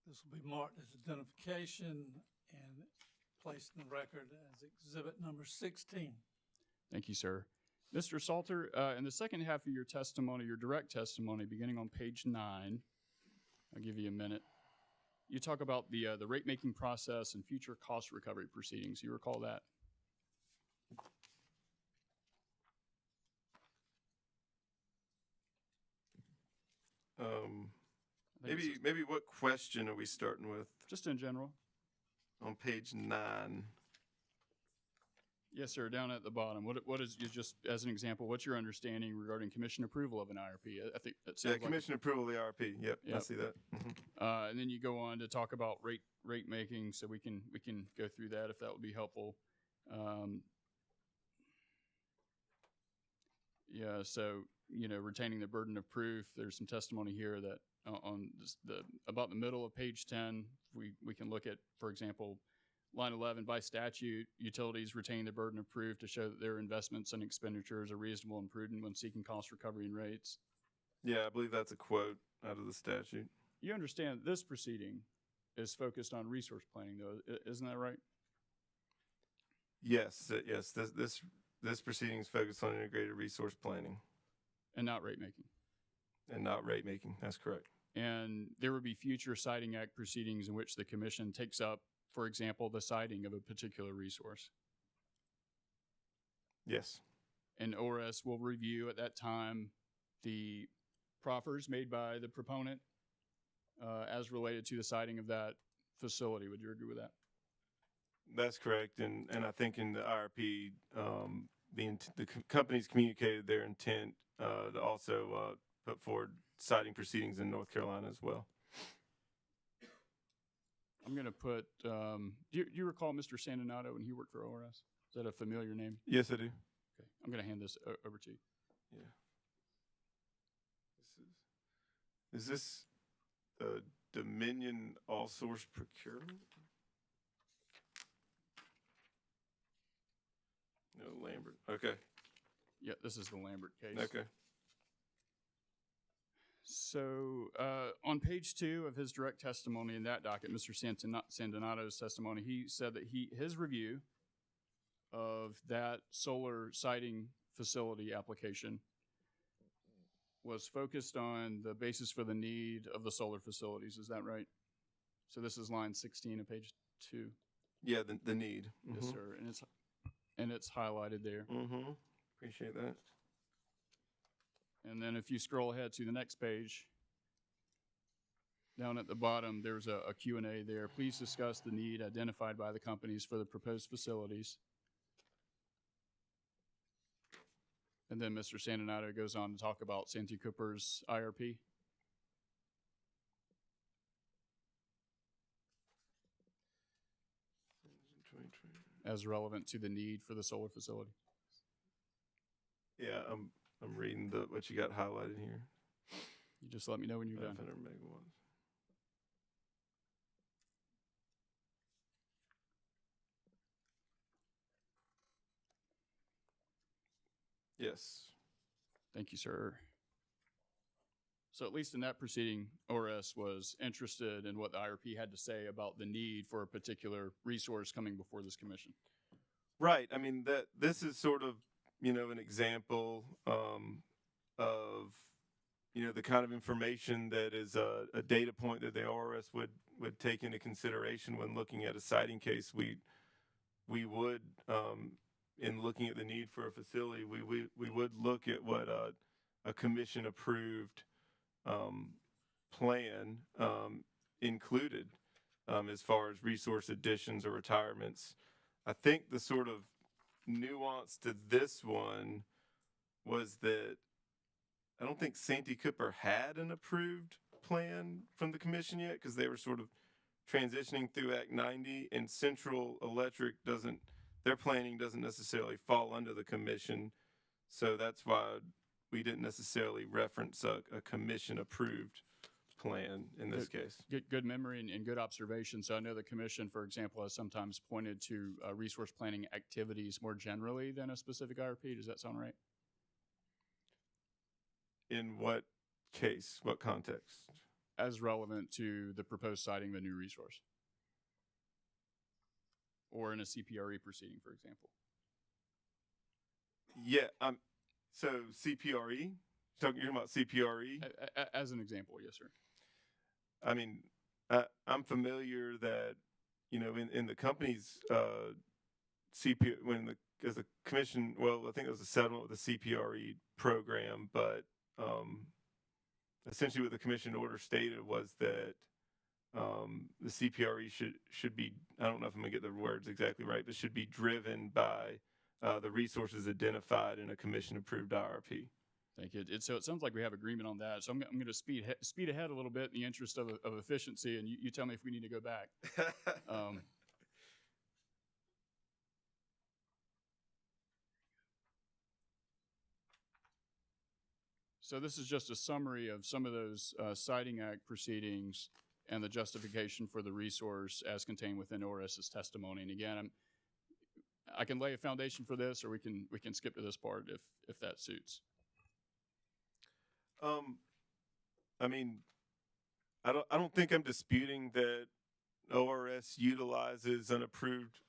This will be marked as identification and placed in the record as exhibit number 16. Thank you, sir. Mr. Salter, in the second half of your testimony, your direct testimony, beginning on page 9, I'll give you a minute. You talk about the rate-making process and future cost recovery proceedings. You recall that? Maybe what question are we starting with? Just in general. On page 9. Yes, sir. Down at the bottom. What is, just as an example, what's your understanding regarding commission approval of an IRP? I think that sounds commission approval of the IRP. Yep, I see that. Mm-hmm. And then you go on to talk about rate making, so we can go through that if that would be helpful. Yeah, so retaining the burden of proof. There's some testimony here that on about the middle of page 10, we can look at, for example, line 11, by statute, utilities retain the burden of proof to show that their investments and expenditures are reasonable and prudent when seeking cost recovery and rates. Yeah, I believe that's a quote out of the statute. You understand this proceeding is focused on resource planning, though, isn't that right? Yes, yes. This proceeding is focused on integrated resource planning. And not rate making. And not rate making, that's correct. And there would be future Siting Act proceedings in which the commission takes up, for example, the siting of a particular resource. Yes. And ORS will review at that time the proffers made by the proponent as related to the siting of that facility. Would you agree with that? That's correct. And I think in the IRP, the companies communicated their intent to also put forward siting proceedings in North Carolina as well. I'm going to put, do you recall Mr. Sandinato when he worked for ORS? Is that a familiar name? Yes, I do. Okay, I'm going to hand this over to you. Yeah. Is this Dominion all source procurement? No, Lambert. Okay. Yeah, this is the Lambert case. Okay. So on page 2 of his direct testimony in that docket, Mr. Sandonato's testimony, he said that his review of that solar siting facility application was focused on the basis for the need of the solar facilities. Is that right? So this is line 16 of page 2. Yeah, the need. Yes, sir. And it's highlighted there. Mm-hmm. Appreciate that. And then if you scroll ahead to the next page, down at the bottom, there's a Q&A there. Please discuss the need identified by the companies for the proposed facilities. And then Mr. Sandonato goes on to talk about Santee Cooper's IRP. As relevant to the need for the solar facility. Yeah, I'm reading what you got highlighted here. You just let me know when you're done. 500 megawatts. Yes. Thank you, sir. So at least in that proceeding, ORS was interested in what the IRP had to say about the need for a particular resource coming before this commission. Right. I mean, this is sort of, an example of, the kind of information that is a data point that the ORS would take into consideration when looking at a siting case. We would, in looking at the need for a facility, we would look at what a commission approved plan included as far as resource additions or retirements. I think the sort of nuance to this one was that I don't think Santee Cooper had an approved plan from the commission yet because they were sort of transitioning through Act 90, and Central Electric their planning doesn't necessarily fall under the commission. So that's why we didn't necessarily reference a commission approved plan in this case. Good memory and good observation. So I know the commission, for example, has sometimes pointed to resource planning activities more generally than a specific IRP. Does that sound right? In what case? What context? As relevant to the proposed siting of a new resource. Or in a CPRE proceeding, for example. Yeah. So CPRE? You're talking about CPRE? As an example, yes, sir. I mean, I'm familiar that, in the company's as a commission, well, I think it was a settlement with the CPRE program, but essentially what the commission order stated was that the CPRE should be, I don't know if I'm going to get the words exactly right, but should be driven by the resources identified in a commission-approved IRP. Thank you. So it sounds like we have agreement on that. So I'm going to speed ahead a little bit in the interest of efficiency, and you tell me if we need to go back. So this is just a summary of some of those Siting Act proceedings and the justification for the resource as contained within ORS's testimony. And again, I can lay a foundation for this, or we can skip to this part if that suits. I mean, I don't think I'm disputing that ORS utilizes an approved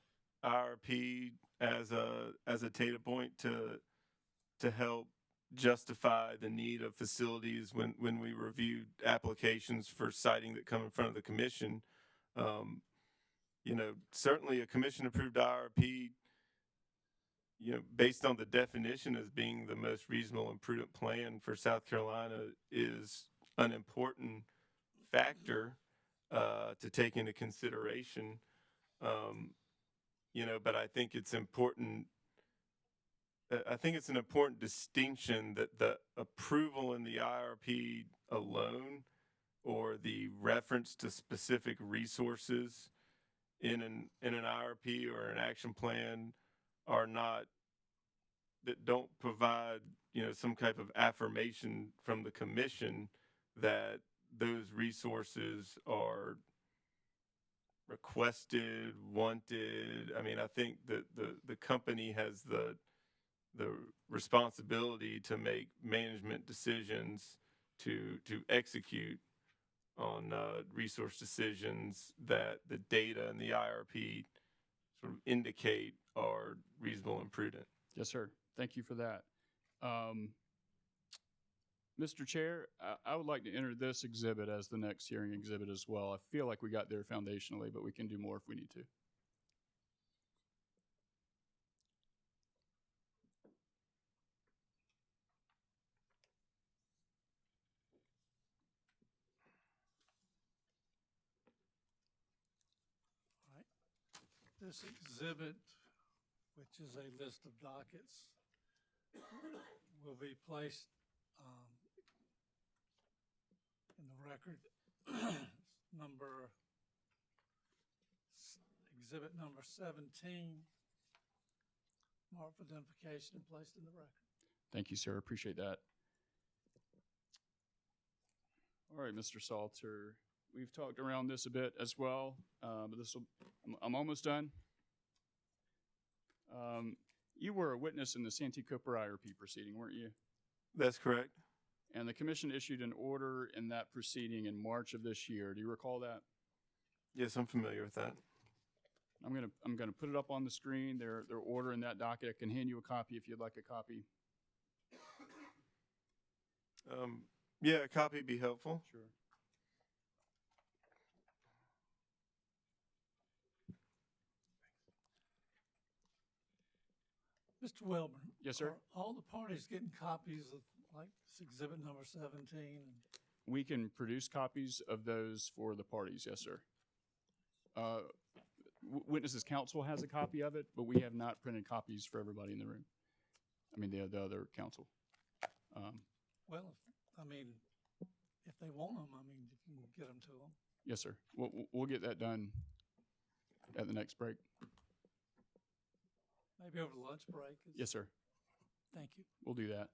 IRP as a data point to help justify the need of facilities when we reviewed applications for siting that come in front of the commission. Certainly a commission approved IRP, based on the definition as being the most reasonable and prudent plan for South Carolina, is an important factor to take into consideration. But I think it's important. I think it's an important distinction that the approval in the IRP alone, or the reference to specific resources in an IRP or an action plan, that don't provide some type of affirmation from the commission that those resources are requested, wanted. I mean, I think that the company has the responsibility to make management decisions to execute on resource decisions that the data and the IRP sort of indicate are reasonable and prudent. Yes, sir. Thank you for that. Mr. Chair, I would like to enter this exhibit as the next hearing exhibit as well. I feel like we got there foundationally, but we can do more if we need to. All right. This exhibit, which is a list of dockets, will be placed in the record exhibit number 17, marked for identification and placed in the record. Thank you, sir. Appreciate that. All right, Mr. Salter, we've talked around this a bit as well, but I'm almost done. You were a witness in the Santee Cooper IRP proceeding, weren't you? That's correct. And the commission issued an order in that proceeding in March of this year. Do you recall that? Yes, I'm familiar with that. I'm gonna put it up on the screen. Their order in that docket. I can hand you a copy if you'd like a copy. Yeah, a copy would be helpful. Sure. Mr. Wilburn. Yes, sir. Are all the parties getting copies of like this exhibit number 17? We can produce copies of those for the parties. Yes, sir. Witnesses Council has a copy of it, but we have not printed copies for everybody in the room. I mean, the other council. Well, if they want them, you can get them to them. Yes, sir. We'll get that done at the next break. Maybe over the lunch break. Yes, sir. Thank you. We'll do that.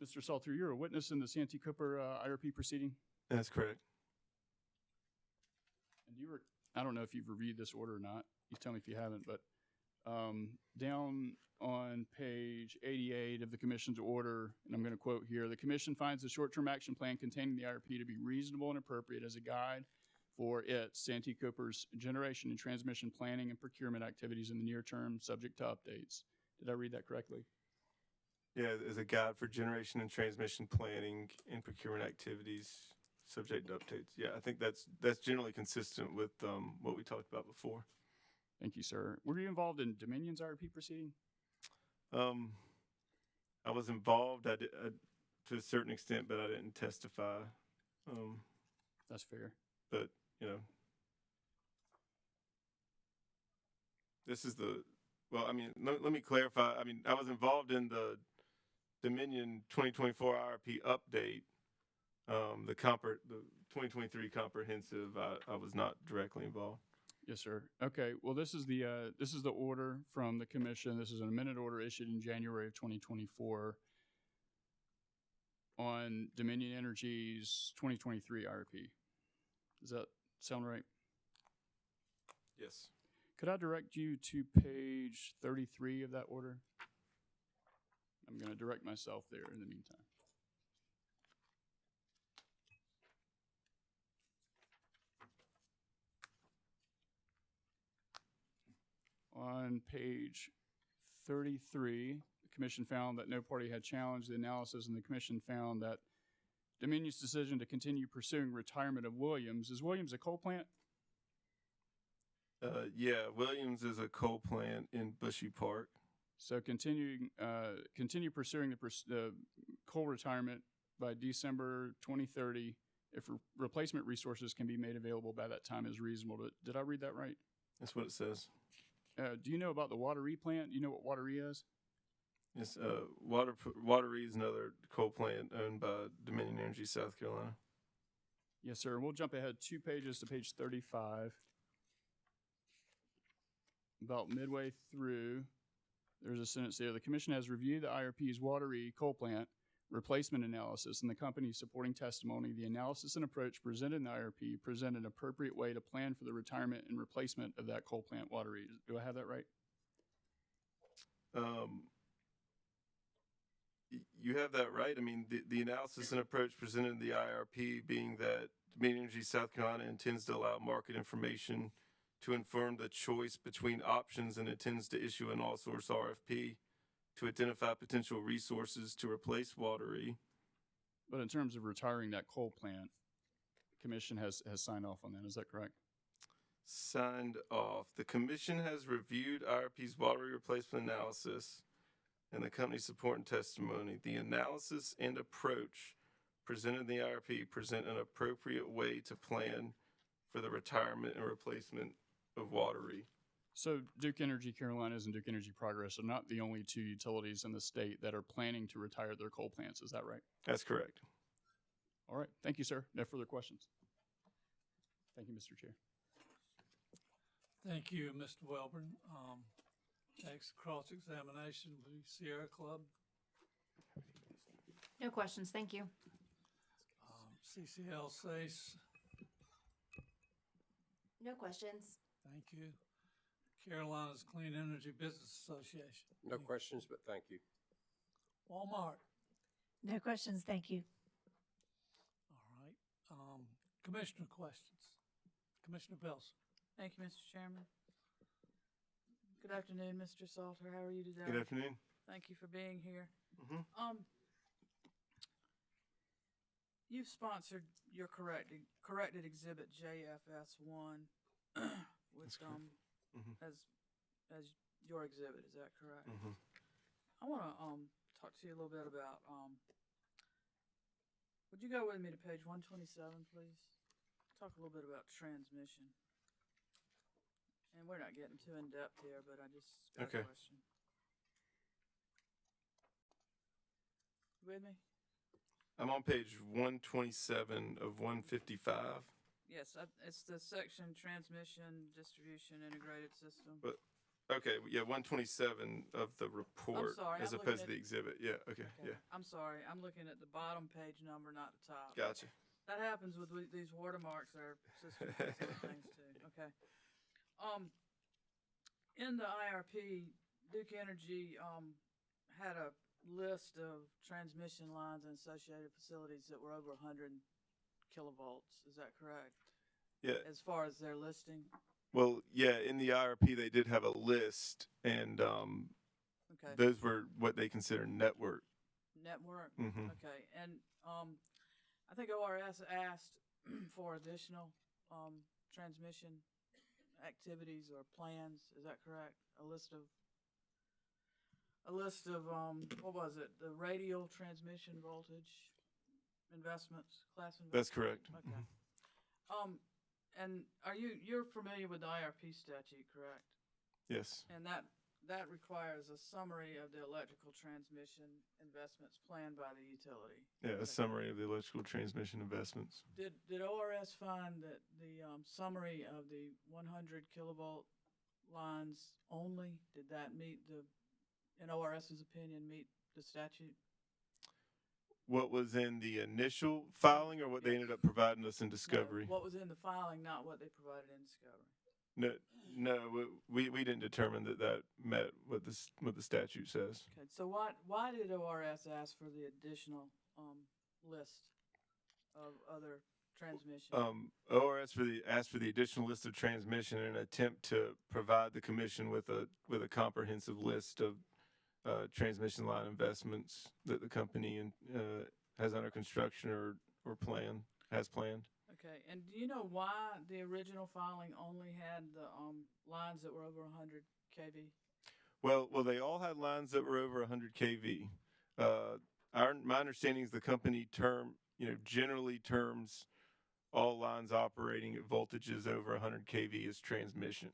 Mr. Salter, you're a witness in the Santee Cooper IRP proceeding? That's correct. And I don't know if you've reviewed this order or not. You tell me if you haven't, but down on page 88 of the commission's order, and I'm going to quote here, the commission finds the short-term action plan containing the IRP to be reasonable and appropriate as a guide for its Santee Cooper's generation and transmission planning and procurement activities in the near term, subject to updates. Did I read that correctly? Yeah, as a guide for generation and transmission planning and procurement activities, subject to updates. Yeah, I think that's generally consistent with what we talked about before. Thank you, sir. Were you involved in Dominion's IRP proceeding? I was involved to a certain extent, but I didn't testify. That's fair. But, this is let me clarify. I was involved in the Dominion 2024 IRP update, the 2023 comprehensive. I was not directly involved. Yes, sir. Okay. Well, this is the order from the commission. This is an amended order issued in January of 2024 on Dominion Energy's 2023 IRP. Does that sound right? Yes. Could I direct you to page 33 of that order? I'm going to direct myself there in the meantime. On page 33, the commission found that no party had challenged the analysis, and the commission found that Dominion's decision to continue pursuing retirement of Williams. Is Williams a coal plant? Yeah, Williams is a coal plant in Bushy Park. So continue pursuing the coal retirement by December 2030 if replacement resources can be made available by that time is reasonable. Did I read that right? That's what it says. Do you know about the Wateree plant? Do you know what Wateree is? Yes, Wateree is another coal plant owned by Dominion Energy, South Carolina. Yes, sir. We'll jump ahead 2 pages to page 35. About midway through, there's a sentence there. The commission has reviewed the IRP's Wateree coal plant replacement analysis, and the company's supporting testimony, the analysis and approach presented in the IRP present an appropriate way to plan for the retirement and replacement of that coal plant water reuse. Do I have that right? You have that right. I mean, the analysis and approach presented in the IRP being that Dominion Energy South Carolina intends to allow market information to inform the choice between options and intends to issue an all-source RFP to identify potential resources to replace Watery. But in terms of retiring that coal plant, the commission has signed off on that. Is that correct? Signed off. The commission has reviewed IRP's Watery replacement analysis and the company's support and testimony. The analysis and approach presented in the IRP present an appropriate way to plan for the retirement and replacement of Watery. So Duke Energy Carolinas and Duke Energy Progress are not the only two utilities in the state that are planning to retire their coal plants. Is that right? That's correct. All right. Thank you, sir. No further questions. Thank you, Mr. Chair. Thank you, Mr. Welborn. Next cross-examination will be Sierra Club. No questions, thank you. CCL SACE. No questions. Thank you. Carolinas Clean Energy Business Association. No questions, but thank you. Walmart. No questions, thank you. All right. Commissioner questions. Commissioner Belson. Thank you, Mr. Chairman. Good afternoon, Mr. Salter. How are you today? Good afternoon. Thank you for being here. Mm-hmm. You've sponsored your corrected exhibit JFS1 with as your exhibit. Is that correct? Mm-hmm. I want to talk to you a little bit about. Would you go with me to page 127, please? Talk a little bit about transmission. And we're not getting too in depth here, but I just got a question. You with me? I'm on page 127 of 155. Yes, it's the section transmission, distribution, integrated system. But okay, yeah, 127 of the report sorry, as I'm opposed to looking the exhibit. Yeah, okay, yeah. I'm sorry, I'm looking at the bottom page number, not the top. Gotcha. That happens with these watermarks. Our system does other things too. Okay. In the IRP, Duke Energy had a list of transmission lines and associated facilities that were over 100 kilovolts. Is that correct? Yeah. As far as their listing? Well, yeah, in the IRP, they did have a list, and okay. those were what they consider network. Network? Mm-hmm. Okay. And I think ORS asked for additional transmission activities or plans. Is that correct? A list of what was it? The radial transmission voltage investments, class investments. That's correct. Okay. Mm-hmm. And you're familiar with the IRP statute, correct? Yes. And that requires a summary of the electrical transmission investments planned by the utility. Yeah, a summary of the electrical transmission investments. Did ORS find that the summary of the 100 kilovolt lines only, did that meet in ORS's opinion, meet the statute? What was in the initial filing, or what they ended up providing us in discovery? No, what was in the filing, not what they provided in discovery. No, we didn't determine that met what the statute says. Okay, so why did ORS ask for the additional list of other transmission? ORS asked for the additional list of transmission in an attempt to provide the commission with a comprehensive list of transmission line investments that the company has under construction or has planned. Okay, and do you know why the original filing only had the lines that were over 100 kV? Well, they all had lines that were over 100 kV. My understanding is the company generally terms all lines operating at voltages over 100 kV as transmission.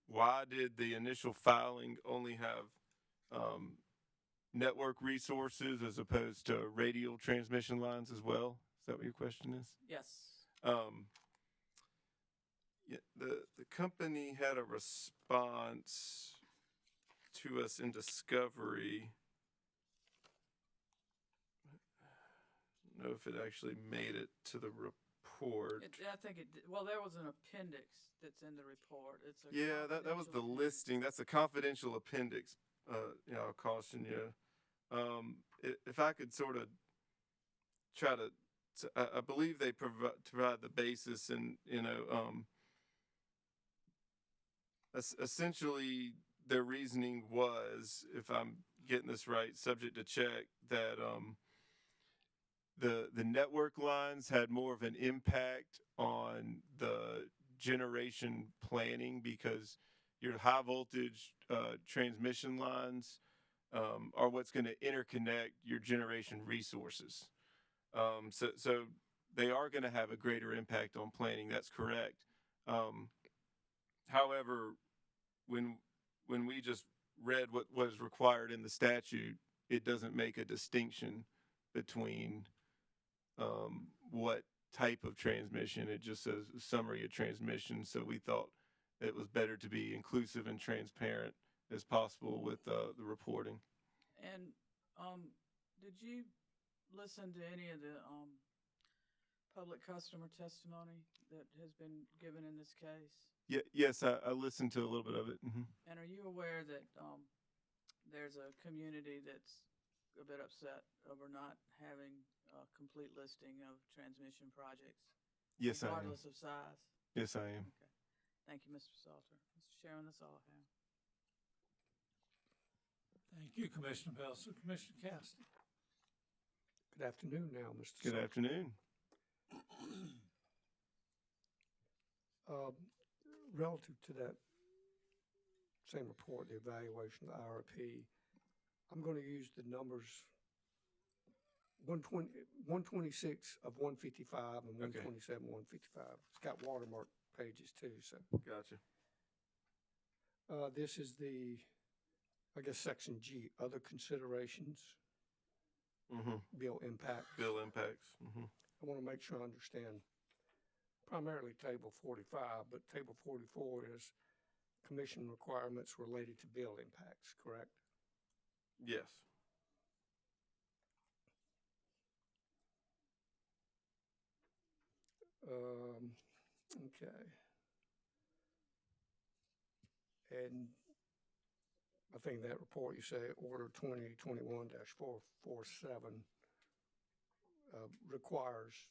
Why did the initial filing only have network resources as opposed to radial transmission lines as well? Is that what your question is? Yes. Yeah, the company had a response to us in discovery. know if it actually made it to the report. I think it, well, there was an appendix that's in the report. It's a Yeah, that was the confidential listing. That's a confidential appendix. I'll caution you. If I could sort of try to, I believe they provide the basis, and essentially their reasoning was, if I'm getting this right, subject to check, that the network lines had more of an impact on the generation planning because your high voltage transmission lines are what's going to interconnect your generation resources. So they are going to have a greater impact on planning. That's correct. However, when we just read what was required in the statute, it doesn't make a distinction between what type of transmission. It just says a summary of transmission. So we thought it was better to be inclusive and transparent as possible with the reporting. And did you listen to any of the public customer testimony that has been given in this case? Yes, I listened to a little bit of it. Mm-hmm. And are you aware that there's a community that's a bit upset over not having a complete listing of transmission projects? Yes, I am. Regardless of size? Yes, I am. Okay. Thank you, Mr. Salter. Mr. Chairman, that's all I have. Thank you, Commissioner Belson. Commissioner Caston. Good afternoon now, Mr. Good Salter. afternoon. Relative to that same report, the evaluation of the IRP, I'm going to use the numbers 126 of 155 and 127 155. It's got watermark pages too, so. Gotcha. This is the, I guess, section G, other considerations. Mm-hmm. Bill impacts. Bill impacts. Mm-hmm. I want to make sure I understand primarily table 45, but table 44 is commission requirements related to bill impacts, correct? Yes. Okay. And I think that report you say order 2021-447 requires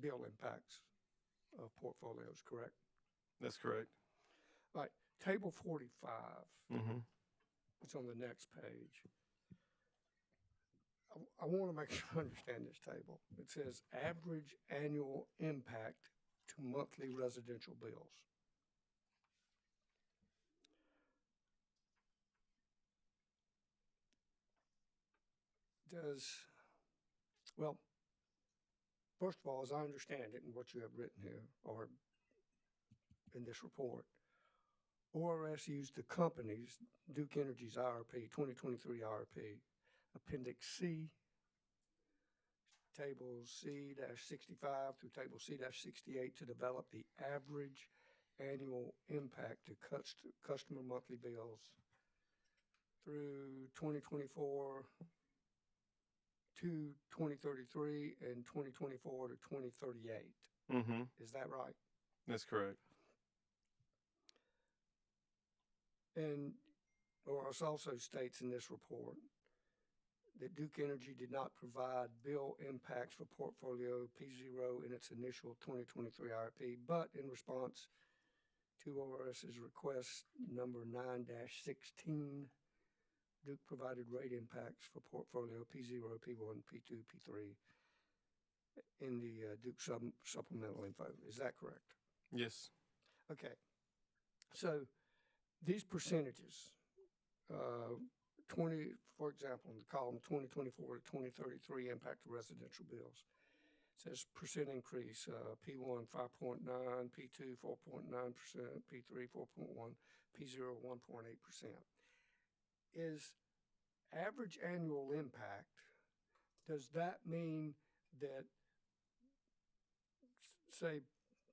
bill impacts of portfolios, correct? That's correct. All right, table 45. Mm-hmm. It's on the next page. I want to make sure I understand this table. It says average annual impact to monthly residential bills. Well, first of all, as I understand it and what you have written here, or in this report, ORS used the company's Duke Energy's IRP, 2023 IRP, Appendix C, Table C-65 through Table C-68 to develop the average annual impact to customer monthly bills through 2024 to 2033 and 2024 to 2038. Mm-hmm. Is that right? That's correct. And ORS also states in this report that Duke Energy did not provide bill impacts for portfolio P0 in its initial 2023 IRP, but in response to ORS's request number 9-16, Duke provided rate impacts for portfolio P0, P1, P2, P3 in the Duke supplemental info. Is that correct? Yes. Okay. So these percentages, 20, for example, in the column 2024 to 2033 impact to residential bills, it says percent increase, P1 5.9, P2 4.9%, P3 4.1, P0 1.8%. Is average annual impact, does that mean that, say,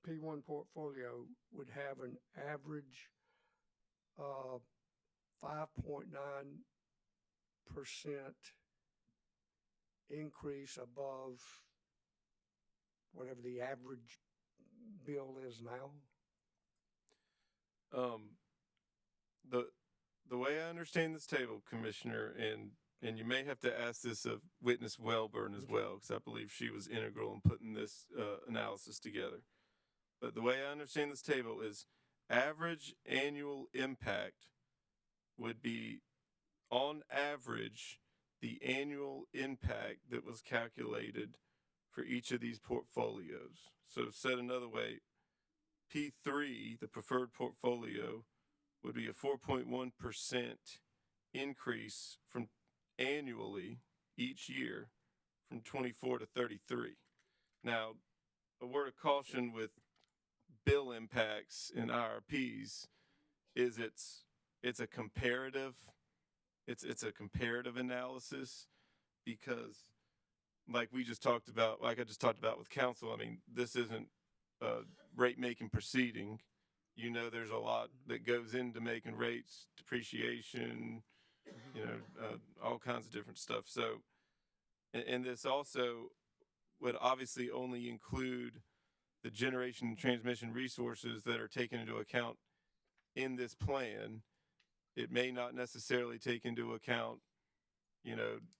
P1 portfolio would have an average 5.9% increase above whatever the average bill is now? The way I understand this table, Commissioner, and you may have to ask this of witness Welburn as well, because I believe she was integral in putting this analysis together. But the way I understand this table is average annual impact would be, on average, the annual impact that was calculated for each of these portfolios. So said another way, P3, the preferred portfolio, would be a 4.1% increase from annually each year from 24 to 33. Now, a word of caution with bill impacts in IRPs is it's a comparative analysis, because like I just talked about with council, I mean, this isn't a rate making proceeding. You know, there's a lot that goes into making rates, depreciation, all kinds of different stuff. So, and this also would obviously only include the generation and transmission resources that are taken into account in this plan. It may not necessarily take into account,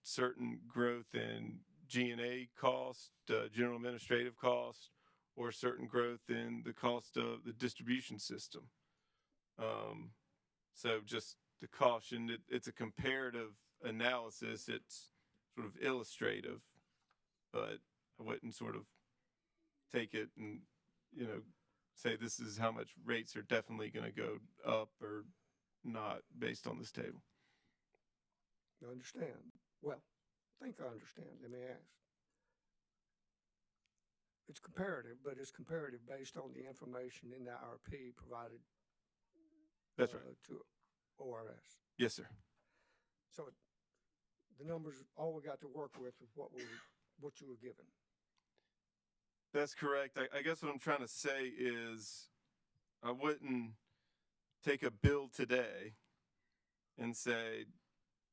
certain growth in G&A cost, general administrative cost, or certain growth in the cost of the distribution system. So just to caution, it's a comparative analysis. It's sort of illustrative, but I wouldn't sort of take it and, say this is how much rates are definitely going to go up or not based on this table. I understand. Well, I think I understand. Let me ask. It's comparative, but it's comparative based on the information in the IRP provided. That's right. To ORS. Yes, sir. So the numbers, all we got to work with is what you were given. That's correct. I guess what I'm trying to say is I wouldn't take a bill today and say,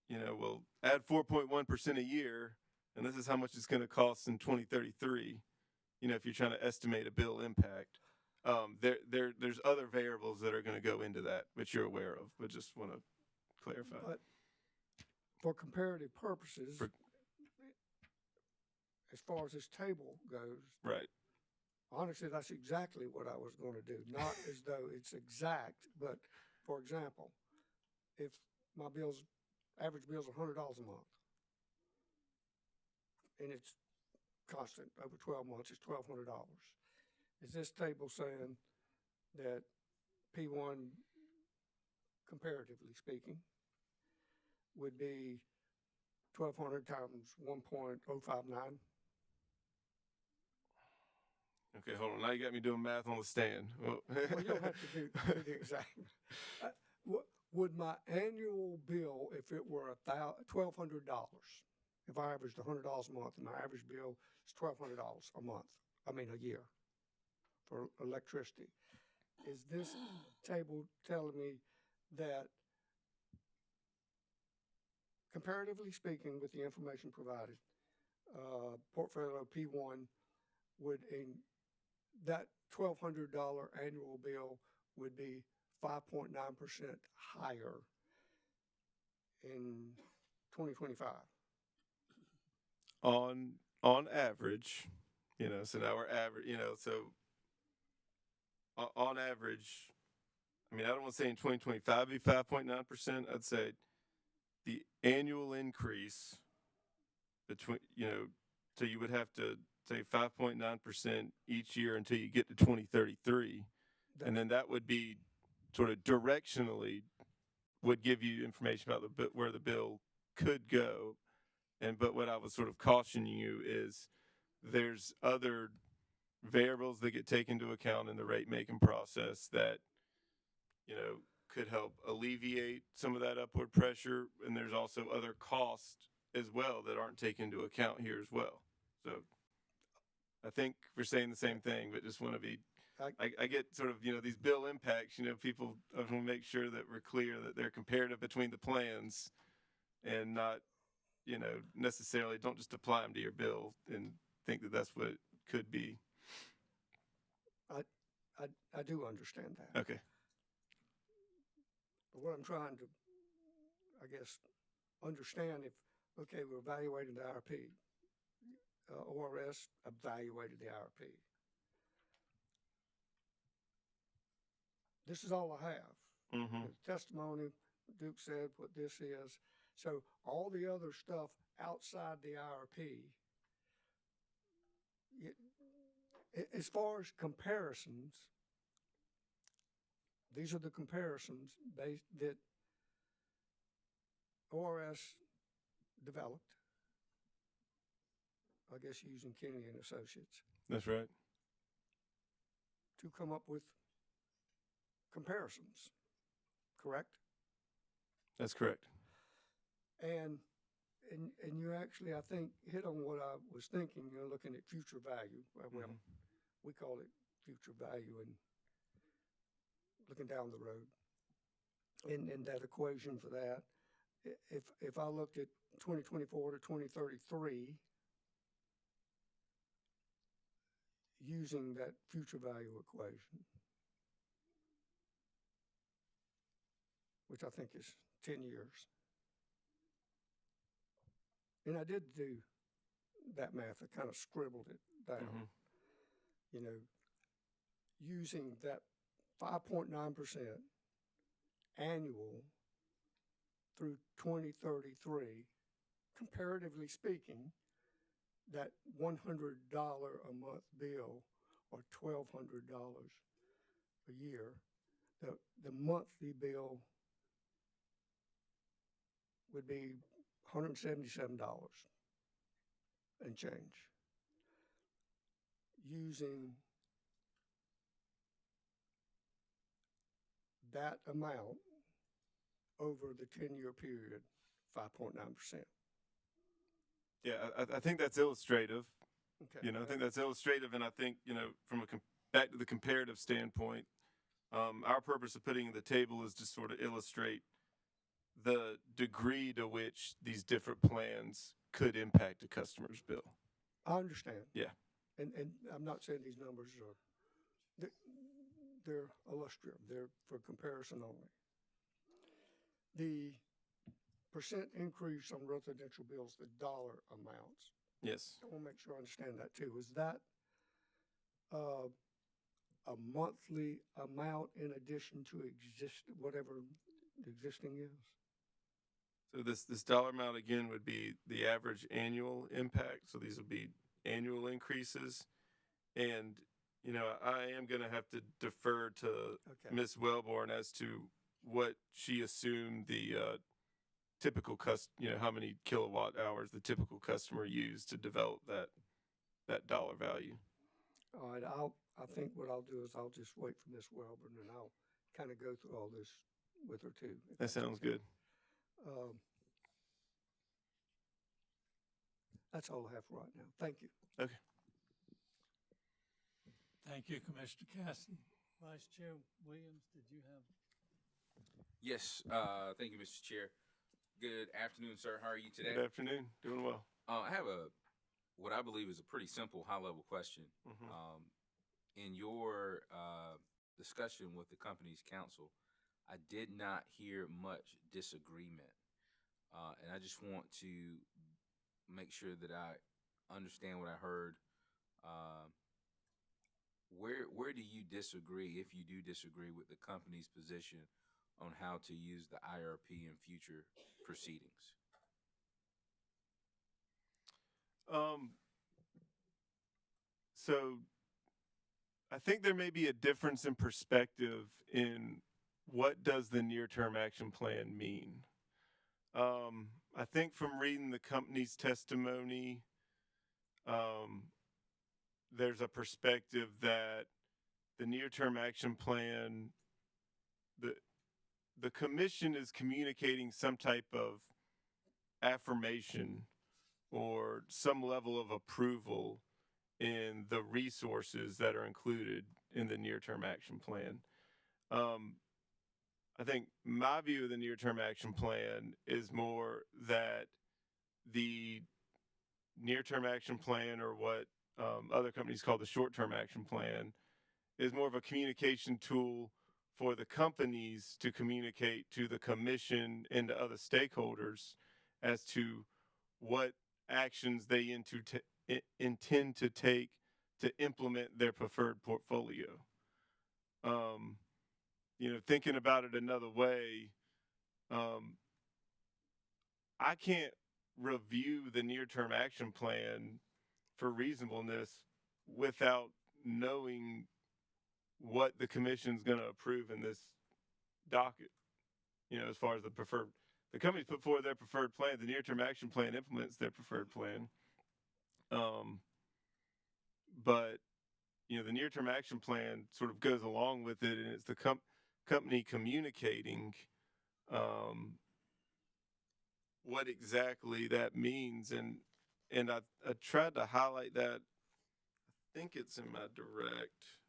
we'll add 4.1% a year, and this is how much it's going to cost in 2033. If you're trying to estimate a bill impact, there's other variables that are going to go into that, which you're aware of, but just want to clarify. But for comparative purposes, as far as this table goes, right. Honestly, that's exactly what I was going to do. Not as though it's exact, but for example, if my average bill's $100 a month, and it's constant over 12 months, it's $1,200. Is this table saying that P1, comparatively speaking, would be 1,200 times 1.059? Okay, hold on. Now you got me doing math on the stand. Well, you don't have to do the exact. Would my annual bill, if it were $1,200, if I averaged $100 a month, and my average bill is $1,200 a year for electricity, is this table telling me that, comparatively speaking, with the information provided, portfolio P1 would, that $1,200 annual bill would be 5.9% higher in 2025? On average, so now we're average, so on average, I mean, I don't want to say in 2025 be 5.9%. I'd say the annual increase between, so you would have to say 5.9% each year until you get to 2033. And then that would be sort of directionally would give you information about where the bill could go. But what I was sort of cautioning you is there's other variables that get taken into account in the rate making process that, could help alleviate some of that upward pressure. And there's also other costs as well that aren't taken into account here as well. So I think we're saying the same thing, but just want to be, I get sort of, these bill impacts, people, I want to make sure that we're clear that they're comparative between the plans and not necessarily don't just apply them to your bill and think that that's what it could be. I do understand that. Okay. But what I'm trying to, I guess, understand if, okay, we're evaluating the IRP. ORS evaluated the IRP. This is all I have. Mm-hmm. The testimony, Duke said what this is. So all the other stuff outside the IRP, as far as comparisons, these are the comparisons that ORS developed, I guess using Kennedy and Associates, That's right. to come up with comparisons, correct? That's correct. And you actually, I think, hit on what I was thinking, looking at future value. Well, we call it future value and looking down the road. And that equation for that, if I looked at 2024 to 2033, using that future value equation, which I think is 10 years. And I did do that math. I kind of scribbled it down. Using that 5.9% annual through 2033, comparatively speaking, that $100 a month bill or $1,200 a year, the monthly bill would be $177 and change. Using that amount over the 10-year period, 5.9%. Yeah, I think that's illustrative. Okay. I think that's illustrative, and I think, from back to the comparative standpoint, our purpose of putting the table is to sort of illustrate the degree to which these different plans could impact a customer's bill. I understand. Yeah. And I'm not saying these numbers are, they're illustrative. They're for comparison only. The percent increase on residential bills, the dollar amounts. Yes. I want to make sure I understand that too. Is that a monthly amount in addition to whatever the existing is? So this dollar amount again would be the average annual impact. So these would be annual increases, and I am going to have to defer to Ms. Wellborn as to what she assumed the typical how many kilowatt hours the typical customer used to develop that dollar value. All right, I think what I'll do is I'll just wait for Ms. Wellborn and I'll kind of go through all this with her too. That sounds good. That's all I have for right now. Thank you. Okay. Thank you, Commissioner Caston. Vice Chair Williams, did you have? Yes, thank you, Mr. Chair. Good afternoon, sir. How are you today? Good afternoon. Doing well. I have what I believe is a pretty simple high-level question. In your discussion with the company's counsel, I did not hear much disagreement, and I just want to make sure that I understand what I heard. Where do you disagree, if you do disagree, with the company's position on how to use the IRP in future proceedings? So I think there may be a difference in perspective in what does the near-term action plan mean. I think from reading the company's testimony, there's a perspective that the near-term action plan, the commission is communicating some type of affirmation or some level of approval in the resources that are included in the near-term action plan. I think my view of the near-term action plan is more that the near-term action plan, or what other companies call the short-term action plan, is more of a communication tool for the companies to communicate to the commission and to other stakeholders as to what actions they intend to take to implement their preferred portfolio. Thinking about it another way, I can't review the near-term action plan for reasonableness without knowing what the commission's going to approve in this docket. As far as the companies put forward their preferred plan, the near-term action plan implements their preferred plan. But the near-term action plan sort of goes along with it, and it's the company communicating what exactly that means. And I tried to highlight that. I think it's in my direct.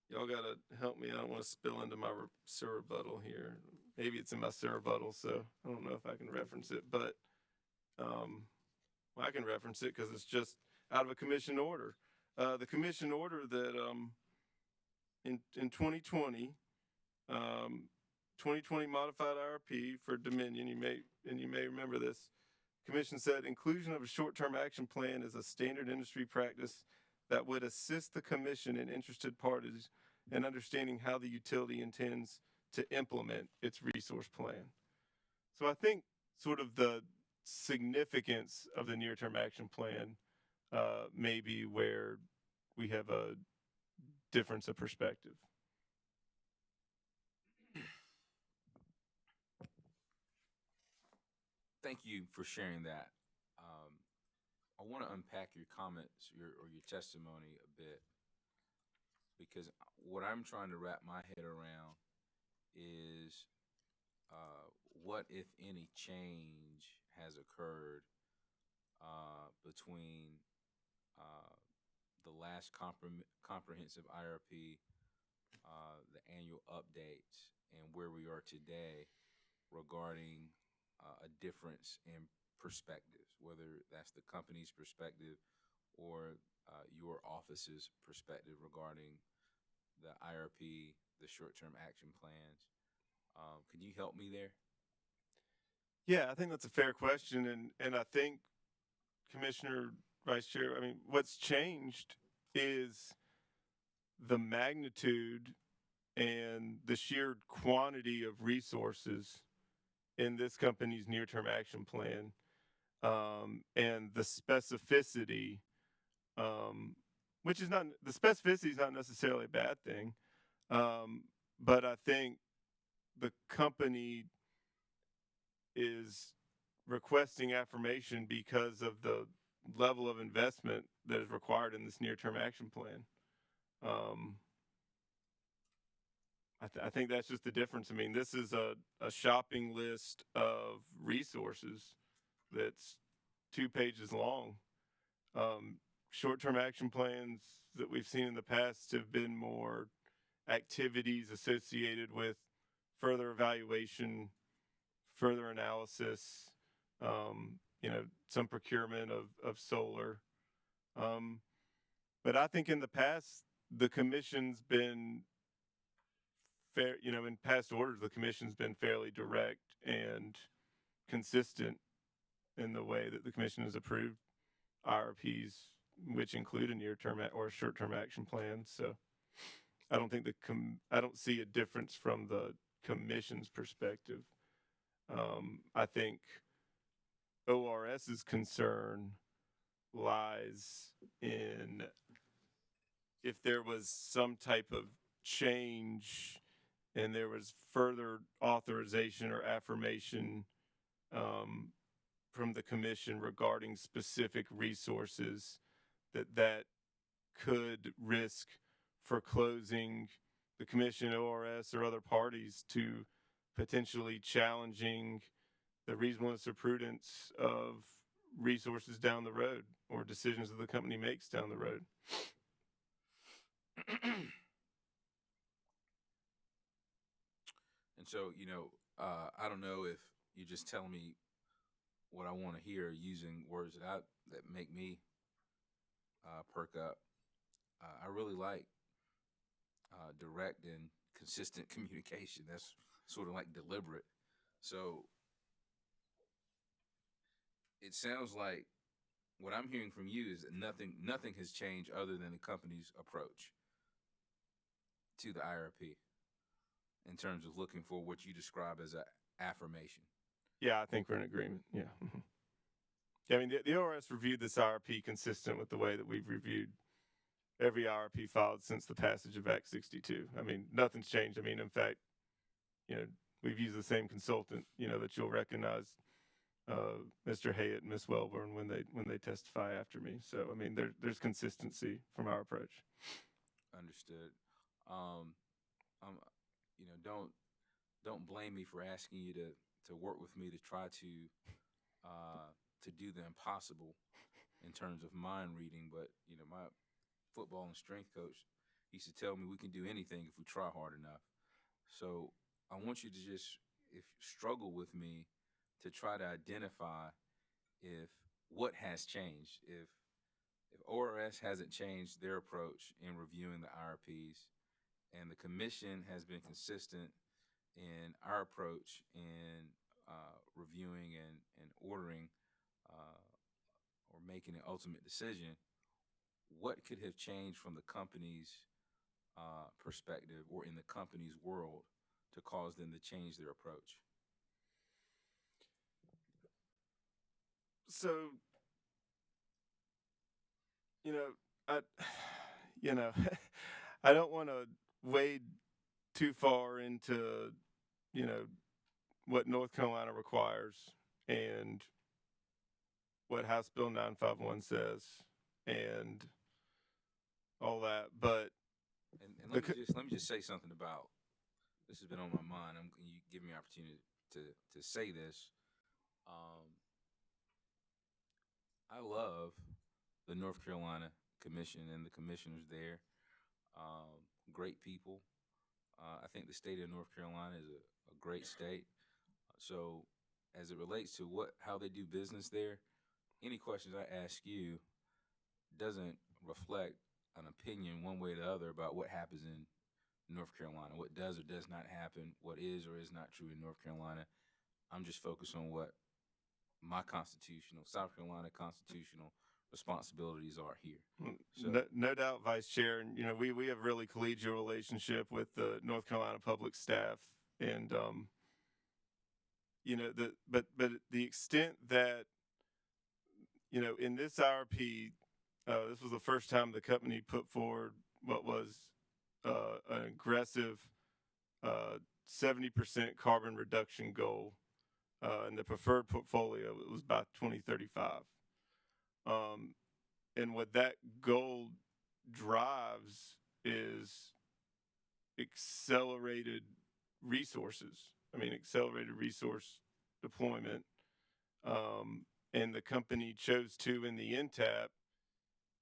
Y'all got to help me. I don't want to spill into my rebuttal here. Maybe it's in my rebuttal, so I don't know if I can reference it. But I can reference it because it's just out of a commission order. The commission order that in 2020, 2020 modified IRP for Dominion, you may remember this. Commission said inclusion of a short-term action plan is a standard industry practice that would assist the commission and interested parties in understanding how the utility intends to implement its resource plan. So I think sort of the significance of the near-term action plan may be where we have a difference of perspective. Thank you for sharing that. I want to unpack your comments or your testimony a bit, because what I'm trying to wrap my head around is what, if any, change has occurred between the last comprehensive IRP, the annual updates, and where we are today regarding a difference in perspectives, whether that's the company's perspective or your office's perspective regarding the IRP, the short-term action plans. Can you help me there? Yeah, I think that's a fair question, and I think, Commissioner, Vice Chair, what's changed is the magnitude and the sheer quantity of resources in this company's near-term action plan, and the specificity, which is not, the specificity is not necessarily a bad thing, but I think the company is requesting affirmation because of the level of investment that is required in this near-term action plan. I think that's just the difference. This is a shopping list of resources that's 2 pages long. Short-term action plans that we've seen in the past have been more activities associated with further evaluation, further analysis, some procurement of solar. But I think in the past, the commission's been fair, in past orders, the commission's been fairly direct and consistent in the way that the commission has approved IRPs, which include a near-term or short-term action plan. So I don't think I don't see a difference from the commission's perspective. I think ORS's concern lies in if there was some type of change and there was further authorization or affirmation from the commission regarding specific resources, that could risk foreclosing the commission, ORS, or other parties to potentially challenging the reasonableness or prudence of resources down the road or decisions that the company makes down the road. And so, I don't know if you're just telling me what I want to hear using words that make me perk up. I really like direct and consistent communication. That's sort of like deliberate. So it sounds like what I'm hearing from you is that nothing has changed other than the company's approach to the IRP in terms of looking for what you describe as an affirmation. Yeah, I think we're in agreement. Yeah. Mhm. Yeah, I mean, the ORS reviewed this IRP consistent with the way that we've reviewed every IRP filed since the passage of Act 62. I mean, nothing's changed. I mean, in fact, we've used the same consultant, that you'll recognize, Mr. Hayett and Ms. Welborn when they testify after me. So, I mean, there's consistency from our approach. Understood. Don't blame me for asking you to work with me to try to do the impossible in terms of mind reading. But my football and strength coach used to tell me we can do anything if we try hard enough. So I want you to just struggle with me to try to identify if what has changed, if ORS hasn't changed their approach in reviewing the IRPs, and the commission has been consistent in our approach in reviewing and ordering or making an ultimate decision, what could have changed from the company's perspective or in the company's world to cause them to change their approach? So, I don't want to wade too far into, what North Carolina requires and what House Bill 951 says and all that. But and let me just say something about this. Has been on my mind. You give me an opportunity to say this. I love the North Carolina Commission and the commissioners there. Great people. I think the state of North Carolina is a great state. So as it relates to how they do business there, any questions I ask you doesn't reflect an opinion one way or the other about what happens in North Carolina, what does or does not happen, what is or is not true in North Carolina. I'm just focused on what my South Carolina constitutional responsibilities are here. So, no doubt, Vice Chair, and we have really collegial relationship with the North Carolina public staff, and but the extent that in this IRP, this was the first time the company put forward what was an aggressive 70% carbon reduction goal. In the preferred portfolio, it was by 2035. And what that goal drives is accelerated resources. Accelerated resource deployment. And the company chose to, in the NTAP,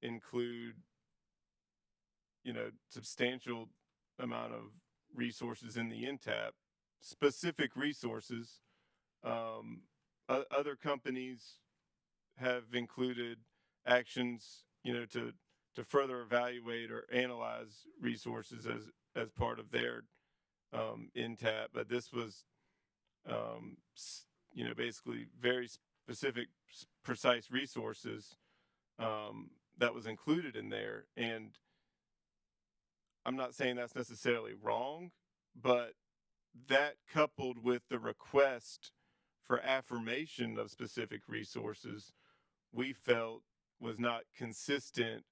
include, substantial amount of resources in the NTAP, specific resources. Other companies have included actions, to further evaluate or analyze resources as part of their NTAP. But this was, basically very specific, precise resources that was included in there. And I'm not saying that's necessarily wrong, but that coupled with the request for affirmation of specific resources, we felt was not consistent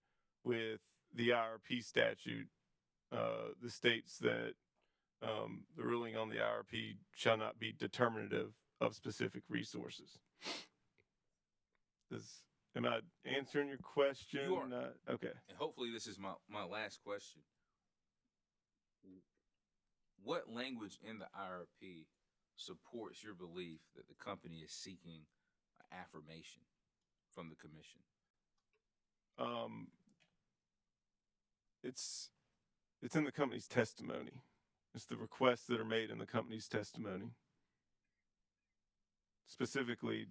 with the IRP statute. The states that the ruling on the IRP shall not be determinative of specific resources. Am I answering your question? You are. Okay. And hopefully this is my last question. What language in the IRP supports your belief that the company is seeking affirmation from the commission? It's in the company's testimony. It's the requests that are made in the company's testimony. specifically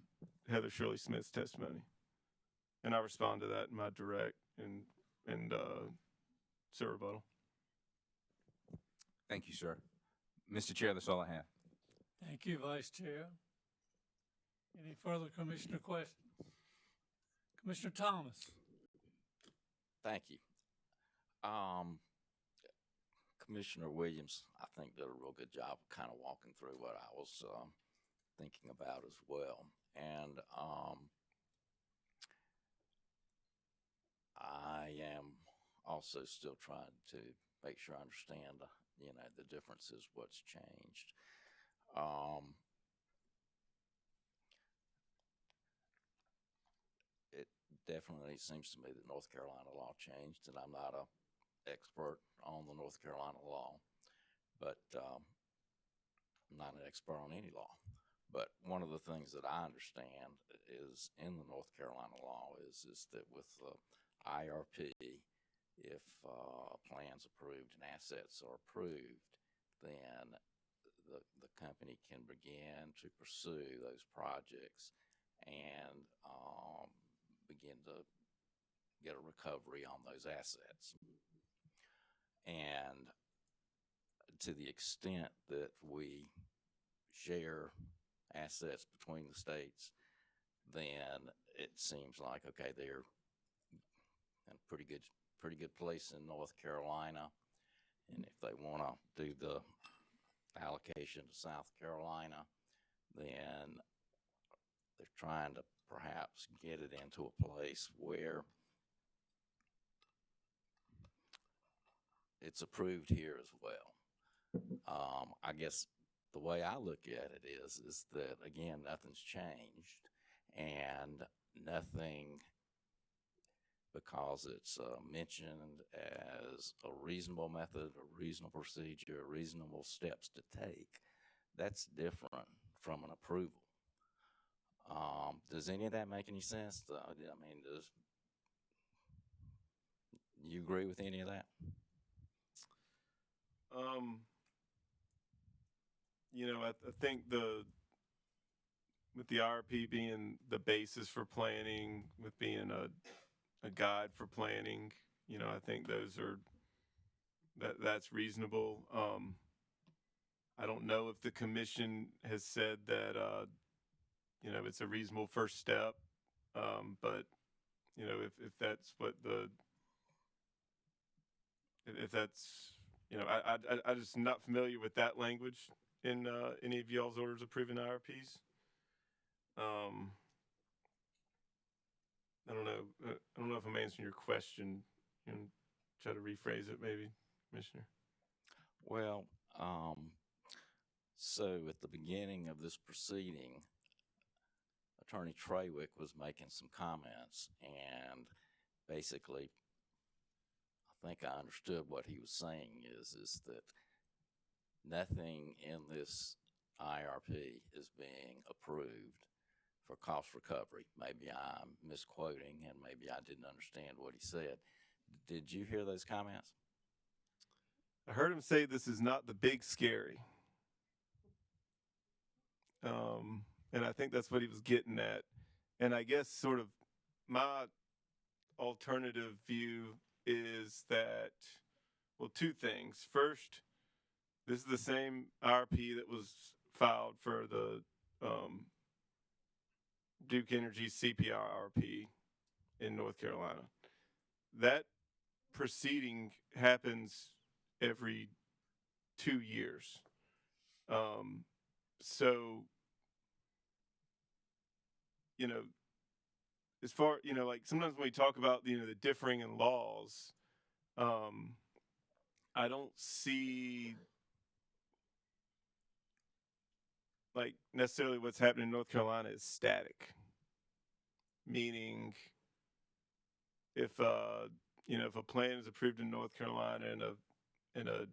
Heather Shirley Smith's testimony. And I respond to that in my direct and sir rebuttal. Thank you, sir. Mr. Chair, that's all I have. Thank you, Vice Chair. Any further Commissioner questions? Commissioner Thomas. Thank you. Commissioner Williams, I think, did a real good job of kind of walking through what I was thinking about as well. And I am also still trying to make sure I understand, the differences, what's changed. It definitely seems to me that North Carolina law changed, and I'm not an expert on the North Carolina law, but I'm not an expert on any law. But one of the things that I understand is in the North Carolina law is that with IRP, if plans approved and assets are approved, then the company can begin to pursue those projects and begin to get a recovery on those assets. And to the extent that we share assets between the states, then it seems like, okay, they're in a pretty good place in North Carolina, and if they want to do the allocation to South Carolina, then they're trying to perhaps get it into a place where it's approved here as well. I guess the way I look at it is that, again, nothing's changed, and nothing, because it's mentioned as a reasonable method, a reasonable procedure, reasonable steps to take, that's different from an approval. Does any of that make any sense? I mean, does you agree with any of that? I think with the IRP being the basis for planning, with being a guide for planning, I think that's reasonable. I don't know if the commission has said that, it's a reasonable first step. But if that's what if that's, I just not familiar with that language in any of y'all's orders approving IRPs. I don't know if I'm answering your question. Try to rephrase it, maybe, Commissioner. Well, so at the beginning of this proceeding, Attorney Trawick was making some comments, and basically, I think I understood what he was saying is that nothing in this IRP is being approved for cost recovery. Maybe I'm misquoting, and maybe I didn't understand what he said. Did you hear those comments? I heard him say this is not the big scary. And I think that's what he was getting at. And I guess sort of my alternative view is that, well, two things. First, this is the same IRP that was filed for the Duke Energy CPR IRP in North Carolina. That proceeding happens every 2 years. So, as far, like sometimes when we talk about, the differing in laws, I don't see like necessarily what's happening in North Carolina is static. Meaning if, if a plan is approved in North Carolina and a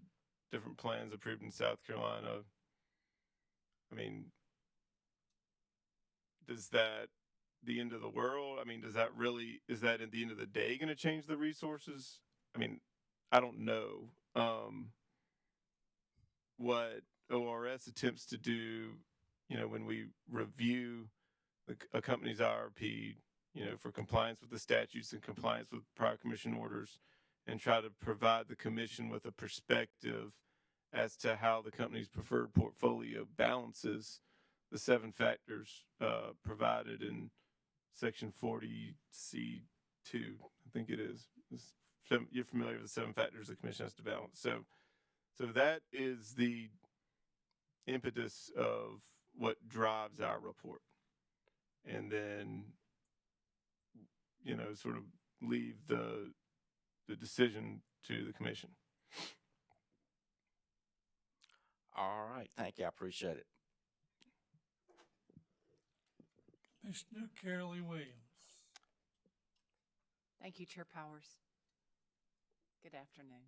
different plan is approved in South Carolina, I mean, is that the end of the world? I mean, is that at the end of the day going to change the resources? I mean, I don't know. What ORS attempts to do, when we review a company's IRP, for compliance with the statutes and compliance with prior commission orders, and try to provide the commission with a perspective as to how the company's preferred portfolio balances the 7 factors provided in Section 40C2, I think it is. You're familiar with the 7 factors the commission has to balance. So that is the impetus of what drives our report. And then, sort of leave the decision to the commission. All right, thank you, I appreciate it. Commissioner Carolee Williams. Thank you, Chair Powers. Good afternoon.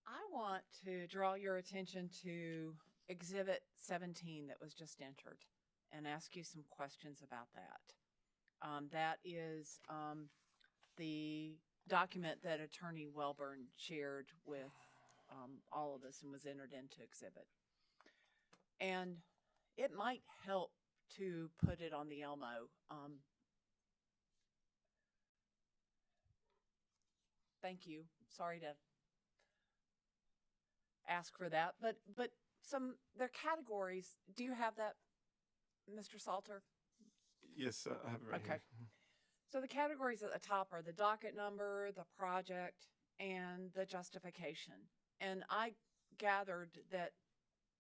I want to draw your attention to Exhibit 17 that was just entered and ask you some questions about that. That is the document that Attorney Welburn shared with all of us and was entered into exhibit. And it might help to put it on the Elmo. Thank you. Sorry to ask for that, but there are categories. Do you have that, Mr. Salter? Yes, I have it right here. So the categories at the top are the docket number, the project, and the justification. And I gathered that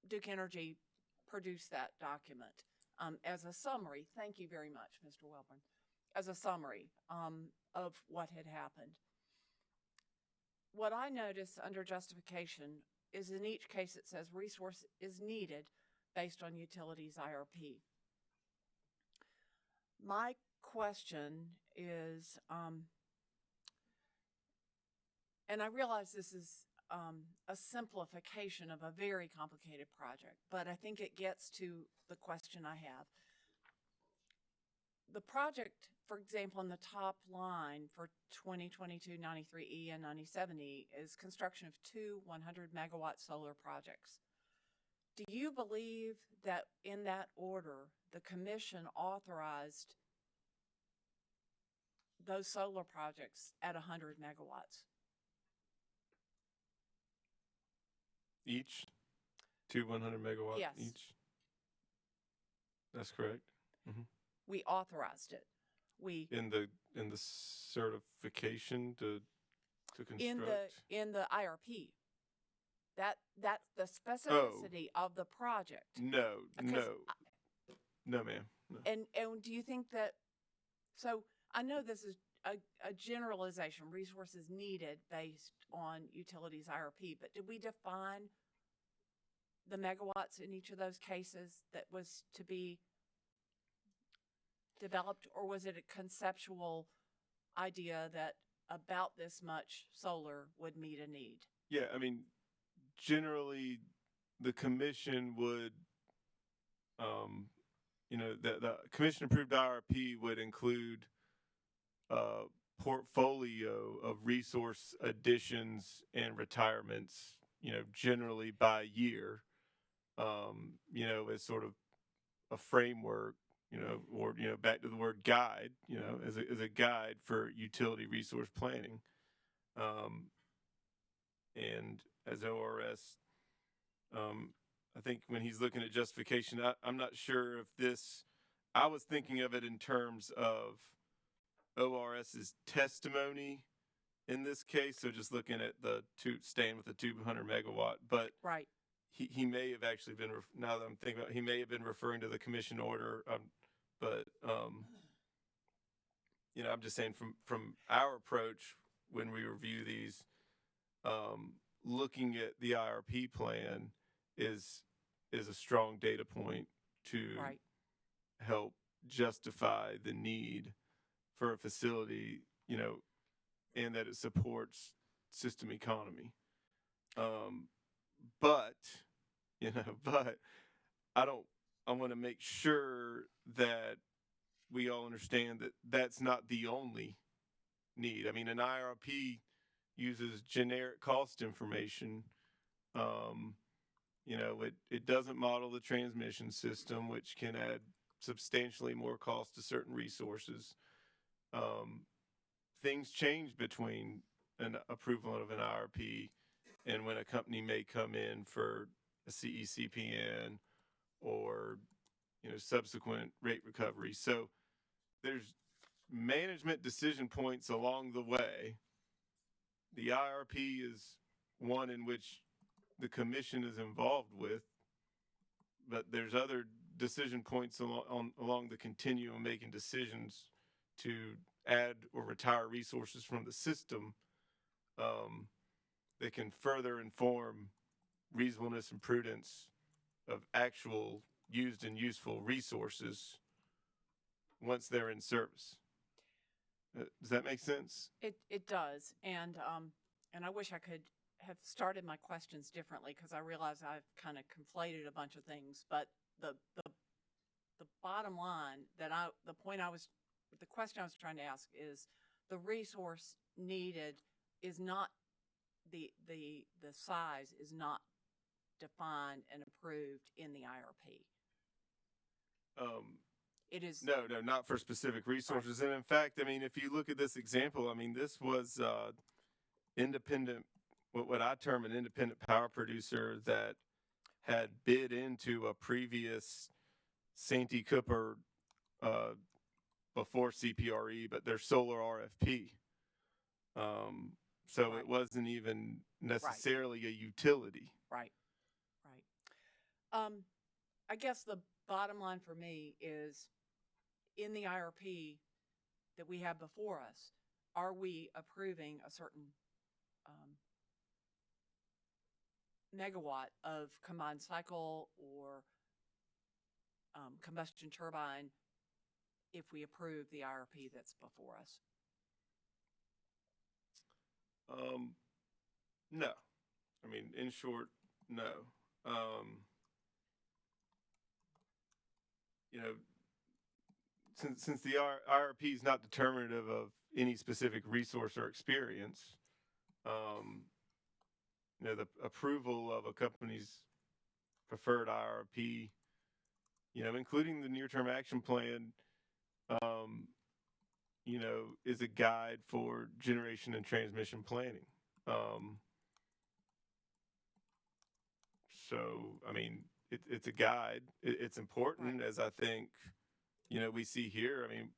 Duke Energy produced that document as a summary. Thank you very much, Mr. Welburn. As a summary of what had happened. What I notice under justification is in each case it says resource is needed based on utilities IRP. My question is, and I realize this is a simplification of a very complicated project, but I think it gets to the question I have. The project, for example, in the top line for 2022-93E and 97E is construction of 2 100-megawatt solar projects. Do you believe that in that order, the commission authorized those solar projects at 100 megawatts? Each? 2 100 megawatt Yes. each? That's correct. Mm-hmm. We authorized it. We in the certification to construct in the IRP. That's the specificity of the project. No, ma'am. No. And do you think that? So I know this is a generalization. Resources needed based on utilities IRP, but did we define the megawatts in each of those cases that was to be developed, or was it a conceptual idea that about this much solar would meet a need? Yeah, I mean, generally, the commission would, the commission-approved IRP would include a portfolio of resource additions and retirements, generally by year, as sort of a framework, or, back to the word guide, as a guide for utility resource planning. And as ORS, I think when he's looking at justification, I'm not sure if I was thinking of it in terms of ORS's testimony in this case. So just looking at staying with the 200 megawatt, but right. He may have actually been, now that I'm thinking about it, he may have been referring to the commission order, but I'm just saying from our approach when we review these, looking at the IRP plan is a strong data point to help justify the need for a facility, and that it supports system economy. But I want to make sure that we all understand that that's not the only need. I mean, an IRP uses generic cost information It doesn't model the transmission system, which can add substantially more cost to certain resources. Things change between an approval of an IRP and when a company may come in for a CECPN or subsequent rate recovery. So there's management decision points along the way. The IRP is one in which the commission is involved with, but there's other decision points along the continuum making decisions to add or retire resources from the system that can further inform reasonableness and prudence of actual used and useful resources once they're in service. Does that make sense? It does, and I wish I could have started my questions differently because I realize I've kind of conflated a bunch of things. But the bottom line the question I was trying to ask is the resource needed is not the size is not defined and approved in the IRP. It is no, not for specific resources. Right. And in fact, I mean, if you look at this example, I mean, this was independent, what I term an independent power producer that had bid into a previous Santee Cooper before CPRE, but their solar RFP. So right. It wasn't even necessarily a utility. Right. I guess the bottom line for me is in the IRP that we have before us, are we approving a certain megawatt of combined cycle or combustion turbine if we approve the IRP that's before us? No. I mean, in short, no. Since the IRP is not determinative of any specific resource or experience, the approval of a company's preferred IRP, including the near-term action plan, is a guide for generation and transmission planning. So, I mean, it's a guide. It's important, as I think, we see here. I mean,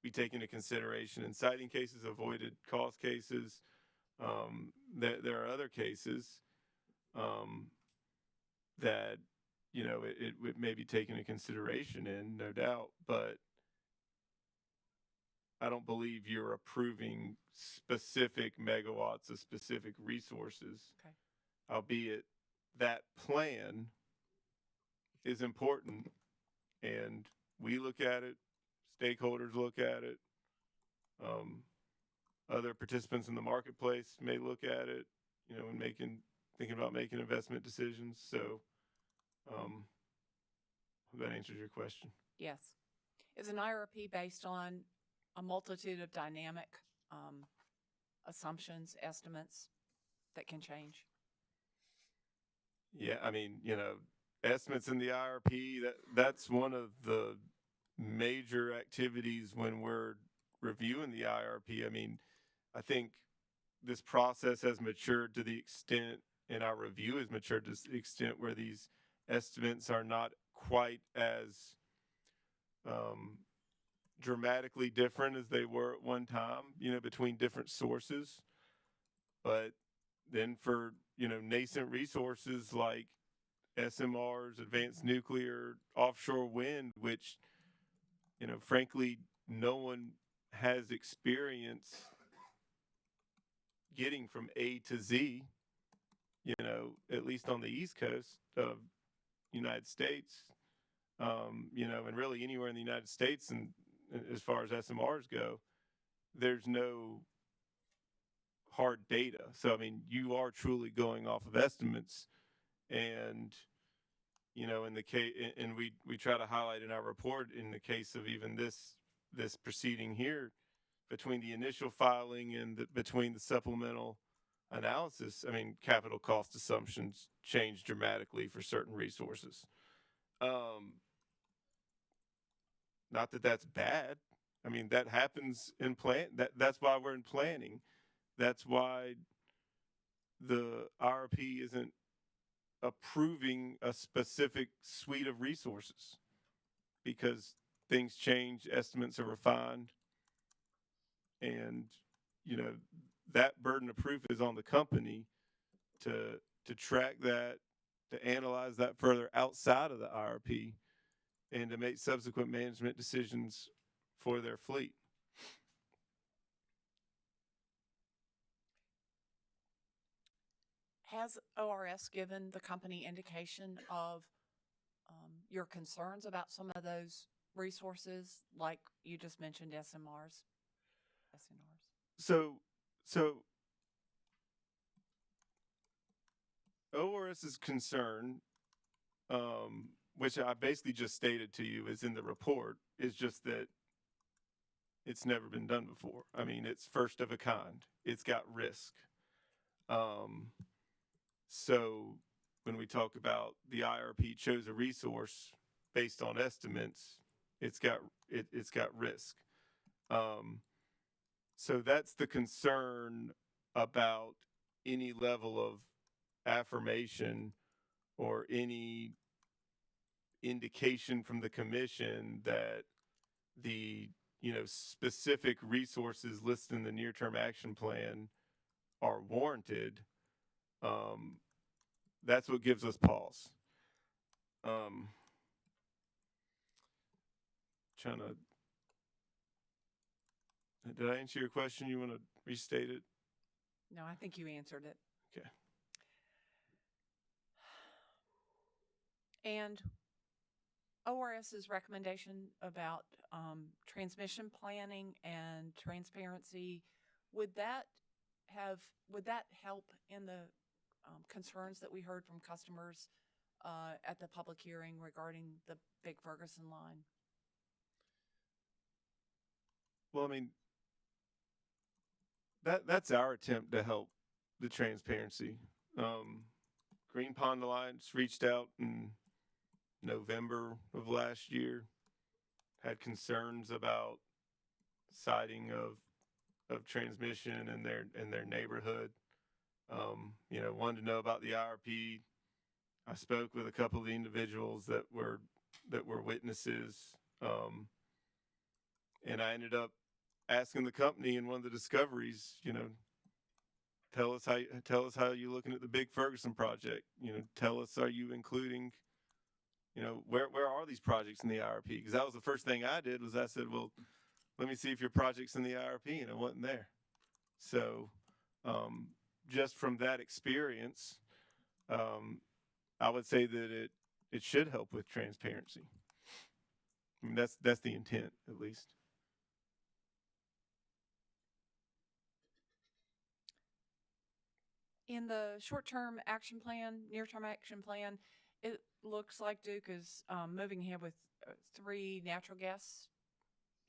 we take into consideration in siting cases, avoided cost cases. There are other cases that, it may be taken into consideration in, no doubt, but I don't believe you're approving specific megawatts of specific resources. Okay. Albeit that plan is important, and we look at it, stakeholders look at it, other participants in the marketplace may look at it, when thinking about making investment decisions. So, that answers your question. Yes. Is an IRP based on a multitude of dynamic assumptions, estimates that can change? Yeah, I mean, estimates in the IRP, that's one of the major activities when we're reviewing the IRP. I mean, I think this process has matured to the extent, and our review has matured to the extent where these estimates are not quite as dramatically different as they were at one time, between different sources. But then for, nascent resources like SMRs, advanced nuclear, offshore wind, which, frankly, no one has experience getting from A to Z, at least on the East Coast of United States, and really anywhere in the United States. And as far as SMRs go, there's no hard data. So, I mean, you are truly going off of estimates. And, in the case, and we try to highlight in our report, in the case of even this proceeding here, between the initial filing and between the supplemental analysis, I mean, capital cost assumptions change dramatically for certain resources. Not that that's bad. I mean, that happens in that's why we're in planning. That's why the IRP isn't approving a specific suite of resources, because things change, estimates are refined, and that burden of proof is on the company to track that, to analyze that further outside of the IRP, and to make subsequent management decisions for their fleet. Has ORS given the company indication of your concerns about some of those resources, like you just mentioned, SNRs? So ORS's concern, which I basically just stated to you is in the report, is just that it's never been done before. I mean, it's first of a kind. It's got risk. So when we talk about the IRP chose a resource based on estimates, it's got risk. So that's the concern about any level of affirmation or any indication from the commission that the specific resources listed in the near-term action plan are warranted. That's what gives us pause. Did I answer your question? You want to restate it? No, I think you answered it. Okay. And ORS's recommendation about transmission planning and transparency, would that help in the concerns that we heard from customers at the public hearing regarding the Big Ferguson line? Well, I mean, that's our attempt to help the transparency. Green Pond Alliance reached out in November of last year, had concerns about siting of transmission in their neighborhood. Wanted to know about the IRP. I spoke with a couple of the individuals that were witnesses, and I ended up asking the company in one of the discoveries, tell us how you're looking at the Big Ferguson project. Tell us, are you including, where are these projects in the IRP? Because that was the first thing I did, was I said, well, let me see if your project's in the IRP, and it wasn't there. So just from that experience, I would say that it should help with transparency. I mean, that's the intent, at least. In the short-term action plan, near-term action plan, it looks like Duke is moving ahead with 3 natural gas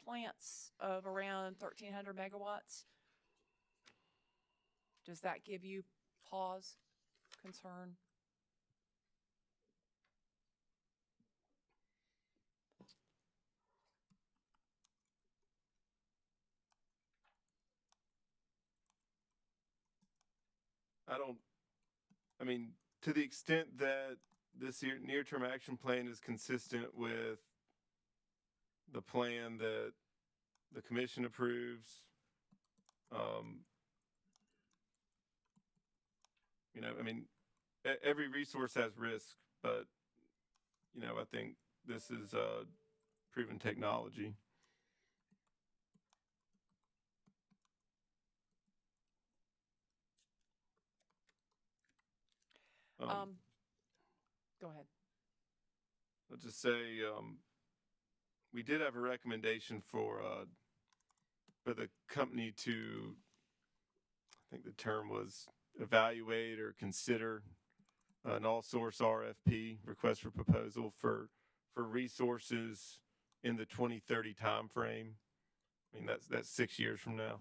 plants of around 1,300 megawatts. Does that give you pause, concern? I mean, to the extent that this near-term action plan is consistent with the plan that the commission approves, I mean, every resource has risk, but, I think this is proven technology. Go ahead. I'll just say we did have a recommendation for the company to, I think the term was evaluate or consider an all-source RFP, request for proposal, for resources in the 2030 timeframe. I mean, that's 6 years from now.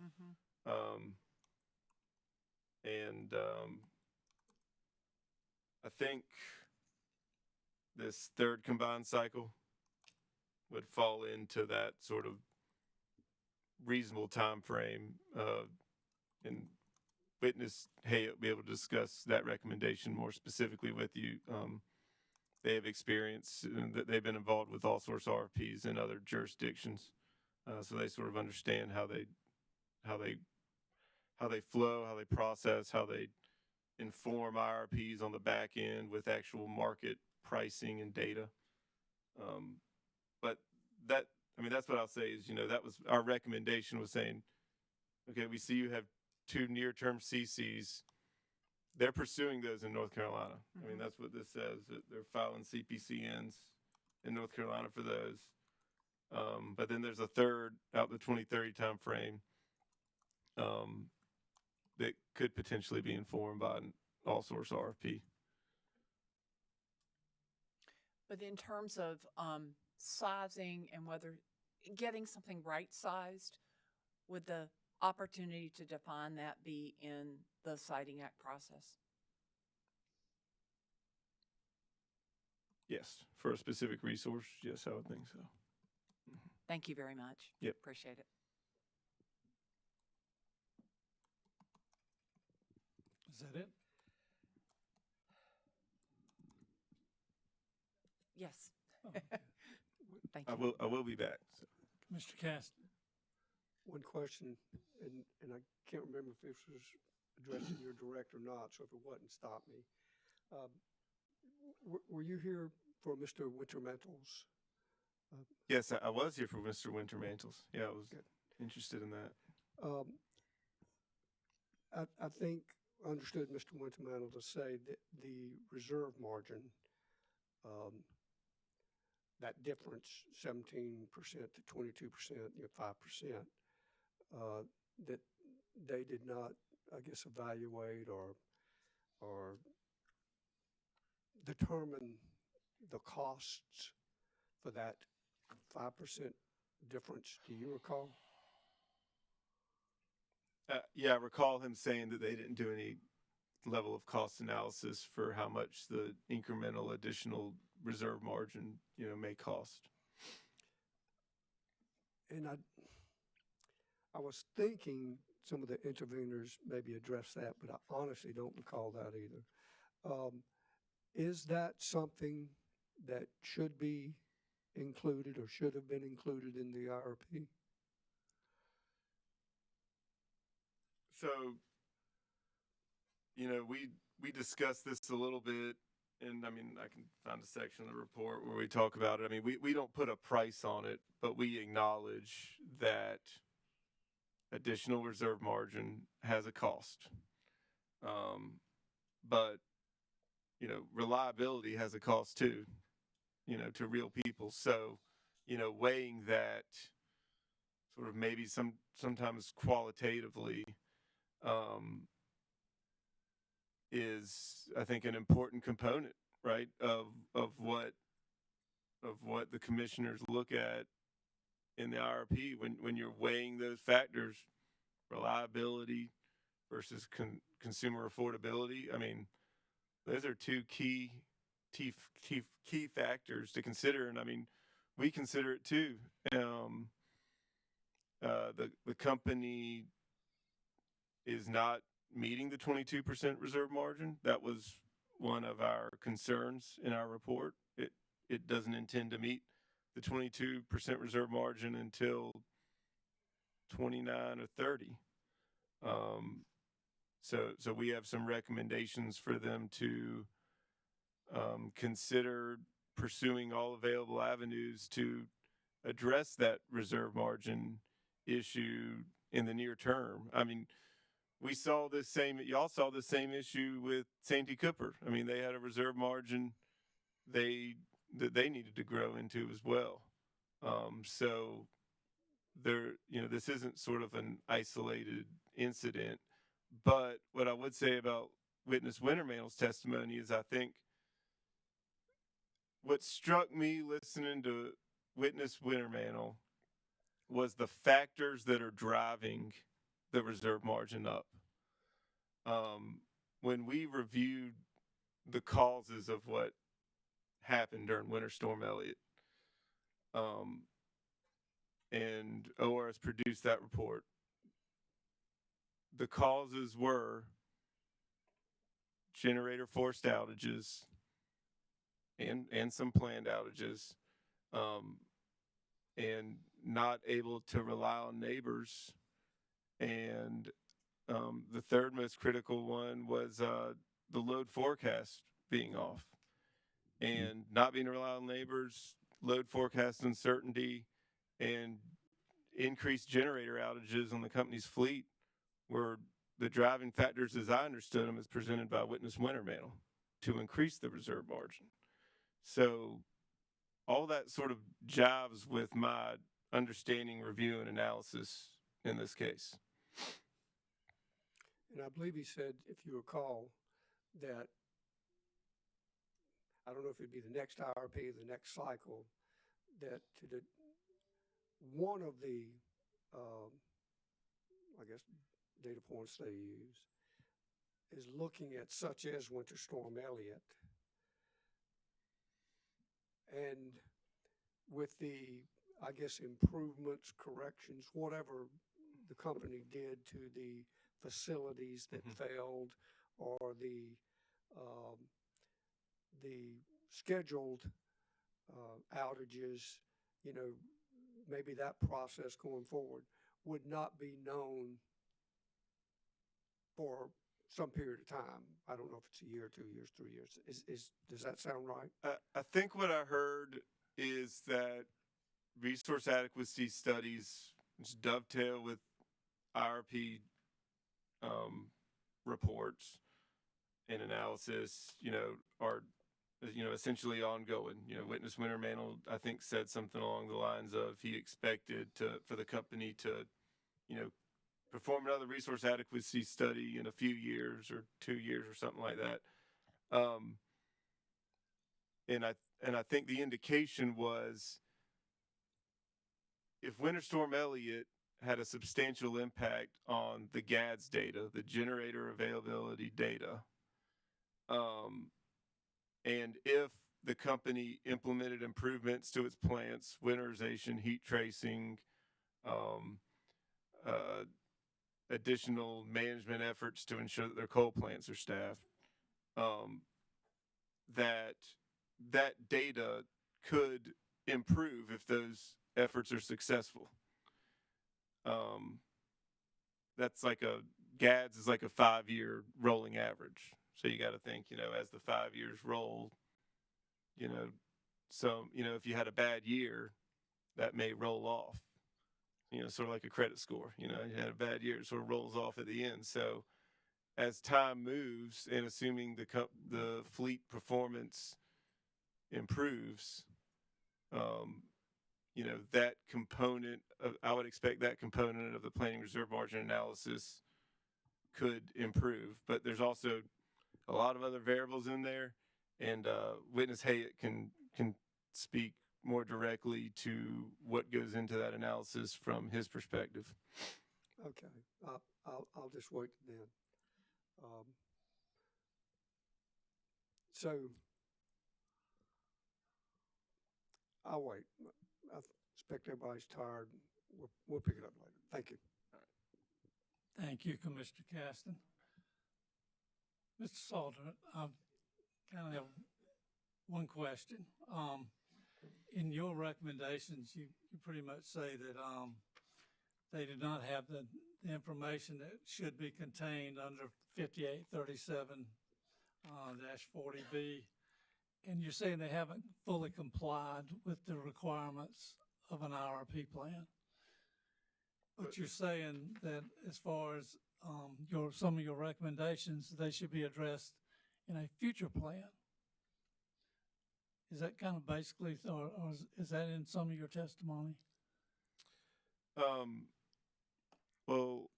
Mm-hmm. And I think this third combined cycle would fall into that sort of reasonable time frame. And witness Hayek be able to discuss that recommendation more specifically with you. They have experience that they've been involved with all sorts of RFPs in other jurisdictions, so they sort of understand how they flow, how they process, how they inform IRPs on the back end with actual market pricing and data. But that, I mean, that's what I'll say is, that was our recommendation, was saying, okay, we see you have 2 near-term CCs. They're pursuing those in North Carolina. I mean, that's what this says, that they're filing CPCNs in North Carolina for those. But then there's a third out the 2030 time frame that could potentially be informed by an all-source RFP. But in terms of sizing and whether getting something right-sized, would the opportunity to define that be in the Siting Act process? Yes, for a specific resource, yes, I would think so. Thank you very much. Yep. Appreciate it. Is that it? Yes. Oh, okay. Thank you. I will be back. So. Mr. Cast. One question, and I can't remember if this was addressed to your direct or not, so if it wasn't, stop me. Were you here for Mr. Wintermantle's? Yes, I was here for Mr. Wintermantle's. Yeah, I was interested in that. I think I understood Mr. Wintermantle to say that the reserve margin, that difference, 17% to 22%, 5%, that they did not, I guess, evaluate or determine the costs for that 5% difference. Do you recall? Yeah, I recall him saying that they didn't do any level of cost analysis for how much the incremental additional reserve margin, may cost. And I was thinking some of the interveners maybe addressed that, but I honestly don't recall that either. Is that something that should be included or should have been included in the IRP? So, we discussed this a little bit, and I mean, I can find a section of the report where we talk about it. I mean, we don't put a price on it, but we acknowledge that additional reserve margin has a cost. But, reliability has a cost too, to real people. So, weighing that sort of maybe sometimes qualitatively, is, I think, an important component, right, of what the commissioners look at in the IRP when you're weighing those factors, reliability versus consumer affordability. I mean, those are 2 key factors to consider, and I mean, we consider it too. The company is not meeting the 22% reserve margin. That was one of our concerns in our report. It doesn't intend to meet the 22% reserve margin until 29 or 30. So we have some recommendations for them to consider pursuing all available avenues to address that reserve margin issue in the near term. I mean, y'all saw the same issue with Santee Cooper. I mean, they had a reserve margin that they needed to grow into as well. So this isn't sort of an isolated incident. But what I would say about Witness Wintermantle's testimony is, I think what struck me listening to Witness Wintermantle was the factors that are driving the reserve margin up. when we reviewed the causes of what happened during Winter Storm Elliott, and ORS produced that report, the causes were generator forced outages and some planned outages, and not able to rely on neighbors. And the third most critical one was the load forecast being off and not being able to rely on neighbors, load forecast uncertainty, and increased generator outages on the company's fleet were the driving factors, as I understood them, as presented by Witness Wintermantle, to increase the reserve margin. So all that sort of jives with my understanding, review, and analysis in this case. And I believe he said, if you recall, that I don't know if it'd be the next IRP, the next cycle, that one of the, I guess, data points they use is looking at such as Winter Storm Elliott. And with the, I guess, improvements, corrections, whatever the company did to the facilities that failed, or the scheduled outages, you know, maybe that process going forward would not be known for some period of time. I don't know if it's a year, 2 years, 3 years. Does that sound right? I think what I heard is that resource adequacy studies, which dovetail with IRP reports and analysis, you know, are, you know, essentially ongoing. You know, Witness Wintermantle, I think, said something along the lines of he expected for the company to, you know, perform another resource adequacy study in a few years or 2 years or something like that. And I think the indication was, if Winter Storm Elliott had a substantial impact on the GADS data, the generator availability data, and if the company implemented improvements to its plants, winterization, heat tracing, additional management efforts to ensure that their coal plants are staffed, that data could improve if those efforts are successful. That's like GADS is like a 5-year rolling average. So you got to think, you know, as the 5 years roll, you know, so, you know, if you had a bad year, that may roll off, you know, sort of like a credit score. You know, you had a bad year, it sort of rolls off at the end. So as time moves, and assuming the fleet performance improves, you know, that component I would expect that component of the planning reserve margin analysis could improve. But there's also a lot of other variables in there, and Witness Hayek can speak more directly to what goes into that analysis from his perspective. Okay, I'll just wait then. So I'll wait. I expect everybody's tired. We'll pick it up later. Thank you. Thank you, Commissioner Caston. Mr. Salter, I kind of have one question. In your recommendations, you pretty much say that they do not have the information that should be contained under 5837-40B, and you're saying they haven't fully complied with the requirements of an IRP plan. But you're saying that as far as some of your recommendations, they should be addressed in a future plan. Is that kind of basically, or is that in some of your testimony? Well,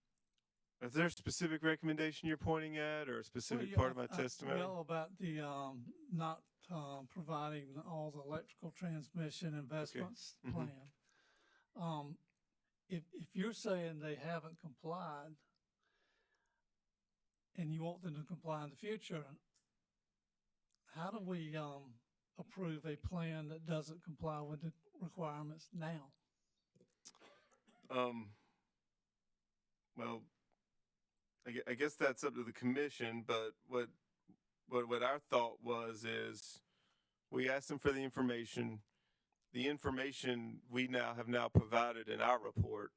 is there a specific recommendation you're pointing at, or a specific part of my testimony? Well, about the not providing all the electrical transmission investments plan. If you're saying they haven't complied, and you want them to comply in the future, how do we approve a plan that doesn't comply with the requirements now? Well, I guess that's up to the commission, but what our thought was is we asked them for the information. The information we have now provided in our report.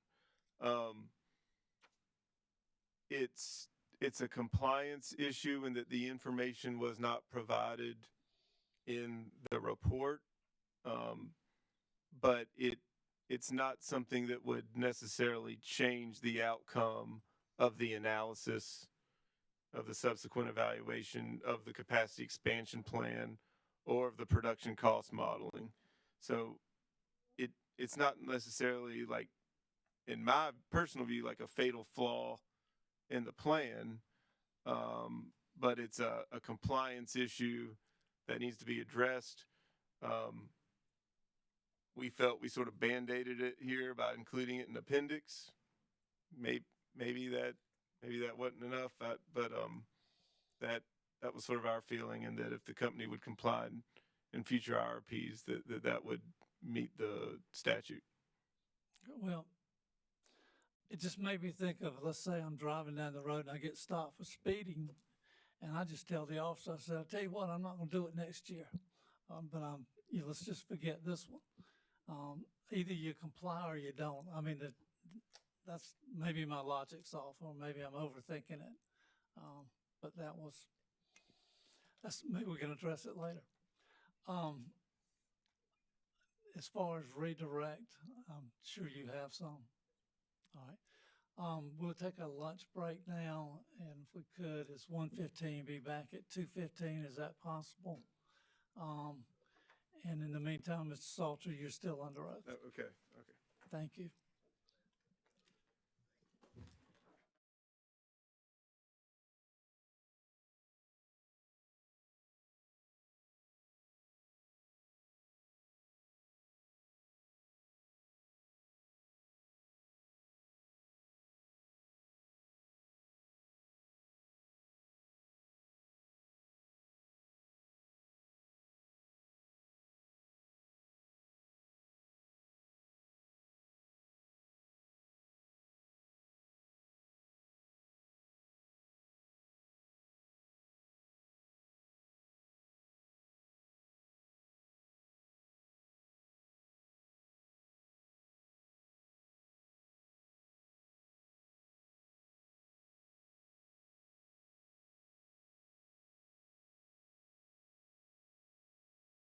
It's a compliance issue in that the information was not provided in the report, but it's not something that would necessarily change the outcome of the analysis of the subsequent evaluation of the capacity expansion plan or of the production cost modeling. So it's not necessarily, like, in my personal view, like a fatal flaw in the plan, but it's a compliance issue that needs to be addressed. We felt we sort of band-aided it here by including it in appendix. Maybe that wasn't enough, but that was sort of our feeling, and that if the company would comply in future IRPs, that would meet the statute. Well, it just made me think of, let's say I'm driving down the road and I get stopped for speeding, and I just tell the officer, I said, I'll tell you what, I'm not going to do it next year, but let's just forget this one. Either you comply or you don't. I mean, that's maybe my logic's off, or maybe I'm overthinking it. But maybe we can address it later. As far as redirect, I'm sure you have some. All right. We'll take a lunch break now, and if we could, it's 1:15, be back at 2:15. Is that possible? And in the meantime, Mr. Salter, you're still under oath. Okay. Thank you.